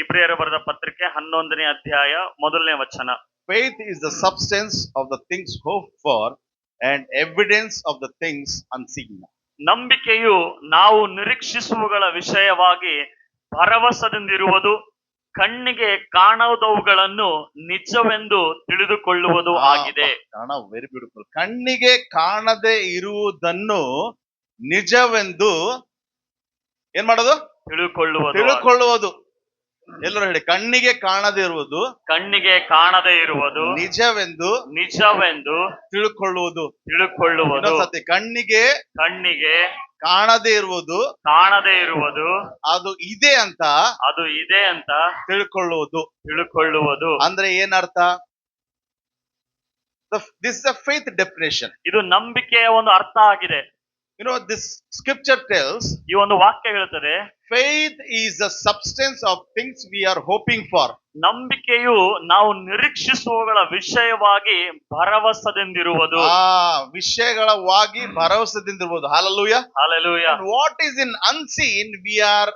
ಇಬ್ರಿಯರ ಬರೆದ ಪತ್ರಿಕೆ 11ನೇ ಅಧ್ಯಾಯ 1ನೇ ವಚನ. Faith is the substance of the things hoped for and evidence of the things unseen. ನಂಬಿಕೆಯು ನಾವು ನಿರೀಕ್ಷಿಸುವಗಳ ವಿಷಯವಾಗಿ ಭರವಸೆದಿಂದಿರುವುದು, ಕಣ್ಣಿಗೆ ಕಾಣದವುಗಳನ್ನು ನಿಜವೆಂದು ತಿಳಿದುಕೊಳ್ಳುವುದು ಆಗಿದೆ. Very beautiful. ಕಣ್ಣಿಗೆ ಕಾಣದೆ ಇರುವುದನ್ನು ನಿಜವೆಂದು ಏನ್ ಮಾಡೋದು? ತಿಳುಕೊಳ್ಳುವುದು. ಎಲ್ಲರೂ ಹೇಳಿ, ಕಣ್ಣಿಗೆ ಕಾಣದೇ ಇರುವುದು, ಕಣ್ಣಿಗೆ ಕಾಣದೇ ಇರುವುದು ನಿಜವೆಂದು ತಿಳುಕೊಳ್ಳುವುದು. ಸತ್ಯ. ಕಣ್ಣಿಗೆ ಕಾಣದೇ ಇರುವುದು ಅದು ಇದೆ ಅಂತ ತಿಳುಕೊಳ್ಳುವುದು. ಅಂದ್ರೆ ಏನರ್ಥ? This is a faith definition. ಇದು ನಂಬಿಕೆಯ ಒಂದು ಅರ್ಥ ಆಗಿದೆ. This scripture tells, ಈ ಒಂದು ವಾಕ್ಯ ಹೇಳುತ್ತದೆ, faith is the substance of things we are hoping for. ನಂಬಿಕೆಯು ನಾವು ನಿರೀಕ್ಷಿಸುವಗಳ ವಿಷಯವಾಗಿ ಭರವಸೆದಿಂದಿರುವುದು. ವಿಷಯಗಳವಾಗಿ ಭರವಸೆದಿಂದಿರುವುದು. Hallelujah. Hallelujah. And what is in unseen, we are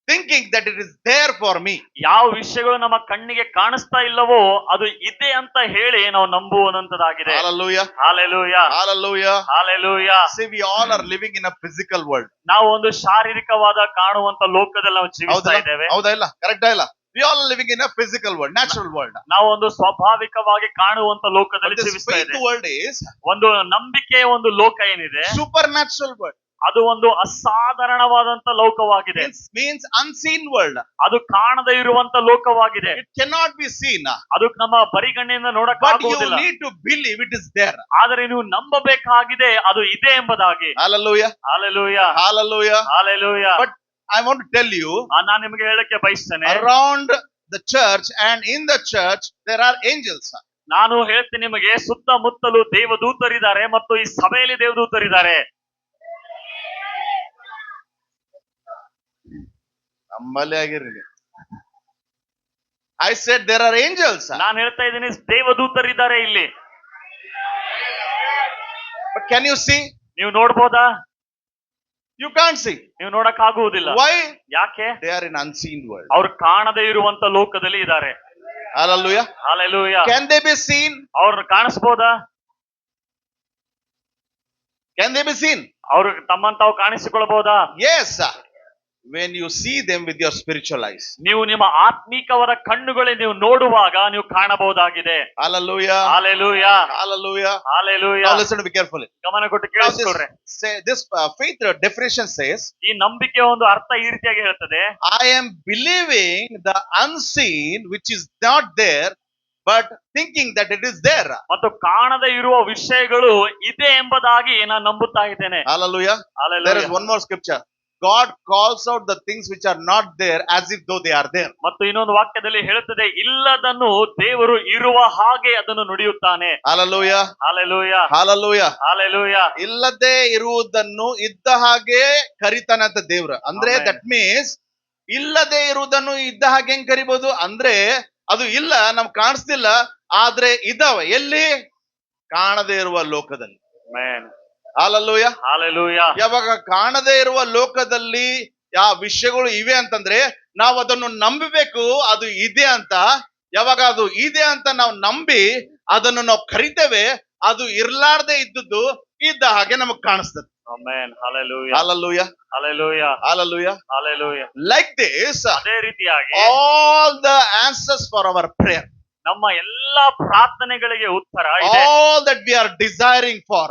thinking that it is there for me. ಯಾವ ವಿಷಯಗಳು ನಮ್ಮ ಕಣ್ಣಿಗೆ ಕಾಣಿಸ್ತಾ ಇಲ್ಲವೋ ಅದು ಇದೆ ಅಂತ ಹೇಳಿ ನಾವು ನಂಬುವಂತದಾಗಿದೆ. Hallelujah. Hallelujah. Hallelujah. Hallelujah. See, we all are living in a physical world. ನಾವು ಒಂದು ಶಾರೀರಿಕವಾದ ಕಾಣುವಂತ ಲೋಕದಲ್ಲಿ ನಾವು ಜೀವಿಸ್ತಾ ಇದ್ದೇವೆ. ಹೌದಾ? ಇಲ್ಲ, ಕರೆಕ್ಟ್ ಇಲ್ಲ? We all are living in a physical world, natural world. ನಾವು ಒಂದು ಸ್ವಾಭಾವಿಕವಾಗಿ ಕಾಣುವಂತ ಲೋಕದಲ್ಲಿ ಜೀವಿಸ್ತಾ ಇದ್ದೇವೆ. Faith world is ಒಂದು ನಂಬಿಕೆಯ ಒಂದು ಲೋಕ ಏನಿದೆ, supernatural world. ಅದು ಒಂದು ಅಸಾಧಾರಣವಾದಂತ ಲೋಕವಾಗಿದೆ. Means unseen world. ಅದು ಕಾಣದೇ ಇರುವಂತ ಲೋಕವಾಗಿದೆ. It cannot be seen. ಅದು ನಮ್ಮ ಬರಿಗಣ್ಣಿಂದ ನೋಡಕ್ ಆಗುವುದಿಲ್ಲ. But you need to believe it is there. ಆದರೆ ನೀವು ನಂಬಬೇಕಾಗಿದೆ ಅದು ಇದೆ ಎಂಬುದಾಗಿ. Hallelujah. Hallelujah. Hallelujah. Hallelujah. But I want to tell you, ನಾನು ನಿಮಗೆ ಹೇಳಕ್ಕೆ ಬಯಸ್ತೇನೆ, around the church and in the church there are angels. ನಾನು ಹೇಳ್ತೀನಿ ನಿಮಗೆ, ಸುತ್ತಮುತ್ತಲು ದೇವದೂತರಿದ್ದಾರೆ ಮತ್ತು ಈ ಸಭೆಯಲ್ಲಿ ದೇವದೂತರಿದ್ದಾರೆ. ನಮ್ಮಲ್ಲಿ ಆಗಿರಲಿ. I said there are angels. ನಾನು ಹೇಳ್ತಾ ಇದ್ದೀನಿ ದೇವದೂತರಿದ್ದಾರೆ ಇಲ್ಲಿ. But can you see? ನೀವು ನೋಡಬಹುದಾ? You can't see. ನೀವು ನೋಡಕ್ ಆಗುವುದಿಲ್ಲ. Why? ಯಾಕೆ? They are in unseen world. ಅವರು ಕಾಣದೇ ಇರುವಂತ ಲೋಕದಲ್ಲಿ ಇದ್ದಾರೆ. Hallelujah. Hallelujah. Can they be seen? ಅವ್ರನ್ನ ಕಾಣಿಸಬಹುದಾ? Can they be seen? ಅವರು ತಮ್ಮಂತಾವು ಕಾಣಿಸಿಕೊಳ್ಳಬಹುದಾ? Yes. When you see them with your spiritual eyes. ನೀವು ನಿಮ್ಮ ಆತ್ಮಿಕವಾದ ಕಣ್ಣುಗಳೇ ನೀವು ನೋಡುವಾಗ ನೀವು ಕಾಣಬಹುದಾಗಿದೆ. Hallelujah. Hallelujah. Hallelujah. Hallelujah. Now listen to me carefully. ಗಮನ ಕೊಟ್ಟು ಕೇಳಿಸಿಕೊಳ್ಳ್ರಿ. This faith definition says, ಈ ನಂಬಿಕೆ ಒಂದು ಅರ್ಥ ಈ ರೀತಿಯಾಗಿ ಹೇಳ್ತದೆ, I am believing the unseen which is not there but thinking that it is there. ಮತ್ತು ಕಾಣದೇ ಇರುವ ವಿಷಯಗಳು ಇದೆ ಎಂಬುದಾಗಿ ನಾನು ನಂಬುತ್ತಾ ಇದ್ದೇನೆ. Hallelujah. Hallelujah. There is one more scripture. God calls out the things which are not there as if though they are there. ಮತ್ತು ಇನ್ನೊಂದು ವಾಕ್ಯದಲ್ಲಿ ಹೇಳುತ್ತದೆ, ಇಲ್ಲದನ್ನು ದೇವರು ಇರುವ ಹಾಗೆ ಅದನ್ನು ನುಡಿಯುತ್ತಾನೆ. Hallelujah. Hallelujah. Hallelujah. Hallelujah. ಇಲ್ಲದೆ ಇರುವುದನ್ನು ಇದ್ದ ಹಾಗೆ ಕರಿತಾನೆ ಅಂತ ದೇವ್ರ. ಅಂದ್ರೆ ದಟ್ ಮೀನ್ಸ್ ಇಲ್ಲದೆ ಇರುವುದನ್ನು ಇದ್ದ ಹಾಗೆ ಹೆಂಗ್ ಕರಿಬಹುದು ಅಂದ್ರೆ, ಅದು ಇಲ್ಲ, ನಮ್ಗೆ ಕಾಣಿಸ್ತಿಲ್ಲ, ಆದ್ರೆ ಇದಾವೆ. ಎಲ್ಲಿ? ಕಾಣದೇ ಇರುವ ಲೋಕದಲ್ಲಿ. Amen. Hallelujah. Hallelujah. ಯಾವಾಗ ಕಾಣದೇ ಇರುವ ಲೋಕದಲ್ಲಿ ಯಾವ ವಿಷಯಗಳು ಇವೆ ಅಂತಂದ್ರೆ ನಾವು ಅದನ್ನು ನಂಬಬೇಕು, ಅದು ಇದೆ ಅಂತ. ಯಾವಾಗ ಅದು ಇದೆ ಅಂತ ನಾವು ನಂಬಿ ಅದನ್ನು ನಾವು ಕರಿತೇವೆ, ಅದು ಇರ್ಲಾರ್ದೆ ಇದ್ದದ್ದು ಇದ್ದ ಹಾಗೆ ನಮಗ್ ಕಾಣಿಸ್ತದೆ. Amen. Hallelujah. Hallelujah. Hallelujah. Hallelujah. Hallelujah. Like this, ಅದೇ ರೀತಿಯಾಗಿ all the answers for our prayer, ನಮ್ಮ ಎಲ್ಲಾ ಪ್ರಾರ್ಥನೆಗಳಿಗೆ ಉತ್ತರ ಇದೆ. all that we are desiring for,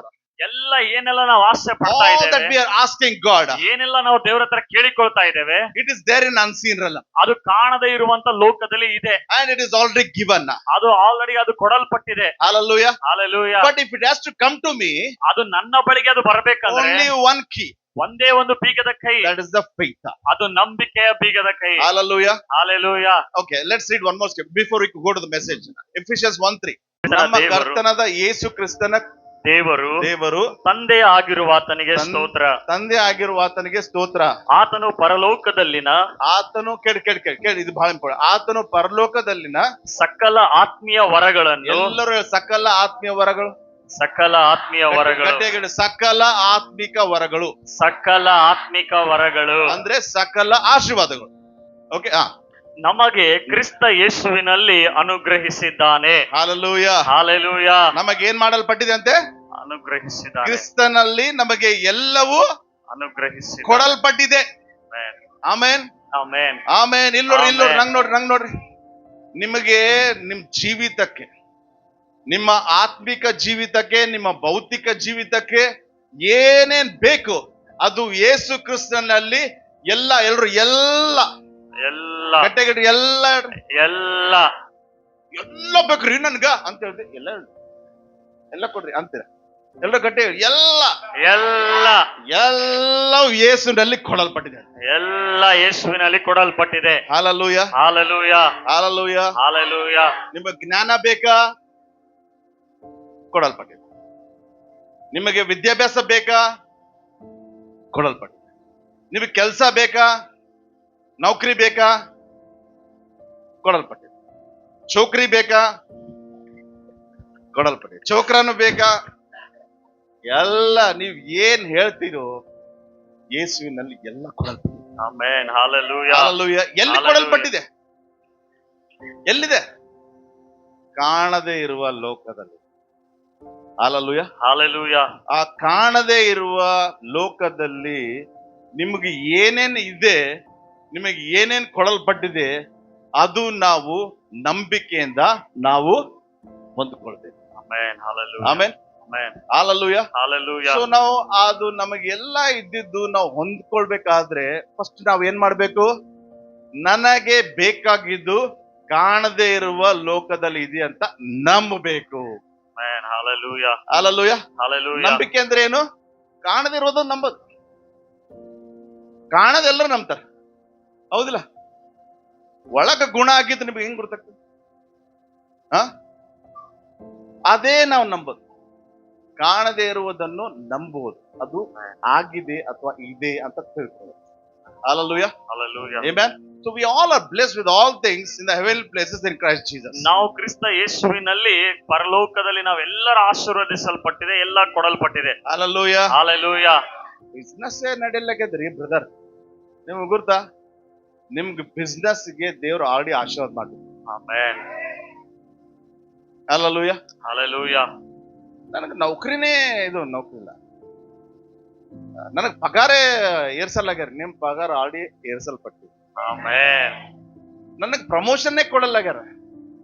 ಎಲ್ಲ ಏನೆಲ್ಲ ನಾವು ಆಸೆ ಪಡ್ತಾ all that ಇದ್ದೇವೆ, we are asking God, ಏನೆಲ್ಲ ನಾವು ದೇವರ ಹತ್ರ ಕೇಳಿಕೊಳ್ತಾ ಇದ್ದೇವೆ, it is there in unseen realm. ಅದು ಕಾಣದೇ ಇರುವಂತ ಲೋಕದಲ್ಲಿ ಇದೆ. And it is already given. ಅದು ಆಲ್ರೆಡಿ ಅದು ಕೊಡಲ್ಪಟ್ಟಿದೆ. Hallelujah. Hallelujah. But if it has to come to me, ಅದು ನನ್ನ ಬಳಿಗೆ ಅದು ಬರಬೇಕಂದ್ರೆ only one key. ಒಂದೇ ಒಂದು ಬೀಗದ ಕೈ. That is the faith. ಅದು ನಂಬಿಕೆಯ ಬೀಗದ ಕೈ. Hallelujah. Hallelujah. Okay, let's read one more scripture before we go to the message. Ephesians 1:3. ನಮ್ಮ ಕರ್ತನಾದ ಯೇಸು ಕ್ರಿಸ್ತನ ದೇವರು ತಂದೆ ಆಗಿರುವ ಆತನಿಗೆ ಸ್ತೋತ್ರ. ತಂದೆ ಆಗಿರುವ ಆತನಿಗೆ ಸ್ತೋತ್ರ. ಆತನು ಪರಲೋಕದಲ್ಲಿನ ಕೇಳಿ ಇದು ಬಹಳ ಇಂಪಾರ್ಟೆಂಟ್. ಆತನು ಪರಲೋಕದಲ್ಲಿನ ಸಕಲ ಆತ್ಮೀಯ ವರಗಳನ್ನು, ಎಲ್ಲರೂ ಸಕಲ ಆತ್ಮೀಯ ವರಗಳು, ಸಕಲ ಆತ್ಮೀಯ ವರಗಳು, ಸಕಲ ಆತ್ಮಿಕ ವರಗಳು, ಸಕಲ ಆತ್ಮಿಕ ವರಗಳು ಅಂದ್ರೆ ಸಕಲ ಆಶೀರ್ವಾದಗಳು. ಓಕೆ, ನಮಗೆ ಕ್ರಿಸ್ತ ಯೇಸುವಿನಲ್ಲಿ ಅನುಗ್ರಹಿಸಿದ್ದಾನೆ. ಹಾಲೆಲೂಯ. ಹಾಲೆಲೂಯ. ನಮಗೆ ಏನ್ ಮಾಡಲ್ಪಟ್ಟಿದೆ ಅಂತೆ? ಅನುಗ್ರಹಿಸಿದ್ದಾನೆ. ಕ್ರಿಸ್ತನಲ್ಲಿ ನಮಗೆ ಎಲ್ಲವೂ ಅನುಗ್ರಹಿಸಿದ್ದಾನೆ. ಕೊಡಲ್ಪಟ್ಟಿದೆ. ಆಮೇನ್, ಆಮೆನ್. ಆಮೇನ್. ಇಲ್ಲಿ ನೋಡ್ರಿ, ನಂಗ್ ನೋಡ್ರಿ. ನಿಮಗೆ ನಿಮ್ ಜೀವಿತಕ್ಕೆ, ನಿಮ್ಮ ಆತ್ಮಿಕ ಜೀವಿತಕ್ಕೆ, ನಿಮ್ಮ ಭೌತಿಕ ಜೀವಿತಕ್ಕೆ ಏನೇನ್ ಬೇಕು ಅದು ಯೇಸು ಕ್ರಿಸ್ತನಲ್ಲಿ ಎಲ್ಲ. ಎಲ್ರು ಎಲ್ಲ ಗಟ್ಟೆ ಎಲ್ಲ ಎಲ್ಲ ಎಲ್ಲ ಬೇಕ್ರಿ ನನ್ಗ ಅಂತ ಹೇಳ್ದೆ. ಎಲ್ಲ ಕೊಡ್ರಿ ಅಂತೀರ. ಎಲ್ಲರೂ ಗಟ್ಟೆ ಎಲ್ಲ ಎಲ್ಲ ಎಲ್ಲವೂ ಯೇಸುವಿನಲ್ಲಿ ಕೊಡಲ್ಪಟ್ಟಿದೆ. ಎಲ್ಲ ಯೇಸುವಿನಲ್ಲಿ ಕೊಡಲ್ಪಟ್ಟಿದೆ. Hallelujah, hallelujah, hallelujah. ಹಾಲೆಲೂಯ. ನಿಮಗೆ ಜ್ಞಾನ ಬೇಕಾ? ಕೊಡಲ್ಪಟ್ಟಿದೆ. ನಿಮಗೆ ವಿದ್ಯಾಭ್ಯಾಸ ಬೇಕಾ? ಕೊಡಲ್ಪಟ್ಟಿದೆ. ನಿಮಗೆ ಕೆಲಸ ಬೇಕಾ? ನೌಕರಿ ಬೇಕಾ? ಕೊಡಲ್ಪಟ್ಟಿದೆ. ಚೌಕರಿ ಬೇಕಾ? ಕೊಡಲ್ಪಟ್ಟಿದೆ. ಚೌಕ್ರನು ಬೇಕಾ? ಎಲ್ಲ ನೀವ್ ಏನ್ ಹೇಳ್ತೀರೋ ಯೇಸುವಿನಲ್ಲಿ ಎಲ್ಲ ಕೊಡಲ್ಪಟ್ಟಿದೆ. ಆಮೆನ್. Hallelujah, hallelujah. ಎಲ್ಲಿ ಕೊಡಲ್ಪಟ್ಟಿದೆ? ಎಲ್ಲಿದೆ? ಕಾಣದೇ ಇರುವ ಲೋಕದಲ್ಲಿ. Hallelujah, hallelujah. ಆ ಕಾಣದೇ ಇರುವ ಲೋಕದಲ್ಲಿ ನಿಮಗೆ ಏನೇನ್ ಇದೆ, ನಿಮಗೆ ಏನೇನ್ ಕೊಡಲ್ಪಟ್ಟಿದೆ ಅದು ನಾವು ನಂಬಿಕೆಯಿಂದ ನಾವು ಹೊಂದ್ಕೊಳ್ತೇವೆ. ಆಮೆನ್. ಹಾಲೆಲೂಯ, ಆಮೇನ್, ಆಮೆನ್. Hallelujah, hallelujah. ಸೊ ನಾವು ಅದು ನಮಗೆಲ್ಲ ಇದ್ದಿದ್ದು ನಾವು ಹೊಂದ್ಕೊಳ್ಬೇಕಾದ್ರೆ ಫಸ್ಟ್ ನಾವ್ ಏನ್ ಮಾಡ್ಬೇಕು? ನನಗೆ ಬೇಕಾಗಿದ್ದು ಕಾಣದೇ ಇರುವ ಲೋಕದಲ್ಲಿ ಇದೆ ಅಂತ ನಂಬಬೇಕು. ಆಮೆನ್. Hallelujah, hallelujah. ಹಾಲೆಲೂಯ. ನಂಬಿಕೆ ಅಂದ್ರೆ ಏನು? ಕಾಣದಿರೋದು ನಂಬೋದು. ಕಾಣದೆಲ್ಲರೂ ನಂಬ್ತಾರೆ, ಹೌದಿಲ್ಲ? ಒಳಗ ಗುಣ ಆಗಿದ್ದು ನಿಮ್ಗೆ ಹೆಂಗ್ ಗೊತ್ತಾಗ್ತದೆ? ಅದೇ ನಾವು ನಂಬೋದು. ಕಾಣದೇ ಇರುವುದನ್ನು ನಂಬುವುದು, ಅದು ಆಗಿದೆ ಅಥವಾ ಇದೆ ಅಂತ ತಿಳ್ಕೊಳ್ಳೋದು. Hallelujah. Hallelujah. Amen. So we all are blessed with all things in the heavenly places in Christ Jesus. ನಾವು ಕ್ರಿಸ್ತ ಯೇಸುವಿನಲ್ಲಿ ಪರಲೋಕದಲ್ಲಿ ನಾವೆಲ್ಲರ ಆಶೀರ್ವದಿಸಲ್ಪಟ್ಟಿದೆ, ಎಲ್ಲ ಕೊಡಲ್ಪಟ್ಟಿದೆ. Hallelujah. Hallelujah. ಬಿಸ್ನೆಸ್ ನಡೆಯಲಾಗ್ಯದ್ರಿ ಬ್ರದರ್. ನಿಮ್ಗೆ ಗೊತ್ತಾ? ನಿಮ್ಗೆ ಬಿಸ್ನೆಸ್ ಗೆ ದೇವ್ರು ಆಲ್ರೆಡಿ ಆಶೀರ್ವಾದ ಮಾಡಿದ್ರು. ಆಮೆನ್. Hallelujah. Hallelujah. ನನಗೆ ನೌಕರಿನೇ ಇದು ನೌಕರಿ ಇಲ್ಲ, ನನಗೆ ಪಗಾರೇ ಏರ್ಸಲಾಗ್ಯಾರ. ನಿಮ್ ಪಗಾರ ಆಲ್ರೆಡಿ ಏರ್ಸಲ್ಪಟ್ಟಿದೆ. ಆಮೆನ್. ನನಗೆ ಪ್ರಮೋಷನ್ನೇ ಕೊಡಲಾಗ್ಯಾರ,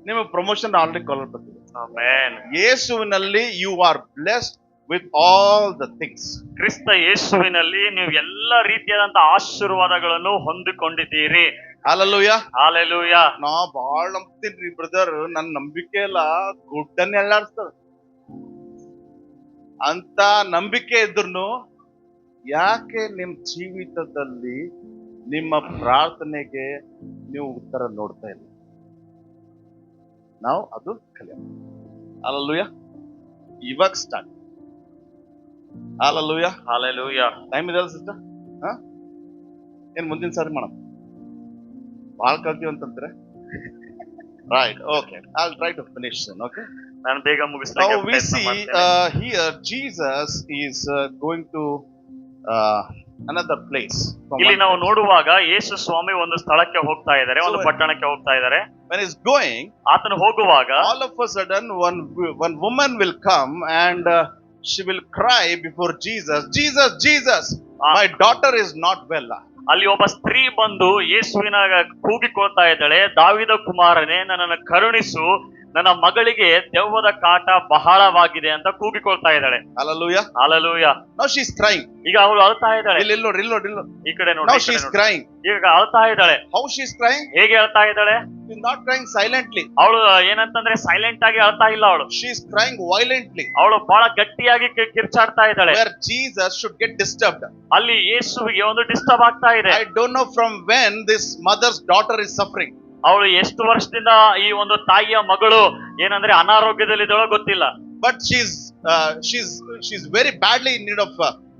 ನಿಮಗೆ ಪ್ರಮೋಷನ್ ಆಲ್ರೆಡಿ ಕೊಡಲ್ಪಟ್ಟಿದೆ. ಆಮೆನ್. ಯೇಸುವಿನಲ್ಲಿ you are blessed with all the things. ಕ್ರಿಸ್ತ ಯೇಸುವಿನಲ್ಲಿ ನೀವು ಎಲ್ಲ ರೀತಿಯಾದಂತ ಆಶೀರ್ವಾದಗಳನ್ನು ಹೊಂದಿಕೊಂಡಿದ್ದೀರಿ. Hallelujah. Hallelujah. ನಾ ಬಾಳ್ ನಂಬ್ತೀನ್ರಿ ಬ್ರದರ್, ನನ್ನ ನಂಬಿಕೆ ಎಲ್ಲ ಗುಡ್ಡನ್ನ ಎಲ್ಲಾಡ್ಸ್ತದ. ಅಂತ ನಂಬಿಕೆ ಇದ್ರೂ ಯಾಕೆ ನಿಮ್ ಜೀವಿತದಲ್ಲಿ ನಿಮ್ಮ ಪ್ರಾರ್ಥನೆಗೆ ನೀವು ಉತ್ತರ ನೋಡ್ತಾ ಇಲ್ಲ? ನಾವು ಅದು ಕಲಿಯೋಣ. Hallelujah. ಇವಾಗ ಸ್ಟಾರ್ಟ್. Hallelujah. Hallelujah. ಟೈಮ್ ಇದೆಯಲ್ಲ ಸಿಸ್ಟರ್? ಏನ್ ಮುಂದಿನ ಸಾರಿ ಮಾಡೋಣ? ಭಾಳ ಕಲ್ತೀವಿ ಅಂತಂದ್ರೆ right. Okay, I'll try to finish soon. Okay. ನಾನು ಬೇಗ ಮುಗಿಸ್ಲಿಕ್ಕೆ Now we see here Jesus is going to another place. ಇಲ್ಲಿ ನಾವು ನೋಡುವಾಗ ಯೇಸು ಸ್ವಾಮಿ ಒಂದು ಸ್ಥಳಕ್ಕೆ ಹೋಗ್ತಾ ಇದ್ದಾರೆ, ಒಂದು ಪಟ್ಟಣಕ್ಕೆ ಹೋಗ್ತಾ ಇದ್ದಾರೆ. When he's going, ಆತನು ಹೋಗುವಾಗ all of a sudden one woman will come and she will cry before Jesus, Jesus, Jesus, my daughter is not well. ಅಲ್ಲಿ ಒಬ್ಬ ಸ್ತ್ರೀ ಬಂದು ಯೇಸುವಿನ ಕೂಗಿಕೊಳ್ತಾ ಇದ್ದಾಳೆ, ದಾವಿದ ಕುಮಾರನೇ ನನ್ನನ್ನು ಕರುಣಿಸು, ನನ್ನ ಮಗಳಿಗೆ ದೆವ್ವದ ಕಾಟ ಬಹಳವಾಗಿದೆ ಅಂತ ಕೂಗಿಕೊಳ್ತಾ ಇದ್ದಾಳೆ. Hallelujah. Hallelujah. Now she is crying. ಈಗ ಅವಳು ಅಳ್ತಾ ಇದ್ದಾಳೆ. ಇಲ್ಲಿ ನೋಡಿ. ಈ ಕಡೆ ನೋಡಿ. Now she is crying. ಈಗ ಅಳ್ತಾ ಇದ್ದಾಳೆ. How she is crying? ಹೇಗೆ ಅಳ್ತಾ ಇದ್ದಾಳೆ? She is not crying silently. ಅವಳು ಏನಂತಂದ್ರೆ ಸೈಲೆಂಟ್ ಆಗಿ ಅಳ್ತಾ ಇಲ್ಲ, ಅವಳು She is crying violently. ಅವಳು ಬಹಳ ಗಟ್ಟಿಯಾಗಿ ಕಿರ್ಚಾಡ್ತಾ ಇದ್ದಾಳೆ. Where Jesus should get disturbed. ಅಲ್ಲಿ ಯೇಸುವಿಗೆ ಒಂದು ಡಿಸ್ಟರ್ಬ್ ಆಗ್ತಾ ಇದೆ. I don't know from when this mother's daughter is suffering. ಅವಳು ಎಷ್ಟು ವರ್ಷದಿಂದ ಈ ಒಂದು ತಾಯಿಯ ಮಗಳು ಏನಂದ್ರೆ ಅನಾರೋಗ್ಯದಲ್ಲಿದ್ದಾಳೋ ಗೊತ್ತಿಲ್ಲ. But she's very badly in need of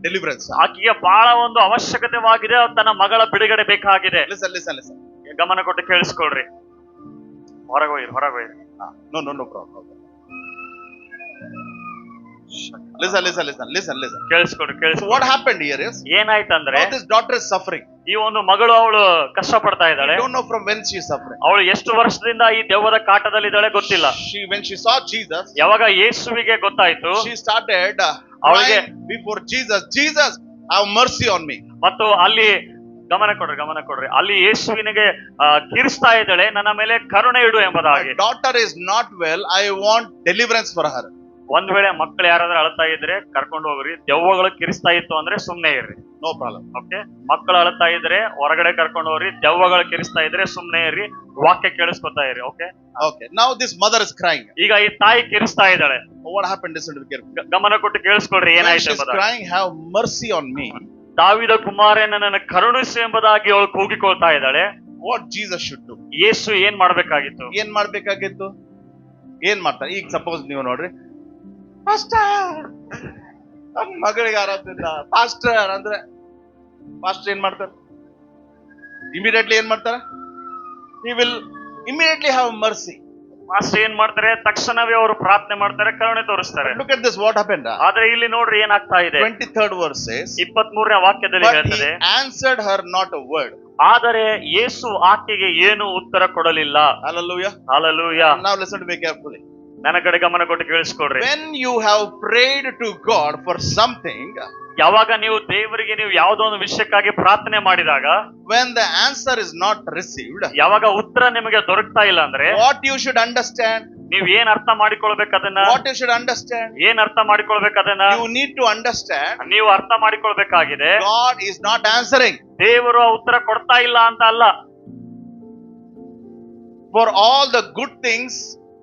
deliverance. ಆಕೆಗೆ ಬಹಳ ಒಂದು ಅವಶ್ಯಕತೆವಾಗಿದೆ, ತನ್ನ ಮಗಳ ಬಿಡುಗಡೆ ಬೇಕಾಗಿದೆ. Listen. ಗಮನ ಕೊಟ್ಟು ಕೇಳಿಸ್ಕೊಳ್ರಿ. ಹೊರಗೋಯ್ರಿ. No problem. Listen. ಕೇಳಿಸ್ಕೊಳ್ರಿ. So what happened here is, ಏನಾಯ್ತಂದ್ರೆ this daughter is suffering. ಈ ಒಂದು ಮಗಳು ಅವಳು ಕಷ್ಟ ಪಡ್ತಾ I ಇದ್ದಾಳೆ. don't know from when she is suffering. ಅವಳು ಎಷ್ಟು ವರ್ಷದಿಂದ ಈ ದೆವ್ವದ ಕಾಟದಲ್ಲಿದ್ದಾಳೆ ಗೊತ್ತಿಲ್ಲ. When she saw Jesus, ಯಾವಾಗ ಯೇಸುವಿಗೆ ಗೊತ್ತಾಯ್ತು, she started ಅವಳಿಗೆ crying before Jesus, Jesus, have mercy on me. ಮತ್ತು ಅಲ್ಲಿ ಗಮನ ಕೊಡ್ರಿ ಅಲ್ಲಿ ಯೇಸುವಿನಿಗೆ ಕಿರಿಸ್ತಾ ಇದ್ದಾಳೆ, ನನ್ನ ಮೇಲೆ ಕರುಣೆ ಇಡು ಎಂಬುದಾಗಿ. My daughter is not well, I want deliverance for her. ಒಂದ್ ವೇಳೆ ಮಕ್ಕಳು ಯಾರಾದ್ರೂ ಅಳ್ತಾ ಇದ್ರೆ ಕರ್ಕೊಂಡು ಹೋಗ್ರಿ, ದೆವ್ವಗಳು ಕಿರಿಸ್ತಾ ಇತ್ತು ಅಂದ್ರೆ ಸುಮ್ನೆ ಇರ್ರಿ. No problem. ಓಕೆ, ಮಕ್ಕಳು ಅಳ್ತಾ ಇದ್ರೆ ಹೊರಗಡೆ ಕರ್ಕೊಂಡು ಹೋಗ್ರಿ, ದೆವ್ವಗಳು ಕಿರಿಸ್ತಾ ಇದ್ರೆ ಸುಮ್ನೆ ಇರ್ರಿ, ವಾಕ್ಯ ಕೇಳಿಸ್ಕೊತಾ ಇರಿ. Okay, Okay, now this mother is crying. ಈಗ ಈ ತಾಯಿ ಕಿರಿಸ್ತಾ ಇದ್ದಾಳೆ. What happened? Listen to carefully. ಗಮನ ಕೊಟ್ಟು ಕೇಳಿಸ್ಕೊಡ್ರಿ When ಏನಾಯ್ತು she is ಎಂಬುದಾಗಿ. crying, have mercy on me. ದಾವಿದ ಕುಮಾರನ ನನ್ನ ಕರುಣಿಸು ಎಂಬುದಾಗಿ ಅವಳು ಕೂಗಿಕೊಳ್ತಾ ಇದ್ದಾಳೆ. What Jesus should do? ಯೇಸು ಏನ್ ಮಾಡ್ಬೇಕಾಗಿತ್ತು? ಏನ್ ಮಾಡ್ಬೇಕಾಗಿತ್ತು? ಏನ್ ಮಾಡ್ತಾರೆ? ಈಗ ಸಪೋಸ್ ನೀವು ನೋಡ್ರಿ, ಪಾಸ್ಟರ್ ನಮ್ಮ ಮಗಳಿಗೆ ಆರಾಧನೆ ಪಾಸ್ಟರ್ ಅಂದ್ರೆ ಪಾಸ್ಟರ್ ಏನ್ ಮಾಡ್ತಾರೆ? ಇಮಿಡಿಯೇಟ್ಲಿ ಏನ್ ಮಾಡ್ತಾರೆ? He will immediately have mercy. Master ಏನ್ ಮಾಡ್ತಾರೆ? ತಕ್ಷಣವೇ ಅವರು ಪ್ರಾರ್ಥನೆ ಮಾಡ್ತಾರೆ, ಕರುಣೆ ತೋರಿಸ್ತಾರೆ. Look at this, what happened? ಆದ್ರೆ ಇಲ್ಲಿ ನೋಡ್ರಿ ಏನಾಗ್ತಾ ಇದೆ. 23rd verse says, 23ನೇ ವಾಕ್ಯದಲ್ಲಿ but he ಹೇಳ್ತದೆ, answered her not a word. ಆದರೆ ಯೇಸು ಆಕೆಗೆ ಏನು ಉತ್ತರ ಕೊಡಲಿಲ್ಲ. Hallelujah. Hallelujah. Now listen to me carefully. ನನ್ನ ಕಡೆ ಗಮನ ಕೊಟ್ಟು ಕೇಳಿಸ್ಕೊಡ್ರಿ. When you have prayed to God for something, ಯಾವಾಗ ನೀವು ದೇವರಿಗೆ ನೀವು ಯಾವುದೋ ಒಂದು ವಿಷಯಕ್ಕಾಗಿ ಪ್ರಾರ್ಥನೆ ಮಾಡಿದಾಗ, when the answer is not received, ಯಾವಾಗ ಉತ್ತರ ನಿಮಗೆ ದೊರಕ್ತಾ ಇಲ್ಲ ಅಂದ್ರೆ, what you should understand, ನೀವ್ ಏನ್ ಅರ್ಥ ಮಾಡಿಕೊಳ್ಬೇಕು ಅದನ್ನ? what you should understand, ಏನ್ ಅರ್ಥ ಮಾಡಿಕೊಳ್ಬೇಕು ಅದನ್ನ? you need to understand, ನೀವು ಅರ್ಥ ಮಾಡಿಕೊಳ್ಬೇಕಾಗಿದೆ, God is not answering. ದೇವರು ಆ ಉತ್ತರ ಕೊಡ್ತಾ ಇಲ್ಲ ಅಂತ ಅಲ್ಲ. For all the good things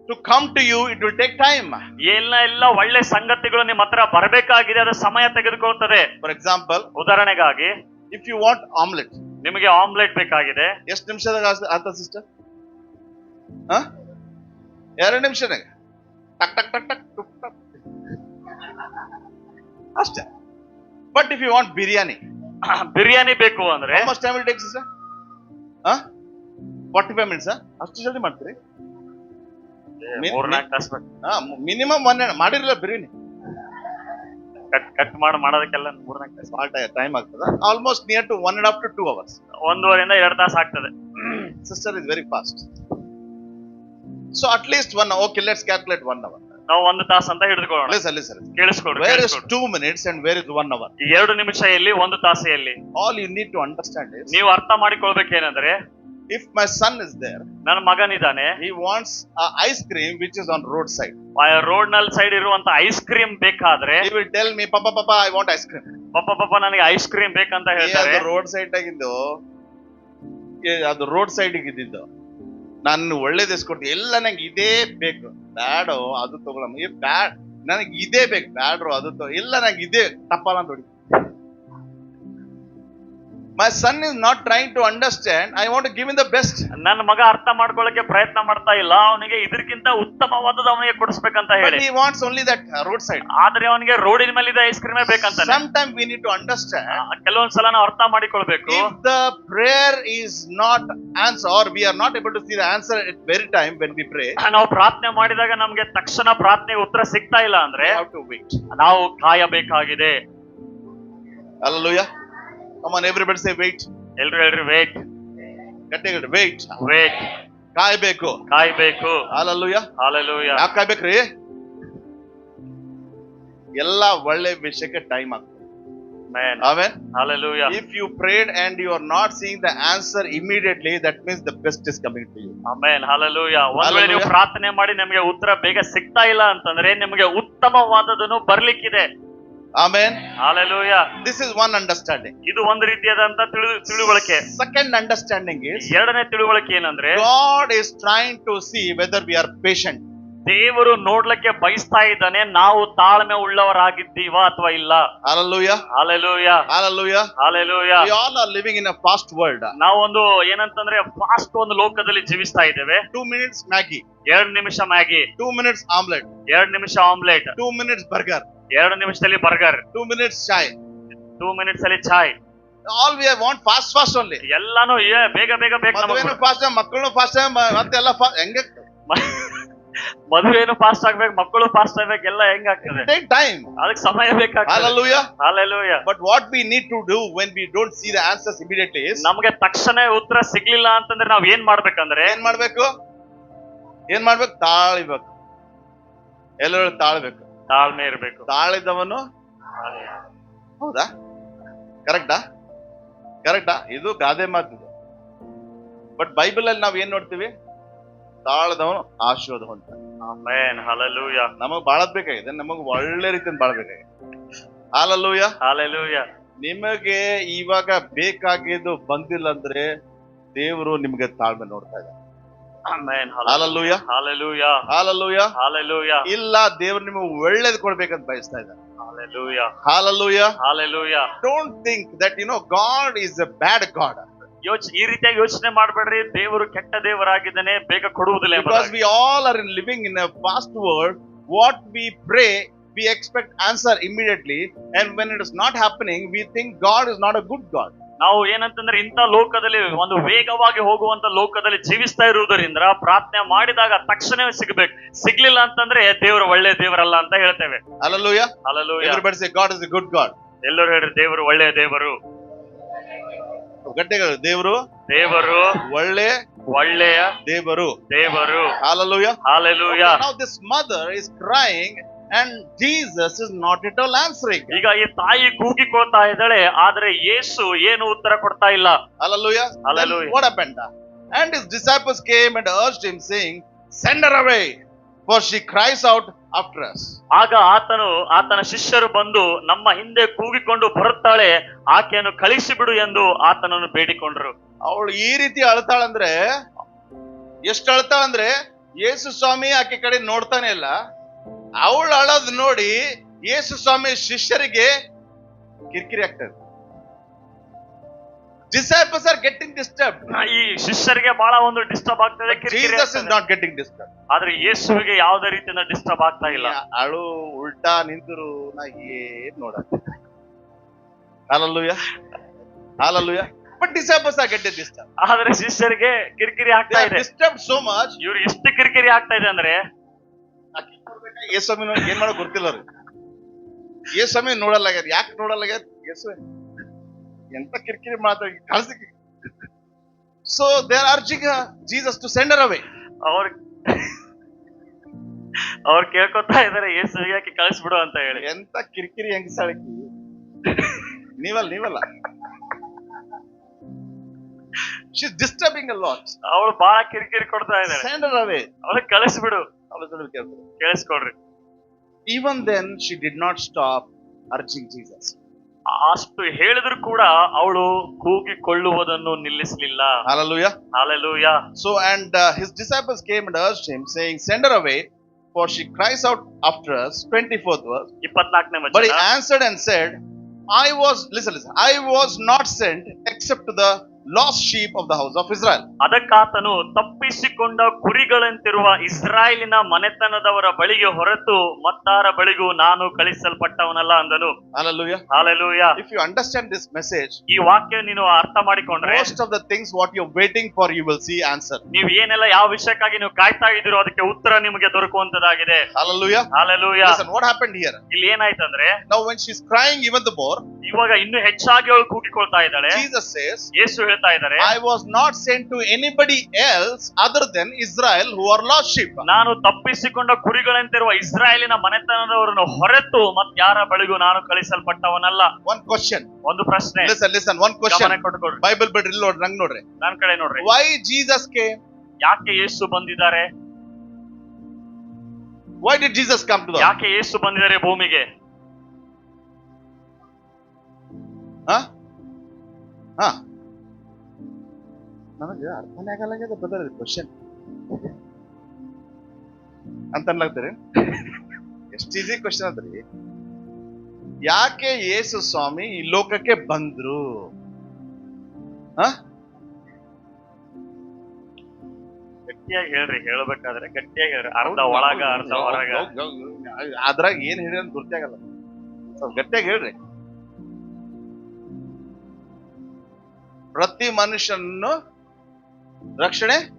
to come to you, it will take time. ಎಲ್ಲ ಒಳ್ಳೆ ಸಂಗತಿಗಳು ನಿಮ್ಮ ಹತ್ರ ಬರಬೇಕಾಗಿದೆ, ಅದು ಸಮಯ ತೆಗೆದುಕೊಳ್ತದೆ. For example, ಉದಾಹರಣೆಗಾಗಿ, if you want omelette, ನಿಮಗೆ ಆಮ್ಲೆಟ್ ಬೇಕಾಗಿದೆ, ಎಷ್ಟು ನಿಮಿಷದಾಗ ಆತ ಸಿಸ್ಟರ್? 2 ನಿಮಿಷನಾಗ ಟಕ್ ಟಕ್ ಟಕ್ ಟಕ್ ಟುಕ್ ಟಕ್ ಅಷ್ಟೇ. But if you want biryani, biryani ಬೇಕು ಅಂದ್ರೆ how much time will take sister? 45 minutes. ಅಷ್ಟು ಜಲ್ದಿ ಮಾಡ್ತೀರಿ? 3-4 ತಾಸು ಬೇಕು. ಮಿನಿಮಮ್ 1 ಮಾಡಿರಲಿಲ್ಲ ಬಿರಿಯಾನಿ ಕಟ್ ಮಾಡೋದಕ್ಕೆಲ್ಲ 3-4 ತಾಸು. ಭಾಳ ಟೈಮ್ ಆಗ್ತದ. Almost near to 1.5 to 2 hours. 1.5 to 2 ತಾಸು ಆಗ್ತದೆ. Sister is very fast. So at least 1 hour. Okay, let's calculate 1 hour. ನಾವು 1 ತಾಸು ಅಂತ ಹಿಡಿದುಕೊಳ್ಳೋಣ. Listen. ಕೇಳಿಸ್ಕೊಡ್ರಿ. Where is 2 minutes and where is 1 hour? 2 ನಿಮಿಷ ಎಲ್ಲಿ, 1 ತಾಸು ಎಲ್ಲಿ? All you need to understand is, ನೀವು ಅರ್ಥ ಮಾಡಿಕೊಳ್ಬೇಕೇನಂದ್ರೆ, if my son is there, ನನ್ನ ಮಗನಿದ್ದಾನೆ, he wants a ice cream which is on roadside. Road ನಲ್ಲಿ ಸೈಡ್ ಇರುವಂತ ಐಸ್ ಕ್ರೀಮ್ ಬೇಕಾದ್ರೆ, He will tell me, Papa, I want ice cream. ಪಪ್ಪ ನನಗೆ ice cream ಬೇಕಂತ ಹೇಳ್ತಾರೆ. ಅದು ರೋಡ್ ಸೈಡ್ ಆಗಿದ್ದು, ಅದು ರೋಡ್ ಸೈಡ್ ಇದ್ದಿದ್ದು, ನಾನು ಒಳ್ಳೇದು ಎಸ್ಕೊಡ್ತೀನಿ, ಎಲ್ಲ ನಂಗೆ ಇದೇ ಬೇಕು, ಬ್ಯಾಡೋ ಅದು ತಗೊಳಮ್ಮ, ಬ್ಯಾಡ್ ನನಗೆ ಇದೇ ಬೇಕು, ಬ್ಯಾಡ್ರೋ ಅದು ಇಲ್ಲ ನಂಗೆ ಇದೇ ತಪ್ಪಲ್ಲ ಅಂತ ಹೊಡಿ. My son is not trying to understand. I want to give him the best. ನನ್ನ ಮಗ ಅರ್ಥ ಮಾಡ್ಕೊಳ್ಳಕ್ಕೆ ಪ್ರಯತ್ನ ಮಾಡ್ತಾ ಇಲ್ಲ, ಅವನಿಗೆ ಇದಕ್ಕಿಂತ ಉತ್ತಮವಾದದ್ದು ಅವನಿಗೆ ಕೊಡಿಸ್ಬೇಕಂತ But ಹೇಳಿ. he wants only that roadside. ಆದ್ರೆ ಅವನಿಗೆ ರೋಡಿನ ಮೇಲೆ ಐಸ್ ಕ್ರೀಮೇ ಬೇಕಂತ. Sometimes we need to understand. ಕೆಲವೊಂದ್ಸಲ ನಾವು ಅರ್ಥ ಮಾಡಿಕೊಳ್ಬೇಕು. If the prayer is not answered, or we are not able to see the answer at very time when we pray, ನಾವು ಪ್ರಾರ್ಥನೆ ಮಾಡಿದಾಗ ನಮ್ಗೆ ತಕ್ಷಣ ಪ್ರಾರ್ಥನೆಗೆ ಉತ್ತರ ಸಿಗ್ತಾ ಇಲ್ಲ ಅಂದ್ರೆ, we have to wait. ನಾವು ಕಾಯಬೇಕಾಗಿದೆ. Hallelujah. Come on, everybody say wait. ಎಲ್ರು ಹೇಳ್ರಿ ವೇಟ್. ಗಟ್ಟಿಗೆ wait. ಕಾಯ್ಬೇಕು. Hallelujah. Hallelujah. ಯಾಕೆ ಕಾಯ್ಬೇಕ್ರಿ? ಎಲ್ಲ ಒಳ್ಳೆ ವಿಷಯಕ್ಕೆ ಟೈಮ್ ಆಗ್ತದೆ. Amen. Hallelujah. If you prayed and you are not seeing the answer immediately, that means the best is coming to you. Amen. Hallelujah. ಒಂದ್ ವೇಳೆ ನೀವು Hallelujah. ಪ್ರಾರ್ಥನೆ ಮಾಡಿ ನಿಮಗೆ ಉತ್ತರ ಬೇಗ ಸಿಗ್ತಾ ಇಲ್ಲ ಅಂತಂದ್ರೆ, ನಿಮಗೆ ಉತ್ತಮವಾದದನ್ನು ಬರ್ಲಿಕ್ಕಿದೆ. Amen. Hallelujah. This is one understanding. ಇದು ಒಂದು ರೀತಿಯಾದಂತ ತಿಳುವಳಿಕೆ. Second understanding is, ಎರಡನೇ ತಿಳುವಳಿಕೆ ಏನಂದ್ರೆ, God is trying to see whether we are patient. ದೇವರು ನೋಡ್ಲಿಕ್ಕೆ ಬಯಸ್ತಾ ಇದ್ದಾನೆ, ನಾವು ತಾಳ್ಮೆ ಉಳ್ಳವರಾಗಿದ್ದೀವಾ ಅಥವಾ ಇಲ್ಲ. Hallelujah. Hallelujah. Hallelujah. Hallelujah. We all are living in a fast world. ನಾವು ಒಂದು ಏನಂತಂದ್ರೆ ಫಾಸ್ಟ್ ಒಂದು ಲೋಕದಲ್ಲಿ ಜೀವಿಸ್ತಾ ಇದ್ದೇವೆ. 2 minutes Maggie. 2 ನಿಮಿಷ ಮ್ಯಾಗಿ, 2 minutes omelette. 2 ನಿಮಿಷ ಆಮ್ಲೆಟ್, 2 minutes burger. 2 ನಿಮಿಷದಲ್ಲಿ ಬರ್ಗರ್, 2 minutes chai. 2 ಮಿನಿಟ್ಸ್ ಅಲ್ಲಿ ಚಾಯ್. All we want fast only. ಎಲ್ಲಾನು ಬೇಗ ಬೇಕು ಮದುವೆನೂ ನಮಗೆ. ಫಾಸ್ಟ್, ಮಕ್ಕಳು ಫಾಸ್ಟ್, ಮತ್ತೆಲ್ಲ ಹೆಂಗೆ ಮದುವೆನು ಫಾಸ್ಟ್ ಆಗ್ಬೇಕು, ಮಕ್ಕಳು ಫಾಸ್ಟ್ ಆಗ್ಬೇಕು, ಎಲ್ಲ ಹೆಂಗಾಗ್ತದೆ? Take time. ಅದಕ್ಕೆ ಸಮಯ ಬೇಕಾಗ್ತದೆ. Hallelujah. Hallelujah. But what we need to do when we don't see the answers immediately is, ನಮಗೆ ತಕ್ಷಣ ಉತ್ತರ ಸಿಗ್ಲಿಲ್ಲ ಅಂತಂದ್ರೆ ನಾವ್ ಏನ್ ಮಾಡ್ಬೇಕಂದ್ರೆ, ಏನ್ ಮಾಡ್ಬೇಕು? ತಾಳಿಬೇಕು. ಎಲ್ಲರೂ ತಾಳ್ಬೇಕು. ತಾಳ್ಮೆ ಇರ್ಬೇಕು. ತಾಳಿದವನು, ಹೌದಾ? ಕರೆಕ್ಟಾ? ಇದು ಗಾದೆ ಮಾತಿದೆ. ಬಟ್ ಬೈಬಲ್ ಅಲ್ಲಿ ನಾವ್ ಏನ್ ನೋಡ್ತೀವಿ? ತಾಳದವನು ಆಶೀರ್ವಾದ ಹೊಂದ್ತಾನೆ. ಆಮೆನ್. ಹಲ್ಲೆಲೂಯಾ. ನಮಗ್ ಬಾಳದ್ ಬೇಕಾಗಿದೆ, ನಮಗ್ ಒಳ್ಳೆ ರೀತಿಯಿಂದ ಬಾಳ್ಬೇಕಾಗಿದೆ. ಹಲ್ಲೆಲೂಯಾ. ಹಲ್ಲೆಲೂಯಾ. ನಿಮಗೆ ಇವಾಗ ಬೇಕಾಗಿದ್ದು ಬಂದಿಲ್ಲ ಅಂದ್ರೆ ದೇವರು ನಿಮ್ಗೆ ತಾಳ್ಮೆ ನೋಡ್ತಾ ಇದ್ದಾರೆ. Amen. Hallelujah. Hallelujah. Hallelujah. Hallelujah. ಇಲ್ಲ, ದೇವರು ನಿಮಗೆ ಒಳ್ಳೇದು ಕೊಡ್ಬೇಕಂತ ಬಯಸ್ತಾ ಇದ್ದಾರೆ. Hallelujah. Hallelujah. Hallelujah. Don't think that God is a bad God. ಈ ರೀತಿಯಾಗಿ ಯೋಚನೆ ಮಾಡ್ಬೇಡ್ರಿ, ದೇವರು ಕೆಟ್ಟ ದೇವರಾಗಿದ್ದಾನೆ, ಬೇಗ ಕೊಡುವುದಿಲ್ಲ Because ಎಂಬುದಾಗಿ. we all are living in a fast world. What we pray, we expect answer immediately, and when it is not happening, we think God is not a good God. ನಾವು ಏನಂತಂದ್ರೆ ಇಂಥ ಲೋಕದಲ್ಲಿ, ಒಂದು ವೇಗವಾಗಿ ಹೋಗುವಂತ ಲೋಕದಲ್ಲಿ ಜೀವಿಸ್ತಾ ಇರುವುದರಿಂದ ಪ್ರಾರ್ಥನೆ ಮಾಡಿದಾಗ ತಕ್ಷಣವೇ ಸಿಗ್ಬೇಕು. ಸಿಗ್ಲಿಲ್ಲ ಅಂತಂದ್ರೆ ದೇವರು ಒಳ್ಳೆ ದೇವರಲ್ಲ ಅಂತ ಹೇಳ್ತೇವೆ. Hallelujah. Hallelujah. Everybody say God is a good God. ಎಲ್ಲರೂ ಹೇಳ್ರಿ, ದೇವರು ಒಳ್ಳೆಯ ದೇವರು. ಗಟ್ಟಿಗಳು, ದೇವರು ಒಳ್ಳೆಯ ದೇವರು. Hallelujah. Hallelujah. Now this mother is crying and Jesus is not at all answering. ಈಗ ಈ ತಾಯಿ ಕೂಗಿಕೊಳ್ತಾ ಇದ್ದಾಳೆ, ಆದ್ರೆ ಯೇಸು ಏನು ಉತ್ತರ ಕೊಡ್ತಾ ಇಲ್ಲ. Hallelujah. Hallelujah. Then what happened? And his disciples came and urged him, saying, "Send her away, for she cries out after us." ಆಗ ಆತನ ಶಿಷ್ಯರು ಬಂದು, ನಮ್ಮ ಹಿಂದೆ ಕೂಗಿಕೊಂಡು ಬರುತ್ತಾಳೆ, ಆಕೆಯನ್ನು ಕಳಿಸಿಬಿಡು ಎಂದು ಆತನನ್ನು ಬೇಡಿಕೊಂಡ್ರು. ಅವಳು ಈ ರೀತಿ ಅಳ್ತಾಳಂದ್ರೆ, ಎಷ್ಟು ಅಳ್ತಾಳಂದ್ರೆ ಯೇಸು ಸ್ವಾಮಿ ಆಕೆ ಕಡೆ ನೋಡ್ತಾನೆ ಇಲ್ಲ. ಅವಳು ಅಳೋದ್ ನೋಡಿ ಯೇಸು ಸ್ವಾಮಿ ಶಿಷ್ಯರಿಗೆ ಕಿರಿಕಿರಿ ಆಗ್ತದೆ. Disciples are getting disturbed. ಈ ಶಿಷ್ಯರಿಗೆ ಬಹಳ ಒಂದು ಡಿಸ್ಟರ್ಬ್ ಆಗ್ತದೆ, ಕಿರಿಕಿರಿ Jesus is ಆಗ್ತದೆ. not getting disturbed. ಆದ್ರೆ ಯೇಸುವಿಗೆ ಯಾವುದೇ ರೀತಿಯಿಂದ ಡಿಸ್ಟರ್ಬ್ ಆಗ್ತಾ ಇಲ್ಲ. ಅಳು ಉಲ್ಟಾ ನಿಂತರು ನಾ ಏನ್ ನೋಡ. Hallelujah. Hallelujah. But disciples are getting disturbed. ಆದ್ರೆ ಶಿಷ್ಯರಿಗೆ ಕಿರಿಕಿರಿ They ಆಗ್ತಾ are ಇದೆ. disturbed so much. ಇವ್ರು ಎಷ್ಟು ಕಿರಿಕಿರಿ ಆಗ್ತಾ ಇದೆ ಅಂದ್ರೆ, ಯೇಸುವಿನ ಏನ್ ಮಾಡೋ ಗೊತ್ತಿಲ್ಲ ಅವ್ರಿಗೆ. ಯೇಸುವಿನ ನೋಡಲ್ಲಾಗ್ಯಾರ. ಯಾಕೆ ನೋಡಲ್ಲಾಗ್ಯಾರ? ಯೇಸು ಎಂತ ಕಿರಿಕಿರಿ ಮಾಡ್ತಾರೆ, ಕಳ್ಸಿ. So they are urging Jesus to send her away. ಅವ್ರು ಕೇಳ್ಕೊತಾ ಇದಾರೆ, ಯೇಸುವಿಗೆ ಯಾಕೆ ಕಳಿಸ್ಬಿಡು ಅಂತ ಹೇಳಿ. ಎಂತ ಕಿರಿಕಿರಿ ಹೆಂಗಸಾಳಕಿ. ನೀವಲ್ಲ. She's disturbing a lot. ಅವಳು ಬಹಳ ಕಿರಿಕಿರಿ ಕೊಡ್ತಾ ಇದ್ದಾಳೆ. Send her away. ಅವಳಿಗೆ ಕಳಿಸ್ಬಿಡು. ಕೇಳಿಸ್ಕೊಡ್ರಿ. Even then she did not stop urging Jesus. ಅಷ್ಟು ಹೇಳಿದ್ರು ಕೂಡ ಅವಳು ಕೂಗಿಕೊಳ್ಳುವುದನ್ನು ನಿಲ್ಲಿಸಲಿಲ್ಲ. Hallelujah. Hallelujah. So and his disciples came and urged him, saying, "Send her away, for she cries out after us." 24th verse. 24ನೇ But he ವಚನ. answered and said, listen, I was not sent except to the lost sheep of the house of Israel. ಅದಕ್ಕಾತನು ತಪ್ಪಿಸಿಕೊಂಡ ಕುರಿಗಳಂತಿರುವ ಇಸ್ರಾಯೇಲಿನ ಮನೆತನದವರ ಬಳಿಗೆ ಹೊರತು ಮತ್ತಾರ ಬಳಿಗೂ ನಾನು ಕಳಿಸಲ್ಪಟ್ಟವನಲ್ಲ ಅಂದನು. Hallelujah. Hallelujah. If you understand this message, ಈ ವಾಕ್ಯ ನೀನು ಅರ್ಥ ಮಾಡಿಕೊಂಡ್ರೆ, most of the things what you're waiting for, you will see answer. ನೀವು ಏನೆಲ್ಲ ಯಾವ ವಿಷಯಕ್ಕಾಗಿ ನೀವು ಕಾಯ್ತಾ ಇದ್ದೀರೋ ಅದಕ್ಕೆ ಉತ್ತರ ನಿಮಗೆ ದೊರಕುವಂತದಾಗಿದೆ. Hallelujah. Hallelujah. Listen, what happened here? ಇಲ್ಲಿ ಏನಾಯ್ತಂದ್ರೆ, Now when she's crying even the more, ಇವಾಗ ಇನ್ನು ಹೆಚ್ಚಾಗಿ ಅವಳು ಕೂಗಿಕೊಳ್ತಾ ಇದ್ದಾಳೆ. Jesus says, ಯೇಸು ಹೇಳ್ತಾ ಇದ್ದಾರೆ, I was not sent to anybody else other than Israel who are lost sheep. ನಾನು ತಪ್ಪಿಸಿಕೊಂಡ ಕುರಿಗಳಂತಿರುವ ಇಸ್ರಾಯೇಲಿನ ಮನೆತನದವರನ್ನು ಹೊರತು ಮತ್ತಾರ ಬಳಿಗೂ ನಾನು ಕಳಿಸಲ್ಪಟ್ಟವನಲ್ಲ. One question. ಒಂದು ಪ್ರಶ್ನೆ. Listen, one question. ಗಮನ ಕೊಟ್ಕೊಳ್ರಿ. Bible ಬಿಡ್ರಿ, ಇಲ್ಲಿ ನೋಡ್ರಿ, ನಂಗ್ ನೋಡ್ರಿ. ನನ್ನ ಕಡೆ ನೋಡ್ರಿ. Why Jesus came? ಯಾಕೆ ಯೇಸು ಬಂದಿದ್ದಾರೆ? Why did Jesus come to the earth? ಯಾಕೆ ಯೇಸು ಬಂದಿದ್ದಾರೆ ಭೂಮಿಗೆ? ನನಗೆ ಅರ್ಥನೇ ಆಗಲ್ಲ ಬ್ರದರ್ ಕ್ವಶನ್ ಅಂತ ಅನ್ಲಾಗ್ತಾರೆ. ಎಷ್ಟು ಈಸಿ ಕ್ವಶನ್ ಅದ್ರಿ. ಯಾಕೆ ಯೇಸು ಸ್ವಾಮಿ ಈ ಲೋಕಕ್ಕೆ ಬಂದ್ರು? ಗಟ್ಟಿಯಾಗಿ ಹೇಳ್ರಿ, ಹೇಳ್ಬೇಕಾದ್ರೆ ಗಟ್ಟಿಯಾಗಿ ಹೇಳ್ರಿ. ಅರ್ಧ ಒಳಗ ಅರ್ಧ ಹೊರಗ. ಅದ್ರಾಗ ಏನ್ ಹೇಳಿ ಅಂತ ಗೊತ್ತೇ ಆಗಲ್ಲ. ಸ್ವಲ್ಪ ಗಟ್ಟಿಯಾಗಿ ಹೇಳ್ರಿ. ಪ್ರತಿ ಮನುಷ್ಯನನ್ನು ರಕ್ಷಣೆ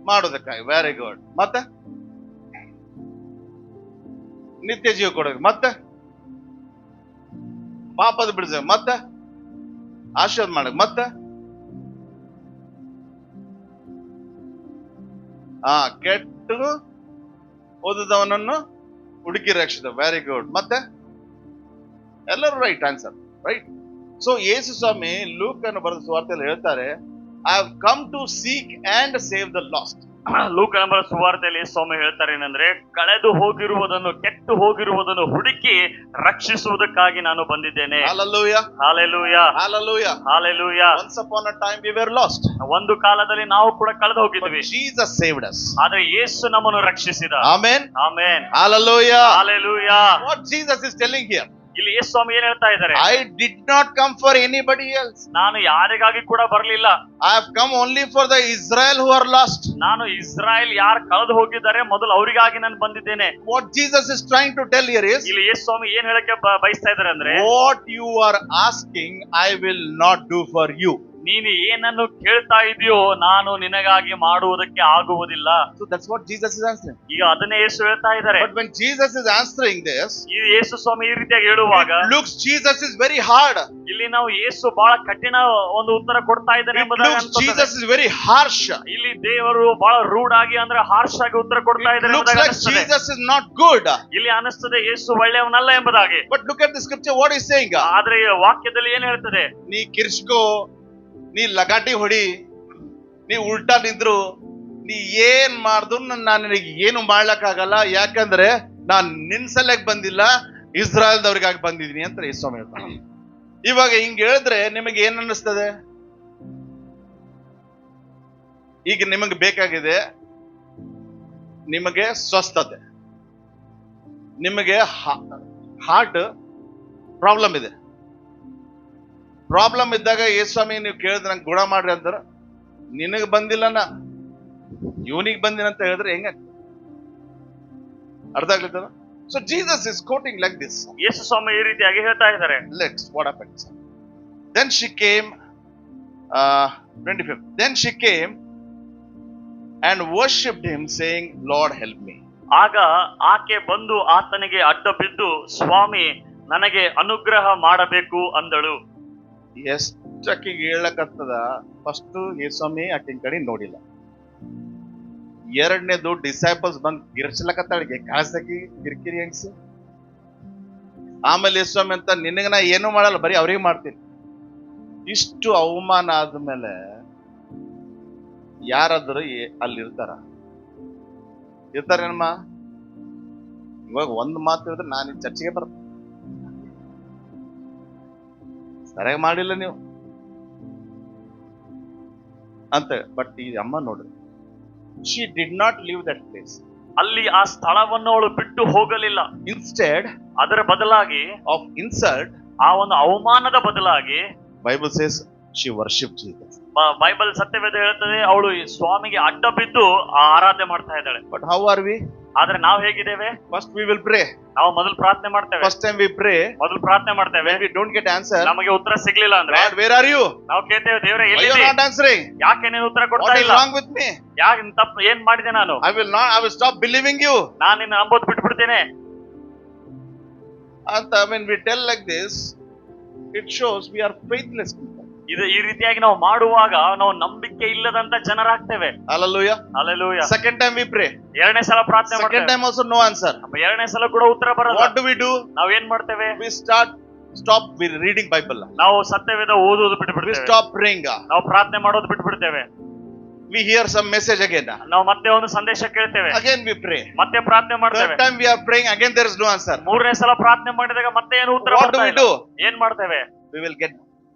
ಮಾಡೋದಕ್ಕಾಗಿ. Very good. ಮತ್ತೆ ನಿತ್ಯ ಜೀವ ಕೊಡಬೇಕು, ಮತ್ತೆ ಪಾಪದ ಬಿಡಿಸ, ಮತ್ತೆ ಆಶೀರ್ವಾದ ಮಾಡಕ್, ಮತ್ತೆ ಕೆಟ್ಟು ಓದಿದವನನ್ನು ಹುಡುಕಿ ರಕ್ಷಿತ. Very good. ಮತ್ತೆ ಎಲ್ಲರೂ right answer, right. So Yesu Swami ಲೂಕನ್ನು ಬರೆದ ಸುವಾರ್ತೆಯಲ್ಲಿ ಹೇಳ್ತಾರೆ, I have come to seek and save the lost. ಲೂಕನ ಬರೆದ ಸುವಾರ್ತೆಯಲ್ಲಿ ಸ್ವಾಮಿ ಹೇಳ್ತಾರೆ ಏನಂದ್ರೆ, ಕಳೆದು ಹೋಗಿರುವುದನ್ನು, ಕೆಟ್ಟು ಹೋಗಿರುವುದನ್ನು ಹುಡುಕಿ ರಕ್ಷಿಸುವುದಕ್ಕಾಗಿ ನಾನು ಬಂದಿದ್ದೇನೆ. Hallelujah. Hallelujah, Hallelujah. Hallelujah. Once upon a time we were lost. ಒಂದು ಕಾಲದಲ್ಲಿ ನಾವು ಕೂಡ ಕಳೆದು But ಹೋಗಿದ್ವಿ, Jesus saved us. ಆದ್ರೆ ಯೇಸು ನಮ್ಮನ್ನು ರಕ್ಷಿಸಿದ. Amen. Amen. Hallelujah. Hallelujah. What Jesus is telling here, ಇಲ್ಲಿ ಯೇಸು ಸ್ವಾಮಿ ಏನ್ ಹೇಳ್ತಾ ಇದ್ದಾರೆ, I did not come for anybody else. ನಾನು ಯಾರಿಗಾಗಿ ಕೂಡ ಬರಲಿಲ್ಲ, I have come only for the Israel who are lost. ನಾನು ಇಸ್ರಾಯೇಲ್ ಯಾರು ಕಳೆದು ಹೋಗಿದ್ದಾರೆ ಮೊದಲು ಅವರಿಗಾಗಿ ನಾನು ಬಂದಿದ್ದೇನೆ. What Jesus is trying to tell here is, ಇಲ್ಲಿ ಯೇಸು ಸ್ವಾಮಿ ಏನ್ ಹೇಳಕ್ಕೆ ಬಯಸ್ತಾ ಇದ್ದಾರೆ ಅಂದ್ರೆ, what you are asking I will not do for you. ನೀನು ಏನನ್ನು ಕೇಳ್ತಾ ಇದೆಯೋ ನಾನು ನಿನಗಾಗಿ ಮಾಡುವುದಕ್ಕೆ ಆಗುವುದಿಲ್ಲ. So that's what Jesus is answering. ಈಗ ಅದನ್ನೇ ಯೇಸು ಹೇಳ್ತಾ ಇದ್ದಾರೆ. But when Jesus is answering this, ಈ ಯೇಸು ಸ್ವಾಮಿ ಈ ರೀತಿಯಾಗಿ ಹೇಳುವಾಗ it looks Jesus is very hard. ಇಲ್ಲಿ ನಾವು ಯೇಸು ಬಹಳ ಕಠಿಣ ಒಂದು ಉತ್ತರ ಕೊಡ್ತಾ ಇದ್ದಾನೆ It ಎಂಬುದಾಗಿ looks ಅನ್ಸುತ್ತದೆ. Jesus is very harsh. ಇಲ್ಲಿ ದೇವರು ಬಹಳ ರೂಢ್ ಆಗಿ ಅಂದ್ರೆ ಹಾರ್ಶ್ ಆಗಿ ಉತ್ತರ ಕೊಡ್ತಾ It ಇದ್ದಾನೆ looks ಎಂಬುದಾಗಿ like ಅನಿಸ್ತದೆ. Jesus is not good. ಇಲ್ಲಿ ಅನಿಸ್ತದೆ ಯೇಸು ಒಳ್ಳೆಯವನಲ್ಲ ಎಂಬುದಾಗಿ. But look at the scripture, what is saying? ಆದ್ರೆ ಈ ವಾಕ್ಯದಲ್ಲಿ ಏನ್ ಹೇಳ್ತದೆ, ನೀ ಕಿರ್ಚ್ಕೋ, ನೀ ಲಗಾಟಿ ಹೊಡಿ, ನೀ ಉಲ್ಟಾ ನಿಂದ್ರು, ನೀ ಏನ್ ಮಾಡಿದ್ರು ನಾನು ನಿನಗೆ ಏನು ಮಾಡ್ಲಕ್ಕಾಗಲ್ಲ, ಯಾಕಂದ್ರೆ ನಾನ್ ನಿನ್ ಸಲಕ್ ಬಂದಿಲ್ಲ, ಇಸ್ರಾಯೇಲ್ದವ್ರಿಗಾಗಿ ಬಂದಿದ್ದೀನಿ ಅಂತ ಯೇಸು ಸ್ವಾಮಿ ಹೇಳ್ತಾನೆ. ಇವಾಗ ಹಿಂಗ್ ಹೇಳಿದ್ರೆ ನಿಮಗೆ ಏನ್ ಅನ್ನಿಸ್ತದೆ? ಈಗ ನಿಮಗೆ ಬೇಕಾಗಿದೆ, ನಿಮಗೆ ಸ್ವಸ್ಥತೆ, ನಿಮಗೆ ಹಾರ್ಟ್ ಪ್ರಾಬ್ಲಮ್ ಇದೆ. ಪ್ರಾಬ್ಲಮ್ ಇದ್ದಾಗ ಯೇಸು ಸ್ವಾಮಿ ನೀವು ಕೇಳಿದ್ರೆ ನಂಗೆ ಗುಣ ಮಾಡ್ರಿ ಅಂತಾರೆ, ನಿನಗೆ ಬಂದಿಲ್ಲನ ಇವನಿಗೆ ಬಂದಿನ ಅಂತ ಹೇಳಿದ್ರೆ ಹೆಂಗ ಅರ್ಥ ಆಗ್ಲಿತ್ತದ? So Jesus is quoting like this. Yesu Swami ಈ ರೀತಿಯಾಗಿ ಹೇಳ್ತಾ ಇದ್ದಾರೆ. Let's what happened. Then she came, 25. Then she came and worshipped him, saying, Lord help me. ಆಗ ಆಕೆ ಬಂದು ಆತನಿಗೆ ಅಡ್ಡ ಬಿದ್ದು, ಸ್ವಾಮಿ ನನಗೆ ಅನುಗ್ರಹ ಮಾಡಬೇಕು ಅಂದಳು. ಎಷ್ಟು ಆಕೆಗೆ ಹೇಳಕತ್ತದ, ಫಸ್ಟ್ ಯೇಸ್ವಾಮಿ ಆಕಿನ ಕಡೆ ನೋಡಿಲ್ಲ. ಎರಡನೇದು ಡಿಸೈಪಲ್ಸ್ ಬಂದ್ ಗಿರ್ಸ್ಲಕತ್ತಾಳಿಗೆ ಕಾಸಗಿ ಕಿರಿಕಿರಿ ಹೆಂಗ್ಸಿ. ಆಮೇಲೆ ಯೇಸ್ವಾಮಿ ಅಂತ ನಿನಗ ನಾ ಏನು ಮಾಡಲ್ಲ, ಬರೀ ಅವ್ರಿಗೆ ಮಾಡ್ತೀನಿ. ಇಷ್ಟು ಅವಮಾನ ಆದ್ಮೇಲೆ ಯಾರಾದ್ರೂ ಅಲ್ಲಿರ್ತಾರ? ಇರ್ತಾರೇನಮ್ಮ? ಇವಾಗ ಒಂದು ಮಾತು ಹೇಳಿದ್ರೆ ನಾನು ಚರ್ಚೆಗೆ ಬರ್ತೇನೆ, ಸರಿಯಾಗಿ ಮಾಡಿಲ್ಲ ನೀವು ಅಂತ. ಬಟ್ ಈ ಅಮ್ಮ ನೋಡ್ರಿ, she did not leave that place. ಅಲ್ಲಿ ಆ ಸ್ಥಳವನ್ನು ಅವಳು ಬಿಟ್ಟು ಹೋಗಲಿಲ್ಲ. ಇನ್ಸ್ಟೆಡ್ ಅದರ ಬದಲಾಗಿ ಆಫ್ ಇನ್ಸಲ್ಟ್, ಆ ಒಂದು ಅವಮಾನದ ಬದಲಾಗಿ Bible says she worship Jesus. Bible ಸತ್ಯವೇದ ಹೇಳ್ತದೆ, ಅವಳು ಈ ಸ್ವಾಮಿಗೆ ಅಡ್ಡ ಬಿದ್ದು ಆರಾಧನೆ ಮಾಡ್ತಾ ಇದ್ದಾಳೆ. But how are we? ಆದ್ರೆ ನಾವು ಹೇಗಿದ್ದೇವೆ? First we will pray. ನಾವು ಮೊದಲು ಪ್ರಾರ್ಥನೆ ಮಾಡ್ತೇವೆ. ಫಸ್ಟ್ ಟೈಮ್ ವಿ ಪ್ರೇ, ಮೊದಲು ಪ್ರಾರ್ಥನೆ ಮಾಡ್ತೇವೆ. ವಿ ಡೋಂಟ್ ಗೆಟ್ ಆನ್ಸರ್, ನಮಗೆ ಉತ್ತರ ಸಿಗ್ಲಿಲ್ಲ ಅಂದ್ರೆ, ಗಾಡ್ ವೇರ್ ಆರ್ ಯು? ನಾವು ಕೇಳ್ತೇವೆ, ದೇವರೇ ವೈ ಯು ಎಲ್ಲಿದೆ? Not answering? ಯಾಕೆ ನೀನು ಉತ್ತರ ಕೊಡ್ತಾ ವಾಟ್ ಇಸ್ ಇಲ್ಲ? Wrong with me? ಯಾಕೆ ತಪ್ಪು ಏನ್ ಮಾಡಿದೆ ನಾನು? I will stop believing you ನಾನು ನಿನ್ನ ನಂಬೋದು ಬಿಟ್ಬಿಡ್ತೇನೆ ಅಂತ. when we tell like this, it shows we are faithless people. ಇದು ಈ ರೀತಿಯಾಗಿ ನಾವು ಮಾಡುವಾಗ ನಾವು ನಂಬಿಕೆ ಇಲ್ಲದಂತ ಜನರಾಗ್ತೇವೆ. Hallelujah. Hallelujah. Second time we pray, ಎರಡನೇ ಸಲ ಪ್ರಾರ್ಥನೆ second ಮಾಡ್ತೇವೆ. time also no answer. ಎರಡನೇ ಸಲ ಕೂಡ ಉತ್ತರ ಬರಲ್ಲ. What do we do? ನಾವ್ ಏನ್ ಮಾಡ್ತೇವೆ? We stop reading Bible. ನಾವು ಸತ್ಯವೇದ ಓದೋದು We ಬಿಟ್ಬಿಡ್ತೇವೆ. stop praying. ನಾವು ಪ್ರಾರ್ಥನೆ ಮಾಡೋದು ಬಿಟ್ಬಿಡ್ತೇವೆ. We hear some message again. ನಾವು ಮತ್ತೆ ಒಂದು ಸಂದೇಶ ಕೇಳ್ತೇವೆ, Again we pray. ಮತ್ತೆ ಪ್ರಾರ್ಥನೆ ಮಾಡ್ತೇವೆ. Third time we are praying, again there is no answer. ಮೂರನೇ ಸಲ ಪ್ರಾರ್ಥನೆ ಮಾಡಿದಾಗ ಮತ್ತೆ ಏನು ಉತ್ತರ What do ಬರ್ತಾ we ಇಲ್ಲ. do? ಏನ್ ಮಾಡ್ತೇವೆ? We will get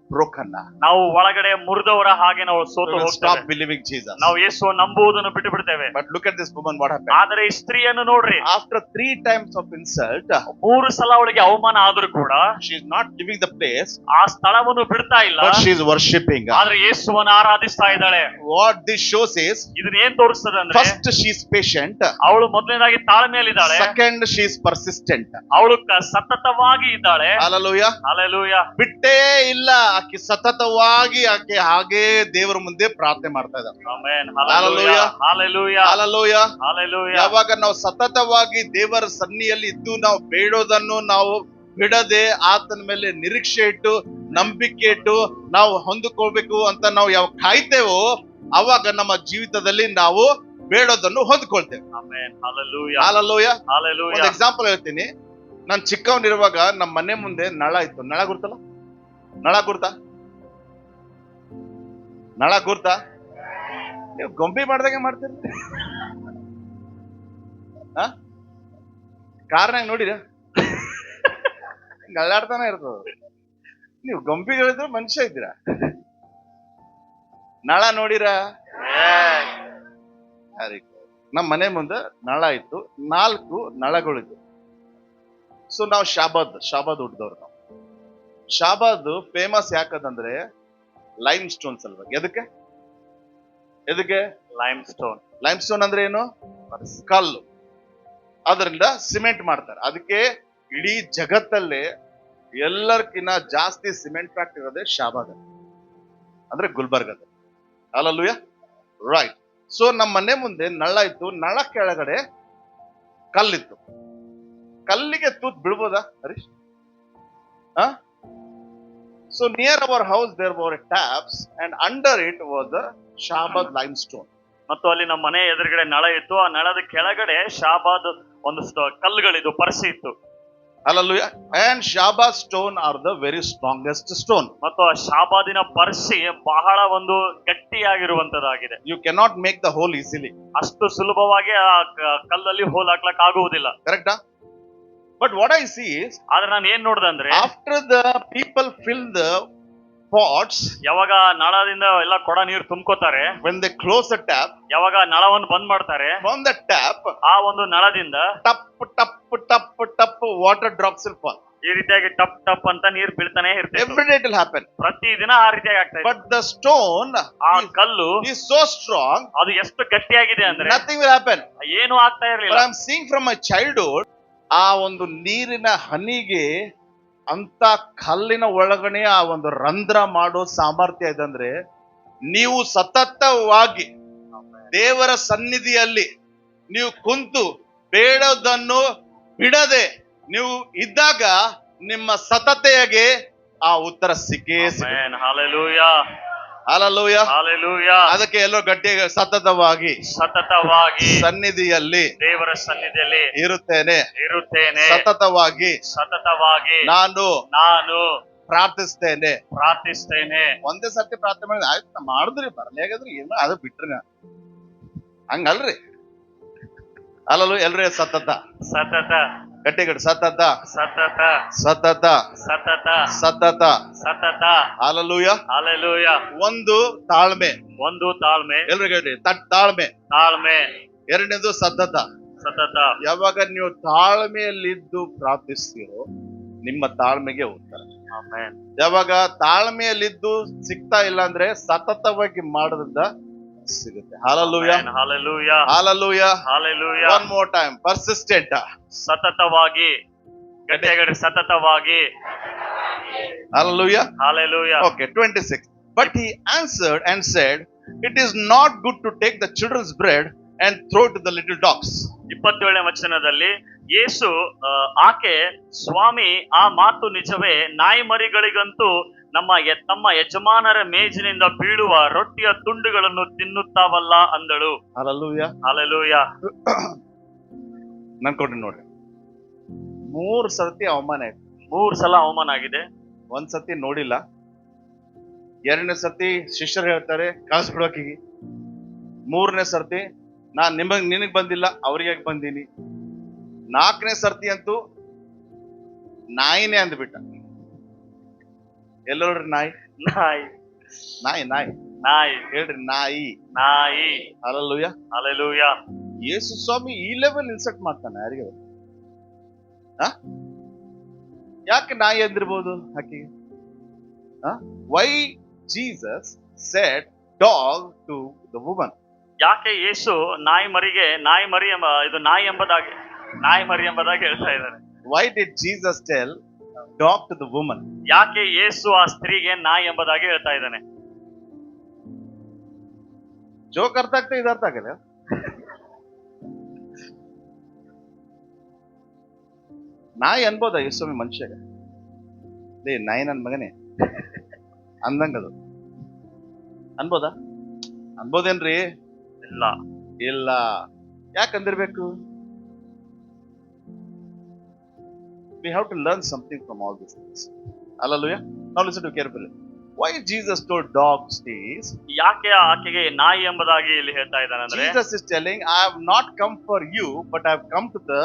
broken. ನಾವು ಒಳಗಡೆ ಮುರಿದವರ ಹಾಗೆ ನಾವು We ಸೋತು will ಹೋಗ್ತೇವೆ. stop believing Jesus. ನಾವು ಯೇಸು ನಂಬುವುದನ್ನು ಬಿಟ್ಟು ಬಿಡ್ತೇವೆ. But look at this woman, what happened? ಆದರೆ ಈ ಸ್ತ್ರೀಯನ್ನು ನೋಡ್ರಿ, After 3 times of insult, 3 ಸಲ ಅವಳಿಗೆ ಅವಮಾನ ಆದ್ರೂ ಕೂಡ she is not leaving the place, ಆ ಸ್ಥಳವನ್ನು ಬಿಡ್ತಾ ಇಲ್ಲ, but she is worshipping. ಆದ್ರೆ ಯೇಸುವನ್ನು ಆರಾಧಿಸ್ತಾ ಇದ್ದಾಳೆ. What this shows is, ಇದನ್ನ ಏನ್ ತೋರಿಸ್ತದೆ ಅಂದ್ರೆ, first she is patient, ಅವಳು ಮೊದಲನೇದಾಗಿ ತಾಳ್ಮೆಯಲ್ಲಿದ್ದಾಳೆ, second she is persistent. ಅವಳು ಸತತವಾಗಿ ಇದ್ದಾಳೆ. Hallelujah. ಹಲ್ಲೆಲೂಯಾ. ಬಿಟ್ಟೇ ಇಲ್ಲ, ಆಕೆ ಸತತವಾಗಿ ಆಕೆ ಹಾಗೇ ದೇವರ ಮುಂದೆ ಪ್ರಾರ್ಥನೆ ಮಾಡ್ತಾ ಇದ್ದಾಳೆ. Amen. Hallelujah. Hallelujah. Hallelujah. Hallelujah. ಯಾವಾಗ ನಾವು ಸತತವಾಗಿ ದೇವರ ಸನ್ನಿಯಲ್ಲಿ ಇದ್ದು ನಾವು ಬೇಡೋದನ್ನು ನಾವು ಬಿಡದೆ ಆತನ ಮೇಲೆ ನಿರೀಕ್ಷೆ ಇಟ್ಟು ನಂಬಿಕೆ ಇಟ್ಟು ನಾವು ಹೊಂದಿಕೊಳ್ಬೇಕು ಅಂತ ನಾವು ಯಾವ ಕಾಯ್ತೇವೋ ಅವಾಗ ನಮ್ಮ ಜೀವಿತದಲ್ಲಿ ನಾವು ಬೇಡೋದನ್ನು ಹೊಂದ್ಕೊಳ್ತೇವೆ. ಆಮೆನ್. ಹalleluya. Hallelujah. ಒಂದು ಹalleluya. ಎಕ್ಸಾಂಪಲ್ ಹೇಳ್ತೀನಿ. ನಾನು ಚಿಕ್ಕವನಿರುವಾಗ ನಮ್ಮ ಮನೆ ಮುಂದೆ ನಳ ಇತ್ತು. ನಳ ಗುರ್ತಲ್ಲ? ನಳ ಗುರ್ತಾ? ನಳ ಗುರ್ತಾ? ನೀವು ಗೊಂಬಿ ಮಾಡ್ದಾಗೆ ಮಾಡ್ತೀರಿ. ಕಾರ್ನಾಗ ನೋಡಿರ ಅಳ್ಳಾಡ್ತಾನೆ ಇರ್ತದ. ನೀವು ಗೊಂಬಿಗಳಿದ್ರೆ ಮನುಷ್ಯ ಇದ್ದೀರಾ. ನಳ ನೋಡಿರ? ನಮ್ಮ ಮನೆ ಮುಂದೆ ನಳ ಇತ್ತು. 4 ನಳಗಳಿದ್ವು. ಸೊ ನಾವು ಶಾಬಾದ್ ಹುಟ್ಟಿದವ್ರು. ನಾವು ಶಾಬಾದ್ ಫೇಮಸ್ ಯಾಕಂದ್ರೆ ಲೈಮ್ ಸ್ಟೋನ್ ಸಲುವಾಗಿ. ಎದಕ್ಕೆ ಲೈಮ್ ಸ್ಟೋನ್? ಲೈಮ್ ಸ್ಟೋನ್ ಅಂದ್ರೆ ಏನು? ಕಲ್ಲು. ಅದರಿಂದ ಸಿಮೆಂಟ್ ಮಾಡ್ತಾರೆ. ಅದಕ್ಕೆ ಇಡೀ ಜಗತ್ತಲ್ಲೇ ಎಲ್ಲರ್ಕಿನ್ನ ಜಾಸ್ತಿ ಸಿಮೆಂಟ್ ಫ್ಯಾಕ್ಟರಿ ಇರೋದೇ ಶಾಬಾದ್ ಅಂದ್ರೆ ಗುಲ್ಬರ್ಗದ. ಹalleluya. ರೈಟ್. ಸೊ ನಮ್ಮ ಮನೆ ಮುಂದೆ ನಳ ಇತ್ತು. ನಳ ಕೆಳಗಡೆ ಕಲ್ಲಿತ್ತು. ಕಲ್ಲಿಗೆ ತೂತ್ ಬಿಡ್ಬೋದಾ Harish? So near our house there were taps and under it was the Shabad limestone. ಮತ್ತು ಅಲ್ಲಿ ನಮ್ಮ ಮನೆ ಎದುರುಗಡೆ ನಳ ಇತ್ತು. ಆ ನಳದ ಕೆಳಗಡೆ ಶಾಬಾದ್ ಒಂದು ಕಲ್ಲುಗಳಿದ್ದು, ಪರಸಿ ಇತ್ತು. Hallelujah. And Shabad stone are the very strongest stone. ಮತ್ತು ಆ ಶಾಬಾದಿನ ಪರಸಿ ಬಹಳ ಒಂದು ಗಟ್ಟಿಯಾಗಿರುವಂತದ್ದಾಗಿದೆ. You cannot make the hole easily. ಅಷ್ಟು ಸುಲಭವಾಗಿ ಆ ಕಲ್ಲಲ್ಲಿ ಹೋಲ್ ಹಾಕ್ಲಕ್ ಆಗುವುದಿಲ್ಲ. Correct? But what I see is, ಆದ್ರೆ ನಾನು ಏನ್ ನೋಡ್ದೆ ಅಂದ್ರೆ, after the people fill the pots, ಯಾವಾಗ ನಳದಿಂದ ಎಲ್ಲ ಕೊಡ ನೀರು ತುಂಬ್ಕೋತಾರೆ, when they close the tap, ಯಾವಾಗ ನಳವನ್ನು ಬಂದ್ ಮಾಡ್ತಾರೆ, from the tap, ಆ ಒಂದು ನಳದಿಂದ tap tap tap tap water drops will fall. ಈ ರೀತಿಯಾಗಿ ಟಪ್ ಟಪ್ ಅಂತ ನೀರು ಬೀಳ್ತಾನೆ ಇರ್ತದೆ. Every day it will happen. ಪ್ರತಿದಿನ ಆ ರೀತಿಯಾಗಿ ಆಗ್ತಾ ಇದೆ. But the stone, ಆ ಕಲ್ಲು is so strong, ಅದು ಎಷ್ಟು ಗಟ್ಟಿಯಾಗಿದೆ ಅಂದ್ರೆ nothing will happen. ಏನು ಆಗ್ತಾ But ಇರಲಿಲ್ಲ. I am seeing from my childhood, ಆ ಒಂದು ನೀರಿನ ಹನಿಗೆ ಅಂತ ಕಲ್ಲಿನ ಒಳಗಡೆ ಆ ಒಂದು ರಂಧ್ರ ಮಾಡೋ ಸಾಮರ್ಥ್ಯ ಇದೆ. ಅಂದ್ರೆ ನೀವು ಸತತವಾಗಿ ದೇವರ ಸನ್ನಿಧಿಯಲ್ಲಿ ನೀವು ಕುಂತು ಬೇಡೋದನ್ನು ಬಿಡದೆ ನೀವು ಇದ್ದಾಗ ನಿಮ್ಮ ಸತತೆಗೆ ಆ ಉತ್ತರ ಸಿಕ್ಕೇ ಸಿಗುತ್ತೆ. ಆಮೆನ್. ಹalleluya. ಹalleluya. ಹalleluya. ಅದಕ್ಕೆ ಎಲ್ಲೋ ಗಟ್ಟಿಯಾಗಿ ಸತತವಾಗಿ ಸನ್ನಿಧಿಯಲ್ಲಿ ದೇವರ ಸನ್ನಿಧಿಯಲ್ಲಿ ಇರುತ್ತೇನೆ. ಸತತವಾಗಿ ನಾನು ಪ್ರಾರ್ಥಿಸ್ತೇನೆ. ಒಂದೇ ಸರ್ತಿ ಪ್ರಾರ್ಥನೆ ಮಾಡಿದ್ರೆ ಆಯ್ತು ಮಾಡಿದ್ರಿ, ಬರಲಿ ಹಾಗಾದ್ರೆ ಏನು ಅದು ಬಿಟ್ರಿ ಹಂಗಲ್ರಿ. ಅಲ್ಲೂ ಎಲ್ರಿ ಸತತ ಗಟ್ಟಿಗಟ್ಟ ಸತತ ಹalleluya. ಒಂದು ತಾಳ್ಮೆ ಎಲ್ರಿಗಟ್ಟಿ ತಾಳ್ಮೆ. ಎರಡನೇದು ಸತತ. ಯಾವಾಗ ನೀವು ತಾಳ್ಮೆಯಲ್ಲಿದ್ದು ಪ್ರಾರ್ಥಿಸ್ತೀರೋ ನಿಮ್ಮ ತಾಳ್ಮೆಗೆ ಉತ್ತರ. ಯಾವಾಗ ತಾಳ್ಮೆಯಲ್ಲಿದ್ದು ಸಿಗ್ತಾ ಇಲ್ಲ ಅಂದ್ರೆ ಸತತವಾಗಿ ಮಾಡೋದ್ರಿಂದ ಸಿಗುತ್ತೆ. Hallelujah. One more time. Persistent. ಸತತವಾಗಿ. Hallelujah. Okay, 26. But he answered and said, it is not good to take the children's bread and throw it to the little dogs. 27ನೇ ವಚನದಲ್ಲಿ ಯೇಸು ಆಕೆ, ಸ್ವಾಮಿ, ಆ ಮಾತು ನಿಜವೇ, ನಾಯಿ ಮರಿಗಳಿಗಂತೂ ತಮ್ಮ ಯಜಮಾನರ ಮೇಜಿನಿಂದ ಬೀಳುವ ರೊಟ್ಟಿಯ ತುಂಡುಗಳನ್ನು ತಿನ್ನುತ್ತಾವಲ್ಲ ಅಂದಳು. Hallelujah. ನನ್ಕೊಡ್ರಿ ನೋಡ್ರಿ, 3 ಸರ್ತಿ ಅವಮಾನ ಆಯ್ತು. 3 ಸಲ ಅವಮಾನ ಆಗಿದೆ. 1 ಸತಿ ನೋಡಿಲ್ಲ. 2ನೇ ಸರ್ತಿ ಶಿಷ್ಯರು ಹೇಳ್ತಾರೆ ಕಳಿಸ್ಬಿಡೋಕಿಗೆ. 3ನೇ ಸರ್ತಿ ನಿನಗ್ ಬಂದಿಲ್ಲ, ಅವ್ರಿಗೆ ಬಂದೀನಿ. 4ನೇ ಸರ್ತಿ ಅಂತೂ ನಾಯಿನೇ ಅಂದ್ಬಿಟ್ಟ. ಎಲ್ಲೋಡ್ರಿ ನಾಯಿ ಹೇಳ್ರಿ, ನಾಯಿ. Hallelujah. ಯೇಸು ಸ್ವಾಮಿ ಈ ಲೆವೆಲ್ ಇನ್ಸಲ್ಟ್ ಮಾಡ್ತಾನೆ ಯಾರಿಗೆ? ಯಾಕೆ ನಾಯಿ ಅಂದಿರ್ಬೋದು ಆಕೆಗೆ? Why Jesus said dog to the woman? ಯಾಕೆ ಯೇಸು ನಾಯಿ ಮರಿ ಎಂಬುದಾಗಿ ಹೇಳ್ತಾ ಇದ್ದಾರೆ? Why did Jesus tell dog to the woman? ಯಾಕೆ ಯೇಸು ಆ ಸ್ತ್ರೀಗೆ ನಾಯಿ ಎಂಬುದಾಗಿ ಹೇಳ್ತಾ ಇದ್ದಾನೆ? ಜೋಕ್ ಅರ್ಥ ಆಗ್ತಾ ಇದು ಅರ್ಥ ಆಗಲ್ಲ. ನಾಯಿ ಅನ್ಬೋದ ಯೇಸುಸ್ವಾಮಿ ಮನುಷ್ಯಗ? ಲೇ ನಾಯಿ ನನ್ ಮಗನೇ ಅಂದಂಗದು ಅನ್ಬೋದ? ಅನ್ಬೋದೇನ್ರಿ? ಇಲ್ಲ. ಇಲ್ಲ. ಯಾಕಂದಿರ್ಬೇಕು? We have to learn something from all these things. Hallelujah. Now listen to carefully. Why Jesus told dogs is? ಯಾಕೆ ಆಕೆಗೆ ನಾಯಿ ಎಂಬುದಾಗಿ ಇಲ್ಲಿ ಹೇಳ್ತಾ ಇದ್ದಾನೆ ಅಂದ್ರೆ, Jesus is telling, I have not come for you, but I have come to the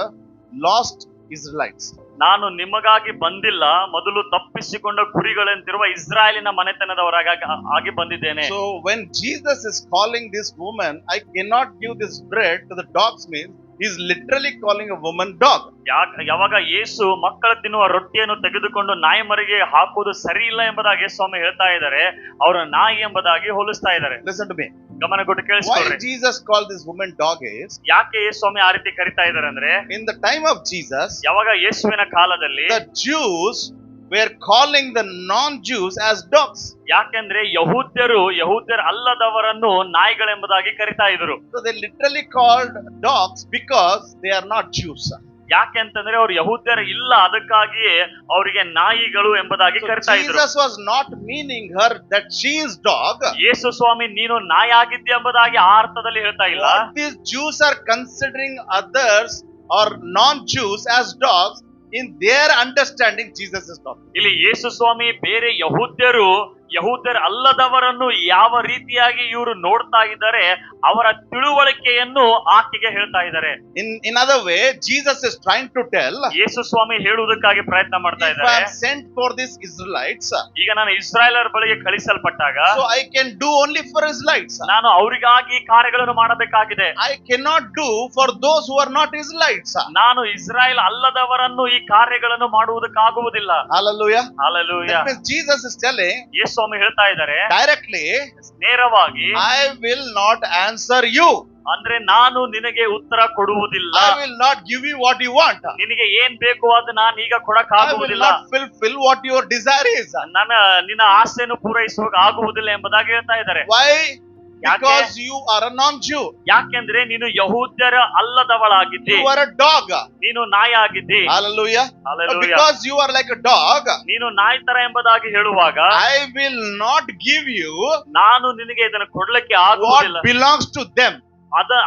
lost Israelites. ನಾನು ನಿಮಗಾಗಿ ಬಂದಿಲ್ಲ, ಮೊದಲು ತಪ್ಪಿಸಿಕೊಂಡ ಕುರಿಗಳಂತಿರುವ ಇಸ್ರಾಯೇಲಿನ ಮನೆತನದವರಾಗಿ ಬಂದಿದ್ದೇನೆ. So when Jesus is calling this woman, I cannot give this bread to the dogs, means he is literally calling a woman dog. ಯಾವಾಗ ಯೇಸು ಮಕ್ಕಳು ತಿನ್ನುವ ರೊಟ್ಟಿಯನ್ನು ತೆಗೆದುಕೊಂಡು ನಾಯಿ ಮರಿಗೆ ಹಾಕುವುದು ಸರಿ ಇಲ್ಲ ಎಂಬುದಾಗಿ ಸ್ವಾಮಿ ಹೇಳ್ತಾ ಇದ್ದಾರೆ, ಅವರ ನಾಯಿ ಎಂಬುದಾಗಿ ಹೋಲಿಸ್ತಾ ಇದ್ದಾರೆ. Listen to me. ಗಮನ ಕೊಟ್ಟು Why ಕೇಳಿಸ್ಕೊಳ್ರಿ. Jesus called this woman dog is, ಯಾಕೆ ಯೇಸು ಸ್ವಾಮಿ ಆ ರೀತಿ ಕರಿತಾ ಇದ್ದಾರೆ ಅಂದ್ರೆ, in the time of Jesus, ಯಾವಾಗ ಯೇಸುವಿನ ಕಾಲದಲ್ಲಿ the Jews were calling the non-Jews as dogs. ಯಾಕೆಂದ್ರೆ ಯಹೂದ್ಯರು ಅಲ್ಲದವರನ್ನು ನಾಯಿಗಳೆಂಬುದಾಗಿ ಕರಿತಾ ಇದ್ರು. So they literally called dogs because they are not Jews. ಯಾಕೆ ಅಂತಂದ್ರೆ ಅವ್ರು ಯಹೂದ್ಯರು ಇಲ್ಲ, ಅದಕ್ಕಾಗಿಯೇ ಅವರಿಗೆ ನಾಯಿಗಳು ಎಂಬುದಾಗಿ So ಕರಿತಾ ಇದ್ರು. Jesus was not meaning her that she is dog. ಯೇಸು ಸ್ವಾಮಿ ನೀನು ನಾಯಿ ಆಗಿದ್ದೆ ಎಂಬುದಾಗಿ ಆ ಅರ್ಥದಲ್ಲಿ ಹೇಳ್ತಾ ಇಲ್ಲ. What these Jews are considering others or non-Jews as dogs, in their understanding Jesus is dog. ಇಲ್ಲಿ ಯೇಸು ಸ್ವಾಮಿ ಬೇರೆ ಯಹೂದ್ಯರು ಅಲ್ಲದವರನ್ನು ಯಾವ ರೀತಿಯಾಗಿ ಇವರು ನೋಡ್ತಾ ಇದ್ದಾರೆ, ಅವರ ತಿಳುವಳಿಕೆಯನ್ನು ಆಕೆಗೆ ಹೇಳ್ತಾ ಇದ್ದಾರೆ. In other way, Jesus is trying to tell, ಯೇಸು ಸ್ವಾಮಿ ಹೇಳುವುದಕ್ಕಾಗಿ ಪ್ರಯತ್ನ ಮಾಡ್ತಾ if I ಇದ್ದಾರೆ, am sent for these Israelites, ಈಗ ನಾನು ಇಸ್ರಾಯೇಲರ ಬಳಿಗೆ ಕಳಿಸಲ್ಪಟ್ಟಾಗ so I can do only for Israelites. ನಾನು ಅವರಿಗಾಗಿ ಕಾರ್ಯಗಳನ್ನು ಮಾಡಬೇಕಾಗಿದೆ. I cannot do for those who are not Israelites. ನಾನು ಇಸ್ರಾಯೇಲ್ ಅಲ್ಲದವರನ್ನು ಈ ಕಾರ್ಯಗಳನ್ನು ಮಾಡುವುದಕ್ಕಾಗುವುದಿಲ್ಲ. Hallelujah. Hallelujah. That means Jesus is telling ಯೇಸು ಸ್ವಾಮಿ ಹೇಳ್ತಾ ಇದ್ದಾರೆ directly, ನೇರವಾಗಿ, I will not answer you. ಅಂದ್ರೆ ನಾನು ನಿನಗೆ ಉತ್ತರ ಕೊಡುವುದಿಲ್ಲ. I will not give you what you want. ನಿನಗೆ ಏನ್ ಬೇಕು ಅದು ನಾನು ಈಗ ಕೊಡಕ್ I will ಆಗುವುದಿಲ್ಲ. not fulfill what your desire is. ನಿನ್ನ ಆಸೆಯನ್ನು ಪೂರೈಸುವಾಗ ಆಗುವುದಿಲ್ಲ ಎಂಬುದಾಗಿ ಹೇಳ್ತಾ ಇದ್ದಾರೆ. Why? ಯಾಕೆ? Because you are a non-Jew. ಯಾಕೆಂದ್ರೆ ನೀನು ಯಹೂದ್ಯರ ಅಲ್ಲದವಳಾಗಿದ್ದಿ, You are a dog. ನೀನು ನಾಯಿ ಆಗಿದ್ದಿ. Hallelujah. Hallelujah. Because you are like a dog, ನೀನು ನಾಯಿ ತರ ಎಂಬುದಾಗಿ ಹೇಳುವಾಗ I will not give you ನಾನು ನಿನಗೆ ಇದನ್ನು ಕೊಡ್ಲಿಕ್ಕೆ what ಆಗುವುದಿಲ್ಲ. belongs to them.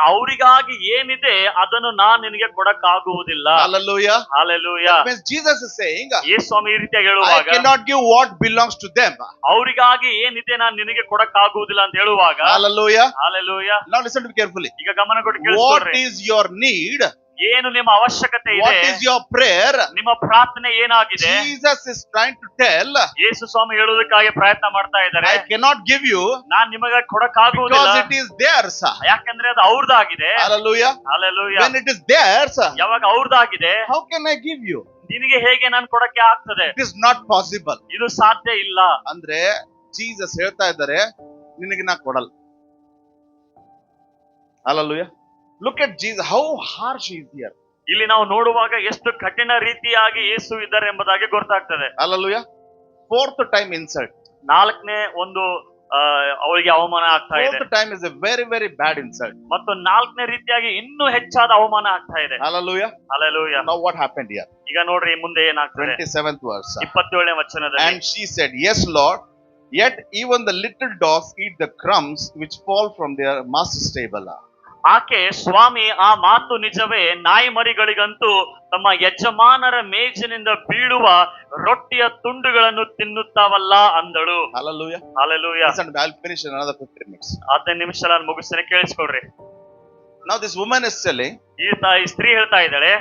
ಅವರಿಗಾಗಿ ಏನಿದೆ ಅದನ್ನು ನಾನ್ ನಿನಗೆ ಕೊಡಕ್ ಆಗುವುದಿಲ್ಲ. Hallelujah. Hallelujah. That means Jesus is saying, ಯೇಸು ಸ್ವಾಮಿ ಈ ರೀತಿಯಾಗಿ I ಹೇಳುವಾಗ, cannot give what belongs to them. ಅವರಿಗಾಗಿ ಏನಿದೆ ನಾನು ನಿನಗೆ ಕೊಡಕ್ ಆಗುವುದಿಲ್ಲ ಅಂತ ಹೇಳುವಾಗ, Hallelujah. Hallelujah. Now listen to me carefully. ಈಗ ಗಮನ ಕೊಟ್ಟು What ಕೇಳಿಸ್ಕೊಳ್ರಿ. is your need? ಏನು ನಿಮ್ಮ ಅವಶ್ಯಕತೆ What ಇದೆ, is your prayer? ನಿಮ್ಮ ಪ್ರಾರ್ಥನೆ ಏನಾಗಿದೆ, Jesus is trying to tell, ಯೇಸು ಸ್ವಾಮಿ ಹೇಳುವುದಕ್ಕಾಗಿ ಪ್ರಯತ್ನ ಮಾಡ್ತಾ ಇದ್ದಾರೆ. I cannot give you ನಾನ್ ನಿಮಗೆ ಕೊಡಕ್ ಆಗುವುದಿಲ್ಲ, because it is theirs. ಯಾಕಂದ್ರೆ ಅದು ಅವ್ರದಾಗಿದೆ. Hallelujah. Hallelujah. When it is theirs, ಯಾವಾಗ ಅವ್ರದಾಗಿದೆ how can I give you? ನಿನಗೆ ಹೇಗೆ ನಾನು ಕೊಡಕ್ಕೆ ಆಗ್ತದೆ? It is not possible. ಇದು ಸಾಧ್ಯ ಇಲ್ಲ. ಅಂದ್ರೆ ಜೀಸಸ್ ಹೇಳ್ತಾ ಇದ್ದಾರೆ, ನಿನಗೆ ನಾ ಕೊಡಲ್ಲ. Hallelujah. Look at Jesus, how harsh he is here. ಇಲ್ಲಿ ನಾವು ನೋಡುವಾಗ ಎಷ್ಟು ಕಠಿಣ ರೀತಿಯಾಗಿ ಯೇಸು ಇದ್ದಾರೆ ಎಂಬುದಾಗಿ ಗೊತ್ತಾಗ್ತದೆ. Hallelujah. Fourth time insult. ನಾಲ್ಕನೇ ಒಂದು ಅವಳಿಗೆ ಅವಮಾನ ಆಗ್ತಾ ಇದೆ. Fourth time is a very, very bad insult. ಮತ್ತು ನಾಲ್ಕನೇ ರೀತಿಯಾಗಿ ಇನ್ನೂ ಹೆಚ್ಚಾದ ಅವಮಾನ ಆಗ್ತಾ ಇದೆ. Hallelujah. Hallelujah. Now what happened here? ಈಗ ನೋಡ್ರಿ ಮುಂದೆ ಏನಾಗ್ತದೆ. 27th verse. 27ನೇ ವಚನದಲ್ಲಿ, And she said, Yes, Lord, yet even the little dogs eat the crumbs which fall from their master's table. ಆಕೆ, ಸ್ವಾಮಿ ಆ ಮಾತು ನಿಜವೇ, ನಾಯಿ ಮರಿಗಳಿಗಂತೂ ತಮ್ಮ ಯಜಮಾನರ ಮೇಜಿನಿಂದ ಬೀಳುವ ರೊಟ್ಟಿಯ ತುಂಡುಗಳನ್ನು ತಿನ್ನುತ್ತಾವಲ್ಲ ಅಂದಳು. Hallelujah. Hallelujah. Listen, I'll finish in another 15 minutes. 15 ನಿಮಿಷ ನಾನು ಮುಗಿಸ್ತೇನೆ, ಕೇಳಿಸ್ಕೊಳ್ರಿ. Now this woman is telling, ಈ ಸ್ತ್ರೀ ಹೇಳ್ತಾ ಇದ್ದಾಳೆ,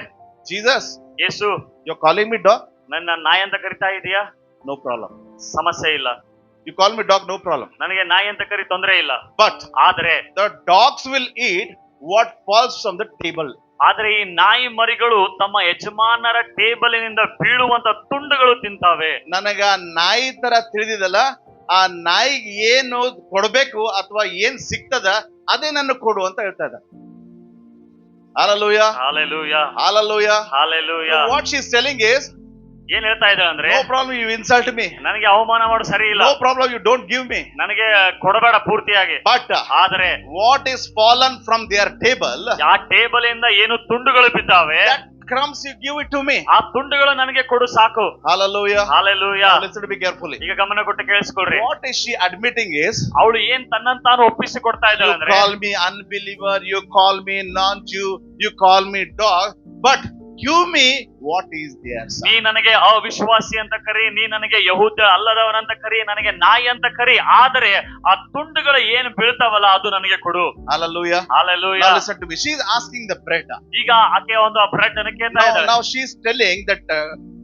Jesus, Yesu, you're calling me dog? ನನ್ನ ನಾಯಿ ಅಂತ ಕರಿತಾ ಇದೀಯಾ? No problem. ಸಮಸ್ಯೆ ಇಲ್ಲ. You call me dog? No problem. ನನಗೆ ನಾಯಿ ಅಂತ ಕರಿ, ತೊಂದರೆ ಇಲ್ಲ. But ಆದ್ರೆ the dogs will eat what falls from the table. ಆದ್ರೆ ಈ ನಾಯಿ ಮರಿಗಳು ತಮ್ಮ ಯಜಮಾನರ ಟೇಬಲಿನಿಂದ ಬೀಳುವಂತ ತುಂಡುಗಳು ತಿಂತಾವೆ. ನನಗ ನಾಯಿ ತರ ತಿಳಿದಿದಲ್ಲ, ಆ ನಾಯಿಗೆ ಏನು ಕೊಡ್ಬೇಕು ಅಥವಾ ಏನ್ ಸಿಗ್ತದ ಅದೇ ನನ್ನ ಕೊಡು ಅಂತ ಹೇಳ್ತಾ ಇದ್ದ. Hallelujah. Hallelujah. Hallelujah. Hallelujah. So what she's telling is, ಏನ್ ಹೇಳ್ತಾ ಇದ್ದಾಳೆ ಅಂದ್ರೆ, No problem, you insult me. ನನಗೆ ಅವಮಾನ ಮಾಡು ಸರಿ ಇಲ್ಲ, No problem, you don't give me. ನನಗೆ ಕೊಡಬೇಡ ಪೂರ್ತಿಯಾಗಿ. But ಆದರೆ what is fallen from their table, ಆ ಟೇಬಲ್ ಇಂದ ಏನು ತುಂಡುಗಳು ಬಿದ್ದಾವೆ, that crumbs you give it to me. ಆ ತುಂಡುಗಳು ನನಗೆ ಕೊಡು ಸಾಕು. Hallelujah. Hallelujah. Now listen to me carefully. ಈಗ ಗಮನ ಕೊಟ್ಟು ಕೇಳಿಸ್ಕೊಳ್ರಿ. What is she admitting is, ಅವಳು ಏನ್ ತನ್ನನ್ನು ತಾನು ಒಪ್ಪಿಸಿ ಕೊಡ್ತಾ ಇದ್ದಾಳೆ you ಅಂದ್ರೆ, call me unbeliever, you call me non-Jew, you call me dog, but give me what is theirs. ನೀ ನನಗೆ ಅವಿಶ್ವಾಸಿ ಅಂತ ಕರಿ, ನೀ ನನಗೆ ಯಹೂದ ಅಲ್ಲದವನಂತ ಕರಿ, ನನಗೆ ನಾಯಿ ಅಂತ ಕರಿ, ಆದರೆ ಆ ತುಂಡುಗಳು ಏನು ಬೀಳ್ತಾವಲ್ಲ ಅದು ನನಗೆ ಕೊಡು. Hallelujah. Hallelujah. Now listen to me. She is asking the bread. ಈಗ ಆಕೆ ಒಂದು ಬ್ರೆಡ್ ಅನ್ನು ಕೇಳ್ತಾ ಇದ್ದಾಳೆ. Now she is telling that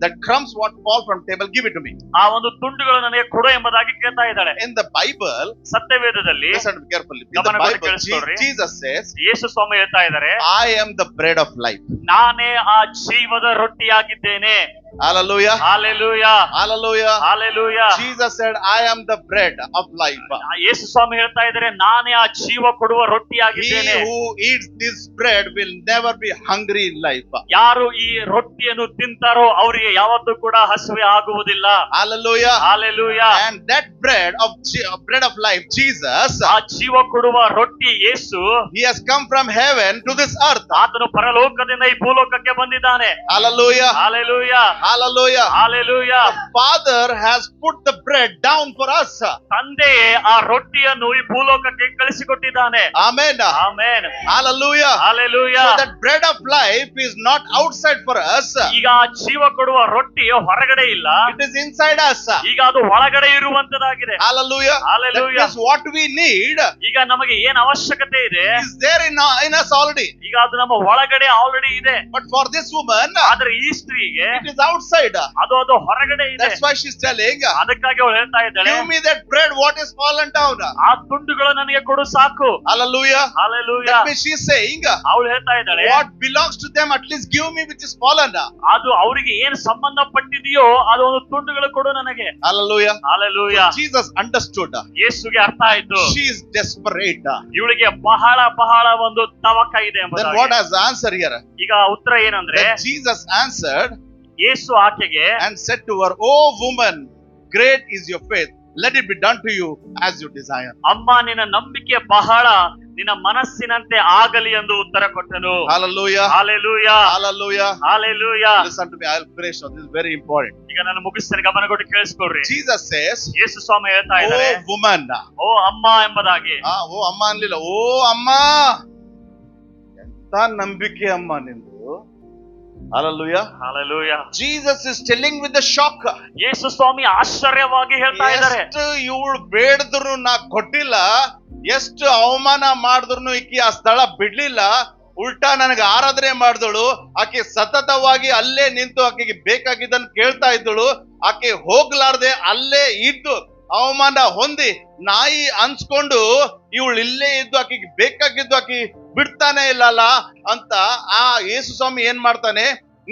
that crumbs what fall from table, give it to me. ಆ ಒಂದು ತುಂಡುಗಳು ನನಗೆ ಕೊಡು ಎಂಬುದಾಗಿ ಕೇಳ್ತಾ ಇದ್ದಾಳೆ. In the Bible, ಸತ್ಯವೇದದಲ್ಲಿ listen to me carefully. In the ಗಮನ ಕೊಟ್ಟು Bible, ಕೇಳಿಸ್ಕೊಳ್ರಿ. Jesus says, ಯೇಸು ಸ್ವಾಮಿ ಹೇಳ್ತಾ ಇದ್ದಾರೆ, I am the bread of life. ನಾನೇ ಆ ಜೀವದ ರೊಟ್ಟಿಯಾಗಿದ್ದೇನೆ. Hallelujah. Hallelujah. Hallelujah. Hallelujah. Jesus said, I am the bread of life. ಯೇಸು ಸ್ವಾಮಿ ಹೇಳ್ತಾ ಇದ್ದಾರೆ, ನಾನೇ ಆ ಜೀವ ಕೊಡುವ He ರೊಟ್ಟಿಯಾಗಿದ್ದೇನೆ. who eats this bread will never be hungry in life. ಯಾರು ಈ ರೊಟ್ಟಿಯನ್ನು ತಿಂತಾರೋ ಅವರಿಗೆ ಯಾವತ್ತೂ ಕೂಡ ಹಸಿವೆ ಆಗುವುದಿಲ್ಲ. Hallelujah. Hallelujah. And that bread of life, Jesus, ಆ ಜೀವ ಕೊಡುವ ರೊಟ್ಟಿ ಯೇಸು, he has come from heaven to this earth. ಆತನು ಪರಲೋಕದಿಂದ ಈ ಭೂಲೋಕಕ್ಕೆ ಬಂದಿದ್ದಾನೆ. Hallelujah. Hallelujah. Hallelujah. Hallelujah. The Father has put the bread down for us. ತಂದೆಯೇ ಆ ರೊಟ್ಟಿಯನ್ನು ಈ ಭೂಲೋಕಕ್ಕೆ ಕಳಿಸಿಕೊಟ್ಟಿದ್ದಾನೆ. Amen. Amen. Hallelujah. Hallelujah. So that bread of life is not outside for us. ಈಗ ಆ ಜೀವ ಕೊಡುವ ರೊಟ್ಟಿ ಹೊರಗಡೆ ಇಲ್ಲ, It is inside us. ಈಗ ಅದು ಒಳಗಡೆ ಇರುವಂತದಾಗಿದೆ. Hallelujah. That hallelujah. means what we need ಈಗ ನಮಗೆ ಏನ್ ಅವಶ್ಯಕತೆ ಇದೆ is there in us already. ಈಗ ಅದು ನಮ್ಮ ಒಳಗಡೆ ಆಲ್ರೆಡಿ ಇದೆ. But for this woman, ಆದ್ರೆ ಈ ಸ್ತ್ರೀಗೆ it is outside. ಅದು ಹೊರಗಡೆ ಇದೆ. That's why she's telling, ಅದಕ್ಕಾಗಿ ಅವಳು ಹೇಳ್ತಾ ಇದ್ದಾಳೆ, give me that bread what is fallen down. ಆ ತುಂಡುಗಳು ನನಗೆ ಕೊಡು ಸಾಕು. Hallelujah. Hallelujah. That means she's saying, ಅವಳು ಹೇಳ್ತಾ ಇದ್ದಾಳೆ, what belongs to them at least give me which is fallen. ಅದು ಅವರಿಗೆ ಏನ್ ಸಂಬಂಧಪಟ್ಟಿದೆಯೋ ಅದು ಒಂದು ತುಂಡುಗಳು ಕೊಡು ನನಗೆ. Hallelujah. ಹಾಲೆಲೂಯಾ. Jesus understood. ಯೇಸುಗೆ ಅರ್ಥ ಆಯ್ತು, She is desperate. ಇವಳಿಗೆ ಬಹಳ ಬಹಳ ಒಂದು ತವಕ ಇದೆ Then ಎಂಬುದಾಗಿ. what has the answer here? ಈಗ ಉತ್ತರ ಏನಂದ್ರೆ, Then Jesus answered ಯೇಸು ಆಕೆಗೆ and said to her, oh woman, great is your faith. Let it be done to you as you desire. ಅಮ್ಮ ನಿನ್ನ ನಂಬಿಕೆ ಬಹಳ, ನಿನ್ನ ಮನಸ್ಸಿನಂತೆ ಆಗಲಿ ಎಂದು ಉತ್ತರ ಕೊಟ್ಟನು. Hallelujah. Hallelujah. Hallelujah. Hallelujah. Listen to me. I'll finish. This is very important. ಈಗ ನಾನು ಮುಗಿಸ್ತೇನೆ, ಗಮನ ಕೊಟ್ಟು ಕೇಳಿಸ್ಕೊಳ್ರಿ. Jesus says, ಯೇಸು ಸ್ವಾಮಿ ಹೇಳ್ತಾ ಇದ್ದಾರೆ, oh woman. ಓ ಅಮ್ಮ ಎಂಬುದಾಗಿ. ಓ ಅಮ್ಮ ಅನ್ಲಿಲ್ಲ, ಓ ಅಮ್ಮ, ಎಂತ ನಂಬಿಕೆ ಅಮ್ಮ ನಿಂದು. Hallelujah. Hallelujah. Jesus is telling with the shock. ಯೇಸು ಸ್ವಾಮಿ ಆಶ್ಚರ್ಯವಾಗಿ ಹೇಳ್ತಾ ಇದ್ದಾರೆ, ಎಷ್ಟು ಇವಳು ಬೇಡದ್ರು ನಾ ಕೊಟ್ಟಿಲ್ಲ, ಎಷ್ಟು ಅವಮಾನ ಮಾಡಿದ್ರು ಈಕಿ ಆ ಸ್ಥಳ ಬಿಡ್ಲಿಲ್ಲ, ಉಲ್ಟಾ ನನಗೆ ಆರಾಧನೆ ಮಾಡಿದಳು. ಆಕೆ ಸತತವಾಗಿ ಅಲ್ಲೇ ನಿಂತು ಆಕೆಗೆ ಬೇಕಾಗಿದ್ದನ್ನು ಕೇಳ್ತಾ ಇದ್ದಳು. ಆಕೆ ಹೋಗ್ಲಾರ್ದೆ ಅಲ್ಲೇ ಇದ್ದು ಅವಮಾನ ಹೊಂದಿ ನಾಯಿ ಅನ್ಸ್ಕೊಂಡು ಇವಳು ಇಲ್ಲೇ ಇದ್ದು ಆಕೆಗೆ ಬೇಕಾಗಿದ್ದು ಆಕೆ ಬಿಡ್ತಾನೆ ಇಲ್ಲಲ್ಲ ಅಂತ ಆ ಯೇಸು ಸ್ವಾಮಿ ಏನ್ ಮಾಡ್ತಾನೆ,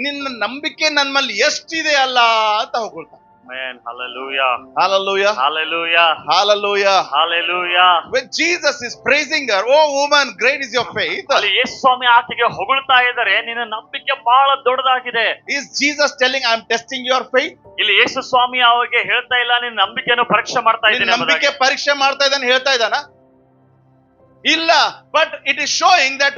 ನಿನ್ನ ನಂಬಿಕೆ ನನ್ ಮೇಲೆ ಎಷ್ಟಿದೆ ಅಲ್ಲ ಅಂತ ಹೋಗ್ಕೊಳ್ತಾನೆ. Amen. Hallelujah. Hallelujah. Hallelujah. Hallelujah. Hallelujah. When Jesus is praising her, oh woman, great is your faith. ಅಲ್ಲಿ ಯೇಸು ಸ್ವಾಮಿ ಆಕೆಗೆ ಹೊಗಳ್ತಾ ಇದ್ದಾರೆ, ನಿನ್ನ ನಂಬಿಕೆ ಬಹಳ ದೊಡ್ಡದಾಗಿದೆ. Is Jesus telling, I'm testing your faith? ಇಲ್ಲಿ ಯೇಸು ಸ್ವಾಮಿ ಅವರಿಗೆ ಹೇಳ್ತಾ ಇಲ್ಲ, ನಿನ್ನ ನಂಬಿಕೆಯನ್ನು ಪರೀಕ್ಷೆ ಮಾಡ್ತಾ ನಿನ್ನ ಇದ್ದೇನೆ ನಂಬಿಕೆ ಎಂಬುದಾಗಿ. ಪರೀಕ್ಷೆ ಮಾಡ್ತಾ ಇದ್ದಾನೆ ಹೇಳ್ತಾ ಇದ್ದಾನ? ಇಲ್ಲ. But it is showing that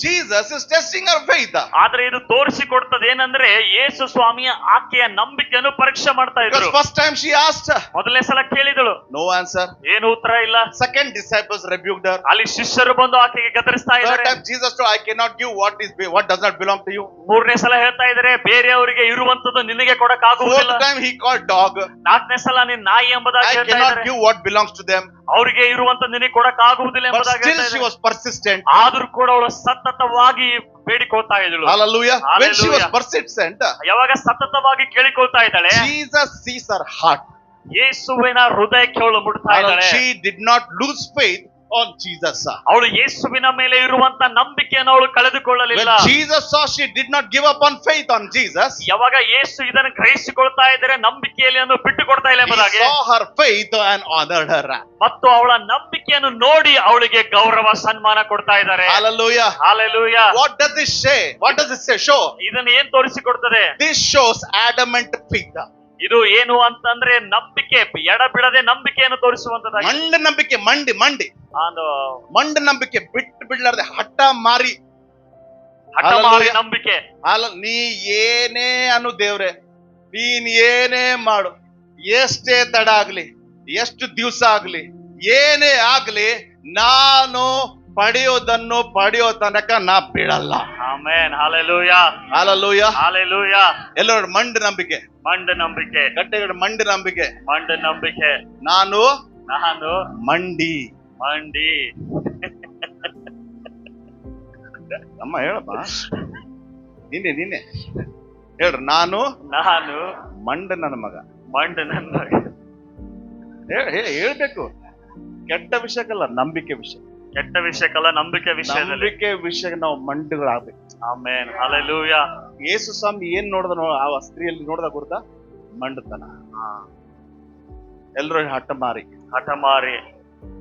Jesus is testing her faith. ಆದ್ರೆ ಇದು ತೋರಿಸಿಕೊಡ್ತದೆ ಏನಂದ್ರೆ, ಯೇಸು ಸ್ವಾಮಿ ಆಕೆಯ ನಂಬಿಕೆಯನ್ನು ಪರೀಕ್ಷೆ ಮಾಡ್ತಾ Because ಇದ್ರು. first time she asked, ಮೊದಲನೇ ಸಲ ಕೇಳಿದಳು, no answer. ಏನು ಉತ್ತರ ಇಲ್ಲ. Second disciples rebuked her. ಅಲ್ಲಿ ಶಿಷ್ಯರು ಬಂದು ಆಕೆಗೆ ಗದರಿಸ್ತಾ Third ಇದ್ದಾರೆ. time Jesus told, I cannot give what does not belong to you. ಮೂರನೇ ಸಲ ಹೇಳ್ತಾ ಇದ್ದಾರೆ, ಬೇರೆಯವರಿಗೆ ಇರುವಂತದ್ದು ನಿನಗೆ ಕೊಡಕ್ಕಾಗುವುದಿಲ್ಲ. Fourth time he called dog. ನಾಲ್ಕನೇ ಸಲ ನೀನ್ ನಾಯಿ ಎಂಬುದಾಗಿ I ಹೇಳ್ತಾ cannot ಇದ್ದಾರೆ. give what belongs to them. ಅವರಿಗೆ ಇರುವಂತ ನಿನಗೆ ಕೊಡಕ್ಕಾಗುವುದಿಲ್ಲ But ಎಂಬುದಾಗಿ still ಹೇಳ್ತಾ she ಇದ್ದಾರೆ. was persistent. ಆದ್ರೂ ಕೂಡ ಅವಳು ಸತತವಾಗಿ ಬೇಡಿಕೊಳ್ತಾ ಇದ್ದಳು. Hallelujah. When she was Hallelujah. persistent, ಯಾವಾಗ ಸತತವಾಗಿ ಕೇಳಿಕೊಳ್ತಾ ಇದ್ದಾಳೆ, Jesus sees her heart. ಯೇಸುವಿನ ಹೃದಯಕ್ಕೆ ಅವಳು ಮುಟ್ತಾ ಇದ್ದಾಳೆ. She did not lose faith on Jesus. ಅವಳು ಯೇಸುವಿನ ಮೇಲೆ ಇರುವಂತ ನಂಬಿಕೆಯನ್ನು ಅವಳು When ಕಳೆದುಕೊಳ್ಳಲಿಲ್ಲ. Jesus saw, she did not give up on faith on Jesus. ಯಾವಾಗ ಯೇಸು ಇದನ್ನು ಗ್ರಹಿಸಿಕೊಳ್ತಾ ಇದ್ದಾರೆ, ನಂಬಿಕೆಯಲ್ಲಿ ಅನ್ನು ಬಿಟ್ಟು ಕೊಡ್ತಾ ಇಲ್ಲ He ಎಂಬುದಾಗಿ, saw her faith and honored her. ಮತ್ತು ಅವಳ ನಂಬಿಕೆಯನ್ನು ನೋಡಿ ಅವಳಿಗೆ ಗೌರವ ಸನ್ಮಾನ ಕೊಡ್ತಾ ಇದ್ದಾರೆ. Hallelujah. Hallelujah. What does this say? What does this say? Show. ಇದನ್ನು ಏನ್ ತೋರಿಸಿಕೊಡ್ತದೆ? This shows adamant faith. ಇದು ಏನು ಅಂತಂದ್ರೆ ನಂಬಿಕೆ, ಎಡಬಿಡದೆ ನಂಬಿಕೆಯನ್ನು ತೋರಿಸುವಂತದ್ದಾಗಿ. ಮಂಡ ನಂಬಿಕೆ, ಮಂಡಿ ಒಂದು ಮಂಡ ನಂಬಿಕೆ, ಬಿಟ್ಟು ಬಿಡ್ಲಾರ್ದೆ ಹಠ ಮಾರಿ ಹಠಮಾರಿ ನಂಬಿಕೆ. ನೀ ಏನೇ ಅನ್ನು ದೇವ್ರೆ, ನೀನ್ ಏನೇ ಮಾಡು, ಎಷ್ಟೇ ತಡ ಆಗ್ಲಿ, ಎಷ್ಟು ದಿವಸ ಆಗ್ಲಿ, ಏನೇ ಆಗ್ಲಿ, ನಾನು ಪಡೆಯೋ ತನಕ ನಾ ಬಿಡಲ್ಲ. ಆಮೆನ್. ಹಾಲೆಲೂಯಾ. ಹಾಲೆಲೂಯಾ. ಹಾಲೆಲೂಯಾ. ಎಲ್ಲರೂ ಮಂಡ ನಂಬಿಕೆ, ಮಂಡ ನಂಬಿಕೆ, ಗಟ್ಟಿಗಡೆ ಮಂಡ ನಂಬಿಕೆ. ಮಂಡ ನಂಬಿಕೆ. ನಾನು ಮಂಡಿ. ಅಮ್ಮ ಹೇಳಪ್ಪ, ನಿನ್ನೆ ಹೇಳ್ರಿ. ನಾನು ಮಂಡ ನನ್ನ ಮಗ. ಹೇಳ್ಬೇಕು. ಕೆಟ್ಟ ವಿಷಯಕ್ಕಲ್ಲ, ನಂಬಿಕೆ ವಿಷಯ. ಕೆಟ್ಟ ವಿಷಯಕ್ಕಲ್ಲ, ನಂಬಿಕೆ ವಿಷಯದಲ್ಲಿ. ನಂಬಿಕೆ ವಿಷಯ ನಾವು ಮಂಡಗಳಾಗ್ಬೇಕು. ಆಮೆನ್. ಹಾಲೆಲೂಯಾ. ಯೇಸು ಸ್ವಾಮಿ ಏನ್ ನೋಡ್ದ ಆ ಸ್ತ್ರೀಯಲ್ಲಿ ನೋಡ್ದ ಗೊತ್ತಾ? ಮಂಡತನ. ಎಲ್ರು ಹಠಮಾರಿ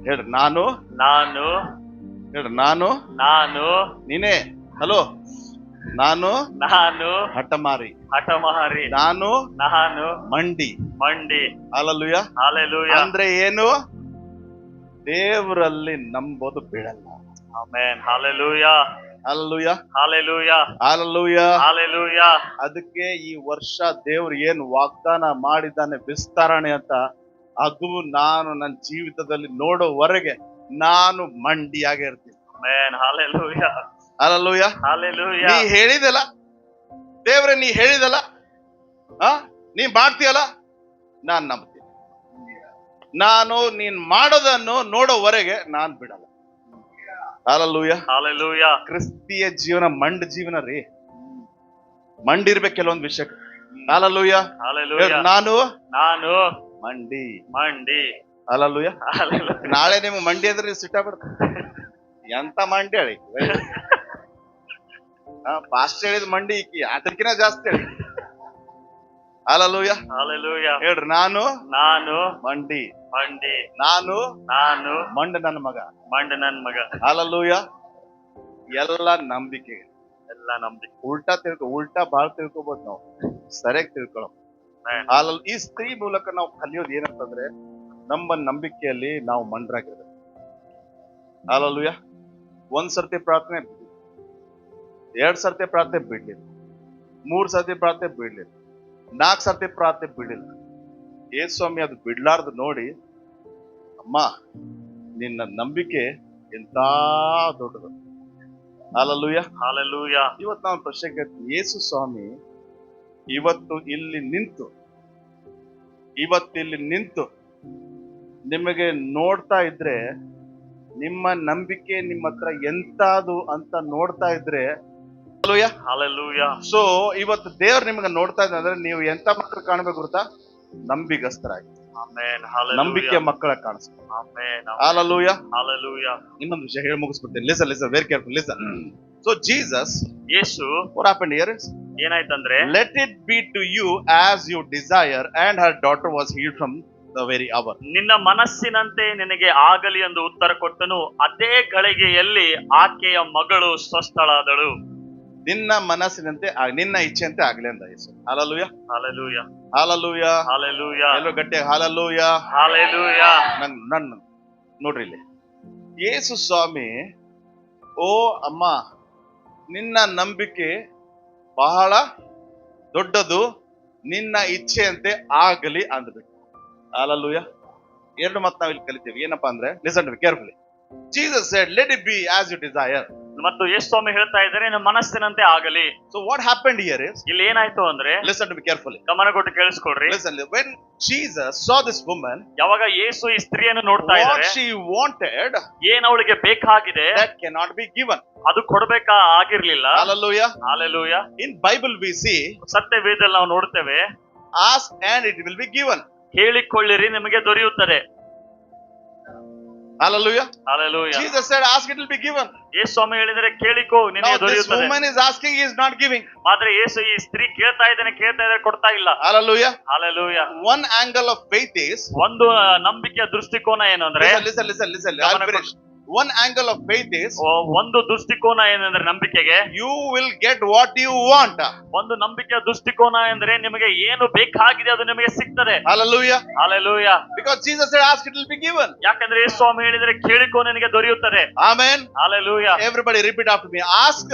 ಹೇಳ್ರಿ. ನಾನು ಹೇಳ್ರಿ. ನಾನು ನೀನೇ. ಹಲೋ. ನಾನು ಹಠಮಾರಿ. ನಾನು ಮಂಡಿ. ಹಾಲೆಲೂಯಾ. ಅಂದ್ರೆ ಏನು? ದೇವರಲ್ಲಿ ನಂಬೋದು ಬಿಡಲ್ಲ. Amen. Hallelujah. Hallelujah. Hallelujah. Hallelujah. Hallelujah. ಅದಕ್ಕೆ ಈ ವರ್ಷ ದೇವ್ರು ಏನ್ ವಾಗ್ದಾನ ಮಾಡಿದ್ದಾನೆ ವಿಸ್ತರಣೆ ಅಂತ, ಅದು ನಾನು ನನ್ನ ಜೀವಿತದಲ್ಲಿ ನೋಡೋವರೆಗೆ ನಾನು ಮಂಡಿಯಾಗಿರ್ತೀನಿ. ಆಮೆನ್. ಹಾಲೆಲೂಯಾ. ಹಾಲೆಲೂಯಾ. ಹಾಲೆಲೂಯಾ. ನೀ ಹೇಳಿದಲ್ಲ ದೇವ್ರೆ, ನೀ ಹೇಳಿದಲ್ಲ, ನೀ ಮಾಡ್ತೀಯಲ್ಲ, ನಾನ್ ನಂಬ್ತೀನಿ. ನಾನು ನೀನ್ ಮಾಡೋದನ್ನು ನೋಡೋವರೆಗೆ ನಾನ್ ಬಿಡಲ್ಲ. ಹಾಲೆಲೂಯಾ. ಹಾಲೆಲೂಯಾ. ಕ್ರಿಸ್ತಿಯ ಜೀವನ ಮಂಡ್ ಜೀವನ ರೀ. ಮಂಡಿರ್ಬೇಕು ಕೆಲವೊಂದು ವಿಷಯ. ಹಾಲೆಲೂಯಾ. ಹಾಲೆಲೂಯಾ. ನಾನು ಮಂಡಿ. ಹಾಲೆಲೂಯಾ. ನಾಳೆ ನಿಮ್ಗೆ ಮಂಡಿ ಅಂದ್ರೆ ನೀವು ಸಿಟ್ಟಾಗ್ಬಿಡ್ತ. ಎಂತ ಮಂಡಿ ಹೇಳಿ, ಫಾಸ್ಟ್ ಹೇಳಿದ ಮಂಡಿ ಈಕಿ ಅದಕ್ಕಿಂತ ಜಾಸ್ತಿ ಹೇಳಿ. ಹಾಲೆಲೂಯಾ. ಹಾಲೆಲೂಯಾ. ಹೇಳ್ರಿ. ನಾನು ಮಂಡಿ. ನಾನು ಮಂಡ ನನ್ನ ಮಗ. ಹಾಲೆಲೂಯಾ. ಎಲ್ಲ ನಂಬಿಕೆ. ಉಲ್ಟಾ ಬಾಳ್ ತಿಳ್ಕೊಬೋದು ನಾವು, ಸರಿಯಾಗಿ ತಿಳ್ಕೊಳ್ಳೋ. ಈ ಸ್ತ್ರೀ ಮೂಲಕ ನಾವು ಕಲಿಯೋದು ಏನಂತಂದ್ರೆ, ನಮ್ಮ ನಂಬಿಕೆಯಲ್ಲಿ ನಾವು ಮಂಡ್ರಾಗಿರ್ಬೇಕು. ಹಾಲೆಲೂಯಾ. ಒಂದ್ ಸರ್ತಿ ಪ್ರಾರ್ಥನೆ ಬಿಡ್ಲಿ, 2 ಸರ್ತಿ ಪ್ರಾರ್ಥನೆ ಬಿಡ್ಲಿಲ್ಲ, 3 ಸರ್ತಿ ಪ್ರಾರ್ಥನೆ ಬಿಡ್ಲಿಲ್ಲ, 4 ಸರ್ತಿ ಪ್ರಾರ್ಥನೆ ಬಿಡ್ಲಿಲ್ಲ. ಯೇಸ್ವಾಮಿ ಅದು ಬಿಡ್ಲಾರ್ದು ನೋಡಿ, ಅಮ್ಮ ನಿನ್ನ ನಂಬಿಕೆ ಎಂತ ದೊಡ್ಡದು. ಹಾಲೆಲೂಯಾ. ಹಾಲೆಲೂಯಾ. ಇವತ್ತು ನಾವು ಪ್ರಶ್ನೆ ಕೇಳ್ತೀವಿ, ಯೇಸು ಸ್ವಾಮಿ ಇವತ್ತು ಇಲ್ಲಿ ನಿಂತು ನಿಮಗೆ ನೋಡ್ತಾ ಇದ್ರೆ, ನಿಮ್ಮ ನಂಬಿಕೆ ನಿಮ್ಮ ಹತ್ರ ಎಂತಾದು ಅಂತ ನೋಡ್ತಾ ಇದ್ರೆ, ಹಾಲೆಲೂಯಾ. ಸೊ ಇವತ್ತು ದೇವ್ರು ನಿಮ್ಗೆ ನೋಡ್ತಾ ಇದ್ರೆ ಅಂದ್ರೆ ನೀವು ಎಂತ ಮಕ್ಕಳು ಕಾಣ್ಬೇಕು ಗೊತ್ತಾ? ನಂಬಿಗಸ್ತರಾಗಿ, ನಂಬಿಕೆ ಮಕ್ಕಳ ಕಾಣಿಸ್ಬೇಕು. ಹಾಲೆಲೂಯಾ. ಹಾಲೆಲೂಯಾ. ಇನ್ನೊಂದು ವಿಷಯ ಹೇಳಿ ಮುಗಿಸ್ಬಿಡ್ತೀನಿ. Listen very careful. Listen. So Jesus, Yesu, what happened here is, ಏನಾಯ್ತಂದ್ರೆ, let it be to you as you desire, and her daughter was healed from the very hour. ನಿನ್ನ ಮನಸ್ಸಿನಂತೆ ನಿನಗೆ ಆಗಲಿ ಎಂದು ಉತ್ತರ ಕೊಟ್ಟನು. ಅದೇ ಗಳಿಗೆಯಲ್ಲಿ ಆಕೆಯ ಮಗಳು ಸ್ವಸ್ಥಳಾದಳು. ನಿನ್ನ ಮನಸ್ಸಿನಂತೆ, ನಿನ್ನ ಇಚ್ಛೆಯಂತೆ ಆಗ್ಲಿ ಅಂತ ಯೇಸು. ಹಾಲೆಲೂಯಾ. ಹಾಲೆಲೂಯಾ. ಹಾಲೆಲೂಯಾ. ಹಾಲೆಲೂಯಾ. ಎಲ್ಲೋ ಗಟ್ಟಿಯಾಗಿ ಹಾಲೆಲೂಯಾ. ಹಾಲೆಲೂಯಾ. ನನ್ನ ನೋಡ್ರಿ ಇಲ್ಲಿ ಯೇಸು ಸ್ವಾಮಿ, ಓ ಅಮ್ಮ ನಿನ್ನ ನಂಬಿಕೆ ಬಹಳ ದೊಡ್ಡದು, ನಿನ್ನ ಇಚ್ಛೆಯಂತೆ ಆಗಲಿ ಅಂದ್ಬಿಟ್ಟು. ಹಾಲೆಲೂಯಾ. 2 ಮಾತು ನಾವಿಲ್ಲಿ ಕಲಿತೀವಿ. ಏನಪ್ಪಾ ಅಂದ್ರೆ, listen carefully. Jesus said, let it be as you desire. ಮತ್ತು ಯೇಸು ಸ್ವಾಮಿ ಹೇಳ್ತಾ ಇದ್ದಾರೆ, ನಿಮ್ಮ ಮನಸ್ಸಿನಂತೆ ಆಗಲಿ. So what happened here is, ಇಲ್ಲಿ ಏನಾಯ್ತು ಅಂದ್ರೆ, listen to me carefully. ಗಮನ ಕೊಟ್ಟು ಕೇಳಿಸ್ಕೊಡ್ರಿ. Listen, when Jesus saw this woman, ಯಾವಾಗ ಯೇಸು ಈ ಸ್ತ್ರೀಯನ್ನು ನೋಡ್ತಾ ಇದ್ದಾರೆ, what she wanted, ಏನ್ ಅವಳಿಗೆ ಬೇಕಾಗಿದೆ, that cannot be given. ಅದು ಕೊಡಬೇಕಾ ಆಗಿರ್ಲಿಲ್ಲ. Hallelujah. Hallelujah. In Bible we see, ಸತ್ಯವೇದದಲ್ಲಿ ನಾವು ನೋಡ್ತೇವೆ, ask and it will be given. ಕೇಳಿಕೊಳ್ಳಿರಿ ನಿಮಗೆ ದೊರೆಯುತ್ತದೆ. Hallelujah. Hallelujah. Jesus said, ask, it will be given. ಯೇಸು ಸ್ವಾಮಿ ಹೇಳಿದರೆ ಕೇಳಿಕೋ Now ನಿನಗೆ this ದೊರೆಯುತ್ತದೆ. woman is asking, he is not giving. ಆದ್ರೆ ಯೇಸು ಈ ಸ್ತ್ರೀ ಕೇಳ್ತಾ ಇದ್ದಾರೆ ಕೊಡ್ತಾ ಇಲ್ಲ. Hallelujah. Hallelujah. One angle of faith is, ಒಂದು ನಂಬಿಕೆಯ ದೃಷ್ಟಿಕೋನ ಏನಂದ್ರೆ, listen. I'll finish. One angle of faith is, ಒಂದು ದೃಷ್ಟಿಕೋನ ಏನಂದ್ರೆ ನಂಬಿಕೆಗೆ, you will get what you want. ಒಂದು ನಂಬಿಕೆಯ ದೃಷ್ಟಿಕೋನ ಎಂದ್ರೆ ನಿಮಗೆ ಏನು ಬೇಕಾಗಿದೆ ಅದು ನಿಮಗೆ ಸಿಗ್ತದೆ. Hallelujah. Hallelujah. Because Jesus said, ask, it will be given. ಯಾಕಂದ್ರೆ ಯೇಸು ಸ್ವಾಮಿ ಹೇಳಿದರೆ ಕೇಳಿಕೋ ನಿನಗೆ ದೊರೆಯುತ್ತದೆ. Amen. Hallelujah. Everybody repeat after me. Ask,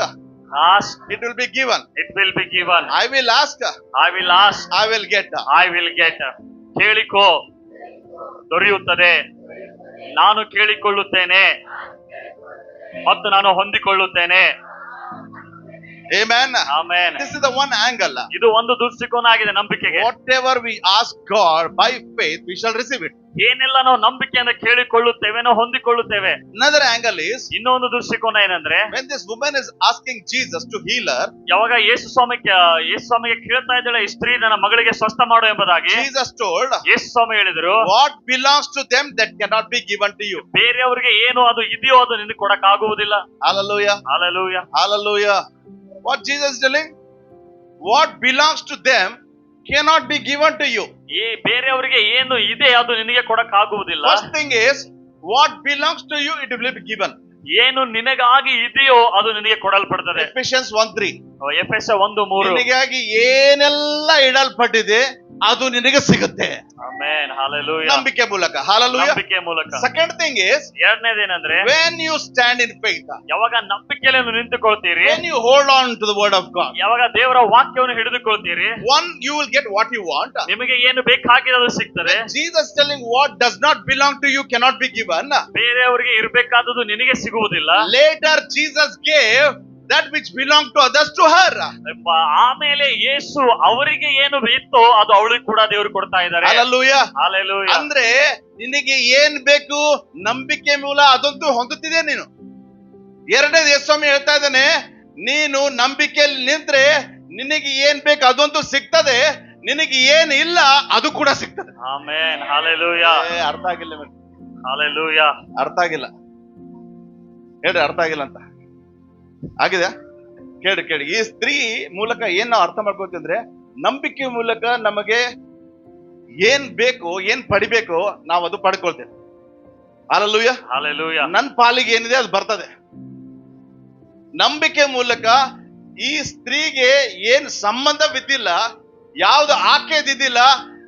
Ask, it will be given. it will be given. I will ask, I will ask, I will get. I will get. ಕೇಳಿಕೋ ದೊರೆಯುತ್ತದೆ. ನಾನು ಕೇಳಿಕೊಳ್ಳುತ್ತೇನೆ ಮತ್ತು ನಾನು ಹೊಂದಿಕೊಳ್ಳುತ್ತೇನೆ. Amen. Amen. This is the one angle. ಇದು ಒಂದು ದೃಷ್ಟಿಕೋನ ಆಗಿದೆ ನಂಬಿಕೆಗೆ. Whatever we ask God by faith, we shall receive it. ಏನೆಲ್ಲ ನಾವು ನಂಬಿಕೆಯಿಂದ ಕೇಳಿಕೊಳ್ಳುತ್ತೇವೆ ನಾವು ಹೊಂದಿಕೊಳ್ಳುತ್ತೇವೆ. Another angle is, ಇನ್ನೊಂದು ದೃಷ್ಟಿಕೋನ ಏನಂದ್ರೆ, when this woman is asking Jesus to heal her, ಯಾವಾಗ ಯೇಸು ಸ್ವಾಮಿಗೆ ಕೇಳ್ತಾ ಇದ್ದಾಳೆ ಈ ಸ್ತ್ರೀ ನನ್ನ ಮಗಳಿಗೆ ಸ್ವಸ್ಥ ಮಾಡು ಎಂಬುದಾಗಿ, Jesus told, ಯೇಸು ಸ್ವಾಮಿ ಹೇಳಿದ್ರು, what belongs to them that cannot be given to you. ಬೇರೆಯವರಿಗೆ ಏನು ಅದು ಇದೆಯೋ ಅದು ನಿನಗೆ ಕೊಡಕ್ ಆಗುವುದಿಲ್ಲ. Hallelujah. Hallelujah. Hallelujah. What Jesus is telling? What belongs to them cannot be given to you. ಈ ಬೇರೆಯವರಿಗೆ ಏನು ಇದೆ ಅದು ನಿನಗೆ ಕೊಡಕ್ ಆಗುವುದಿಲ್ಲ. First thing is, what belongs to you, it will be given. ಏನು ನಿನಗಾಗಿ ಇದೆಯೋ ಅದು ನಿನಗೆ ಕೊಡಲ್ಪಡುತ್ತದೆ. Ephesians 1:3. ಎಫೆಸ 1:3. ನಿನಗಾಗಿ ಏನೆಲ್ಲ ಇಡಲ್ಪಟ್ಟಿದೆ ಅದು ನಿನಗೆ ಸಿಗುತ್ತೆ. ಆಮೆನ್. Hallelujah. ನಂಬಿಕೆ ಮೂಲಕ. Hallelujah. ನಂಬಿಕೆ ಮೂಲಕ. Second thing is, ಎರಡನೇದೇನಂದ್ರೆ, when you stand in faith, ಯಾವಾಗ ನಂಬಿಕೆಯಲ್ಲಿ ನಿಂತುಕೊಳ್ತೀರಿ, when you hold on to the word of God, ಯಾವಾಗ ದೇವರ ವಾಕ್ಯವನ್ನು ಹಿಡಿದುಕೊಳ್ತೀರಿ, one, you will get what you want. ನಿಮಗೆ ಏನು ಬೇಕಾಗಿದೆ ಅದು ಸಿಗ್ತದೆ. When Jesus telling what does not belong to you cannot be given, ಬೇರೆಯವರಿಗೆ ಇರಬೇಕಾದದ್ದು ನಿನಗೆ ಸಿಗುವುದಿಲ್ಲ. later Jesus gave that which belonged to others to her. ಆಮೇಲೆ ಯೇಸು ಅವರಿಗೆ ಏನು ಇತ್ತೋ ಅದು ಅವಳಿಗೆ ಕೂಡ ದೇವರು ಕೊಡ್ತಾ ಇದ್ದಾರೆ. Hallelujah. Hallelujah. ಅಂದ್ರೆ ನಿನಗೆ ಏನ್ ಬೇಕು ನಂಬಿಕೆ ಮೂಲ ಅದಂತೂ ಹೊಂದುತ್ತಿದೆ ನೀನು. ಎರಡನೇದು ಯೇಸು ಸ್ವಾಮಿ ಹೇಳ್ತಾ ಇದ್ದಾನೆ, ನೀನು ನಂಬಿಕೆಯಲ್ಲಿ ನಿಂತ್ರೆ ನಿನಗೆ ಏನ್ ಬೇಕು ಅದಂತೂ ಸಿಗ್ತದೆ, ನಿನಗೆ ಏನ್ ಇಲ್ಲ ಅದು ಕೂಡ ಸಿಗ್ತದೆ. ಆಮೆನ್. Hallelujah. ಅರ್ಥ ಆಗಿಲ್ಲ ಮೇಡಮ್. Hallelujah. ಅರ್ಥ ಆಗಿಲ್ಲ ಹೇಳ್ರಿ, ಅರ್ಥ ಆಗಿಲ್ಲ ಅಂತ ಆಗಿದೆ. ಕೇಳಿ ಈ ಸ್ತ್ರೀ ಮೂಲಕ ಏನ್ ನಾವು ಅರ್ಥ ಮಾಡ್ಕೋತಿದ್ರೆ, ನಂಬಿಕೆ ಮೂಲಕ ನಮಗೆ ಏನ್ ಬೇಕು ಏನ್ ಪಡಿಬೇಕು ನಾವು ಅದು ಪಡ್ಕೊಳ್ತೇವೆ. Hallelujah. Hallelujah. ನನ್ ಪಾಲಿಗೆ ಏನಿದೆ ಅದು ಬರ್ತದೆ. ನಂಬಿಕೆ ಮೂಲಕ ಈ ಸ್ತ್ರೀಗೆ ಏನ್ ಸಂಬಂಧವಿದ್ದಿಲ್ಲ, ಯಾವ್ದು ಆಕೆದಿದ್ದಿಲ್ಲ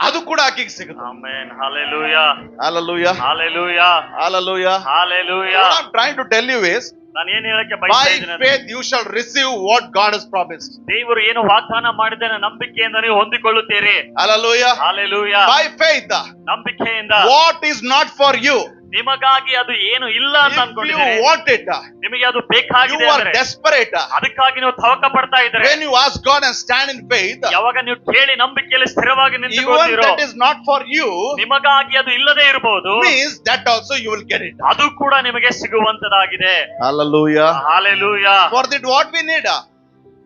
ಅದು ಕೂಡ ಆಕೆಗೆ ಸಿಗುತ್ತೆ. Amen. Hallelujah. Hallelujah. Hallelujah. Hallelujah. Hallelujah. What I'm trying to tell you is, ನಾನು ಏನು ಹೇಳಕ್ಕೆ ಬಯಸ್ತಾ by ಇದ್ದೇನೆ, faith you shall receive what God has promised. ದೇವರು ಏನು ವಾಗ್ದಾನ ಮಾಡಿದ್ದಾನೆ ನಂಬಿಕೆಯಿಂದ ನೀವು ಹೊಂದಿಕೊಳ್ಳುತ್ತೀರಿ. Hallelujah. Hallelujah. By faith, ನಂಬಿಕೆಯಿಂದ what is not for you, ನಿಮಗಾಗಿ ಅದು ಏನು ಇಲ್ಲ ಅಂತ if you ಅನ್ಕೊಂಡಿದ್ದೀರಿ, want it, ನಿಮಗೆ ಅದು you ಬೇಕಾಗಿದೆ are ಅಂದ್ರೆ desperate. ಅದಕ್ಕಾಗಿ ನೀವು ತವಕ ಪಡ್ತಾ ಇದ್ದಾರೆ. When you ask God and stand in faith, ಯಾವಾಗ ನೀವು ಕೇಳಿ ನಂಬಿಕೆಯಲ್ಲಿ ಸ್ಥಿರವಾಗಿ even ನಿಂತುಕೊಳ್ಳುತ್ತೀರೋ, that is not for you, ನಿಮಗಾಗಿ ಅದು ಇಲ್ಲದೆ ಇರಬಹುದು, means that also you will get it. ಅದು ಕೂಡ ನಿಮಗೆ ಸಿಗುವಂತದಾಗಿದೆ. Hallelujah. Hallelujah. For that what we need,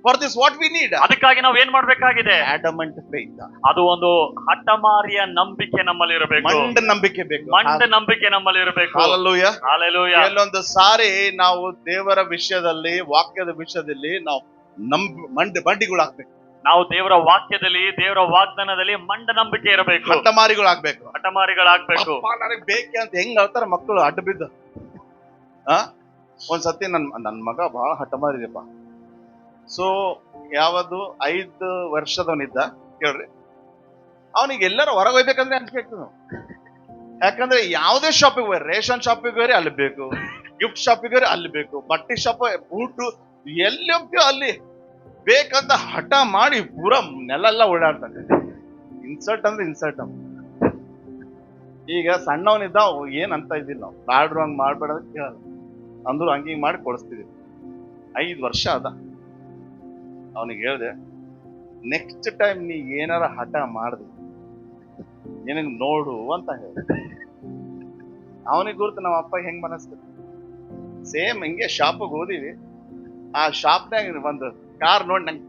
for this what we need, ಅದಕ್ಕಾಗಿ ನಾವು ಏನ್ ಮಾಡ್ಬೇಕಾಗಿದೆ? adamant faith. ಅದು ಒಂದು ಹಠಮಾರಿಯ ನಂಬಿಕೆ ನಮ್ಮಲ್ಲಿ ಇರಬೇಕು. ಮಂಡ ನಂಬಿಕೆ ಬೇಕು. ಮಂಡ ನಂಬಿಕೆ ನಮ್ಮಲ್ಲಿ ಇರಬೇಕು. Hallelujah. Hallelujah. ಕೆಲವೊಂದು ಸಾರಿ ನಾವು ದೇವರ ವಿಷಯದಲ್ಲಿ, ವಾಕ್ಯದ ವಿಷಯದಲ್ಲಿ ನಾವು ಮಂಡಿಗಳಾಗ್ಬೇಕು. ನಾವು ದೇವರ ವಾಕ್ಯದಲ್ಲಿ, ದೇವರ ವಾಗ್ದಾನದಲ್ಲಿ ಮಂಡ ನಂಬಿಕೆ ಇರಬೇಕು. ಹಠಮಾರಿಗಳಾಗ್ಬೇಕು. ಹಠಮಾರಿಗಳಾಗ್ಬೇಕು. ಅಪ್ಪ ನನಗೆ ಬೇಕೆ ಅಂತ ಹೆಂಗ್ ಹೇಳ್ತಾರ ಮಕ್ಕಳು ಅಡ್ಡ ಬಿದ್ದು. ಒಂದ್ಸತಿ ನನ್ ಮಗ ಬಹಳ ಹಠಮಾರಿದೆಪ್ಪ. ಸೊ ಯಾವುದು 5 ವರ್ಷದವನಿದ್ದ ಕೇಳ್ರಿ, ಅವನಿಗೆ ಎಲ್ಲರೂ ಹೊರಗೆ ಹೋಗ್ಬೇಕಂದ್ರೆ ಅನ್ಸ್ಬೇಕು. ಯಾಕಂದ್ರೆ ಯಾವುದೇ ಶಾಪಿಗೆ ಹೋಗ್ರಿ, ರೇಷನ್ ಶಾಪಿಗೆ ಹೋಗ್ರಿ ಅಲ್ಲಿ ಬೇಕು, ಗಿಫ್ಟ್ ಶಾಪಿಗೆ ಹೋಗ್ರಿ ಅಲ್ಲಿ ಬೇಕು, ಬಟ್ಟೆ ಶಾಪ್, ಬೂಟು ಎಲ್ಲಿ ಹೋಗ್ತೀವೋ ಅಲ್ಲಿ ಬೇಕಂತ ಹಠ ಮಾಡಿ ಪೂರ ನೆಲೆಲ್ಲ ಓಡಾಡ್ತಾನೆ. ಇನ್ಸರ್ಟ್ ಅಂದ್ರೆ ಇನ್ಸರ್ಟ್. ಈಗ ಸಣ್ಣವನಿದ್ದ ಏನ್ ಅಂತ ಇದ್ದಿಲ್ಲ ನಾವು, ಬ್ಯಾಡ್ರು ಹಂಗ್ ಮಾಡ್ಬೇಡ ಅಂತ ಕೇಳಲ್ಲ ಅಂದ್ರು ಹಂಗಿಂಗ್ ಮಾಡಿ ಕೊಡಿಸ್ತಿದ್ವಿ. 5 ವರ್ಷ ಅದ. ಅವನಿಗೆ ಹೇಳ್ದೆ, ನೆಕ್ಸ್ಟ್ ಟೈಮ್ ನೀ ಏನಾರ ಹಠ ಮಾಡ್ದೆ ನಿನಗ್ ನೋಡು ಅಂತ ಹೇಳ್ದೆ. ಅವನಿಗೆ ಗುರುತು ನಮ್ಮ ಅಪ್ಪ ಹೆಂಗ್ ಮನಸ್ತು. ಸೇಮ್ ಹಿಂಗೆ ಶಾಪಿಗೆ ಹೋದಿವಿ, ಆ ಶಾಪ್ನಾಗ ಒಂದು ಕಾರ್ ನೋಡಿ ನಂಗೆ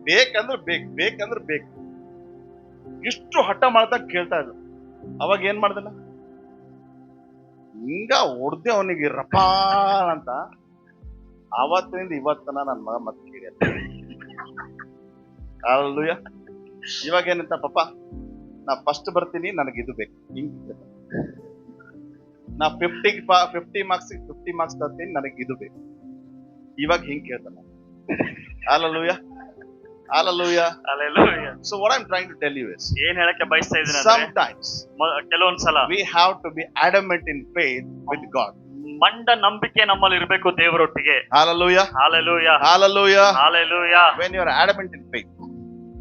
ಬೇಕಂದ್ರೆ ಬೇಕು ಇಷ್ಟು ಹಠ ಮಾಡ್ತಾ ಕೇಳ್ತಾ ಇದ್ರು. ಅವಾಗ ಏನ್ ಮಾಡ್ದಲ್ಲ, ಹಿಂಗ ಹೊಡ್ದೆ ಅವನಿಗೆ ರಪಾ ಅಂತ. ಅವತ್ತಿನಿಂದ ಇವತ್ತನ ನನ್ನ ಮಗ ಮತ್ತೆ ಕೇಳಿಲ್ಲ. ಹಲ್ಲೆಲೂಯಾ. ಇವಾಗ ಏನಂತ ಪಾಪ, ನಾ ಫಸ್ಟ್ ಬರ್ತೀನಿ, ನನಗೆ ಇದು ಬೇಕು, ಹಿಂಗ ನಾ 50 ಮಾರ್ಕ್ಸ್ ತರ್ತೀನಿ, ನನಗೆ ಇದು ಬೇಕು, ಇವಾಗ ಹಿಂಗ್ ಕೇಳ್ತಾನ. Hallelujah, hallelujah, Hallelujah. So what I'm trying to tell you is, ಏನ್ ಹೇಳಕ್ಕೆ ಬಯಸ್ತಾ ಇದ್ದೀನಿ ಅಂದ್ರೆ, sometimes ಕೆಲವೊಂದ್ಸಲ we have to be adamant in faith with God. ಮಂಡ ನಂಬಿಕೆ ನಮ್ಮಲ್ಲಿ ಇರಬೇಕು ದೇವರೊಟ್ಟಿಗೆ. Hallelujah, Hallelujah. hallelujah. Hallelujah. When you are adamant in faith,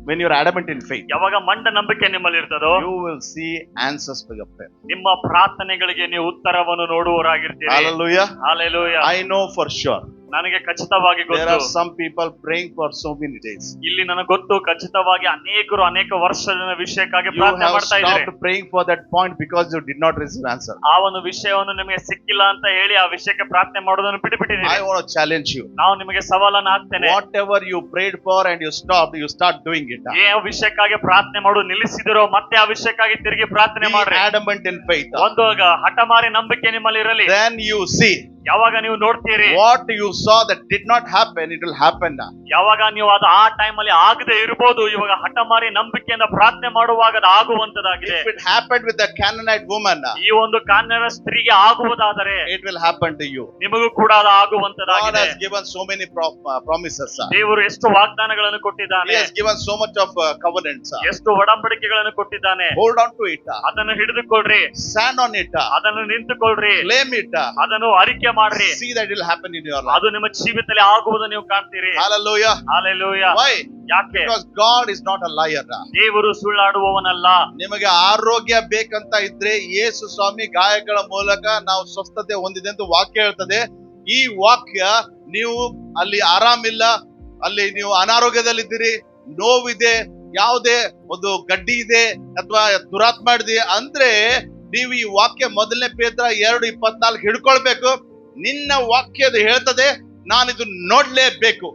when you are adamant in faith, ಯಾವಾಗ ಮಂಡ ನಂಬಿಕೆ ನಿಮ್ಮಲ್ಲಿ ಇರ್ತದೋ, you will see answers for your prayer. ನಿಮ್ಮ ಪ್ರಾರ್ಥನೆಗಳಿಗೆ ನೀವು ಉತ್ತರವನ್ನು ನೋಡುವವರಾಗಿರ್ತೀರಿ. Hallelujah. Hallelujah. I know for sure ನನಗೆ ಖಚಿತವಾಗಿ there ಗೊತ್ತು, are some people praying for so many days. ಇಲ್ಲಿ ನನಗೆ ಗೊತ್ತು ಖಚಿತವಾಗಿ ಅನೇಕರು ಅನೇಕ ವರ್ಷದ ವಿಷಯಕ್ಕಾಗಿ You ಪ್ರಾರ್ಥನೆ have ಮಾಡ್ತಾ ಇದ್ದಾರೆ. stopped praying for that point because you did not receive answer. ಆ ಒಂದು ವಿಷಯವನ್ನು ನಿಮಗೆ ಸಿಕ್ಕಿಲ್ಲ ಅಂತ ಹೇಳಿ ಆ ವಿಷಯಕ್ಕೆ ಪ್ರಾರ್ಥನೆ ಮಾಡೋದನ್ನು ಬಿಟ್ಟುಬಿಟ್ಟಿದ್ದೀರಿ. I want to challenge you. ನಾವು ನಿಮಗೆ ಸವಾಲನ್ನು ಹಾಕ್ತೇನೆ. Whatever you prayed for and you stopped, you start doing it. ಏ ವಿಷಯಕ್ಕಾಗಿ ಪ್ರಾರ್ಥನೆ ಮಾಡೋದು ನಿಲ್ಲಿಸಿದಿರೋ ಮತ್ತೆ ಆ ವಿಷಯಕ್ಕಾಗಿ ತಿರುಗಿ ಪ್ರಾರ್ಥನೆ Be ಮಾಡ್ರಿ. adamant in faith. ಒಂದು ಹಠಮಾರಿ ನಂಬಿಕೆ ನಿಮ್ಮಲ್ಲಿ ಇರಲಿ. Then you see ಯಾವಾಗ ನೀವು ನೋಡ್ತೀರಿ, what you saw that did not happen, it will happen now. ಯಾವಾಗ ನೀವು ಅದು ಆ ಟೈಮ್ ಅಲ್ಲಿ ಆಗದೆ ಇರಬಹುದು, ಇವಾಗ ಹಠಮಾರಿ ನಂಬಿಕೆಯಿಂದ ಪ್ರಾರ್ಥನೆ ಮಾಡುವಾಗ ಅದು ಆಗುವಂತದಾಗಿದೆ. If it happened with the Canaanite woman, ಈ ಒಂದು ಕಾನ್ಯನ ಸ್ತ್ರೀಗೆ ಆಗುವುದಾದರೆ it will happen to you. ನಿಮಗೂ ಕೂಡ ಅದು God ಆಗುವಂತದಾಗಿದೆ. has given so many promises. ದೇವರು ಎಷ್ಟು ವಾಗ್ದಾನಗಳನ್ನು He ಕೊಟ್ಟಿದ್ದಾನೆ, has given so much of covenants. ಎಷ್ಟು ಒಡಂಬಡಿಕೆಗಳನ್ನು ಕೊಟ್ಟಿದ್ದಾನೆ. Hold on to it. ಅದನ್ನು ಹಿಡಿದುಕೊಳ್ರಿ, Stand on it. ಅದನ್ನು ನಿಂತುಕೊಳ್ರಿ, Claim it. ಅದನ್ನು ಅರಿಕೆ ಮಾಡ್ರಿ. See that it will happen in your life. ಅದು ನಿಮ್ಮ ಜೀವಿತದಲ್ಲಿ ಆಗುವುದನ್ನು ನೀವು ಕಾಣ್ತೀರಿ. Hallelujah. Hallelujah. Why? ಯಾಕೆ? Because God is not a liar. ದೇವರು ಸುಳ್ಳಾಡುವವನಲ್ಲ. ನಿಮಗೆ ಆರೋಗ್ಯ ಬೇಕಂತ ಇದ್ರೆ ಯೇಸು ಸ್ವಾಮಿ ಗಾಯಗಳ ಮೂಲಕ ನಾವು ಸ್ವಸ್ಥತೆ ಹೊಂದಿದೆ ಅಂತ ವಾಕ್ಯ ಹೇಳ್ತದೆ. ಈ ವಾಕ್ಯ ನೀವು ಅಲ್ಲಿ ಆರಾಮಿಲ್ಲ, ಅಲ್ಲಿ ನೀವು ಅನಾರೋಗ್ಯದಲ್ಲಿದ್ದೀರಿ, ನೋವಿದೆ, ಯಾವುದೇ ಒಂದು ಗಡ್ಡಿ ಇದೆ ಅಥವಾ ದುರಾತ್ಮ ಇದೆ ಅಂದ್ರೆ ನೀವು ಈ ವಾಕ್ಯ ಮೊದಲನೇ ಪೇತ್ರ 2:24 ಹಿಡ್ಕೊಳ್ಬೇಕು. ನಿನ್ನ ವಾಕ್ಯದ ಹೇಳ್ತದೆ, ನಾನಿದು ನೋಡ್ಲೇಬೇಕು.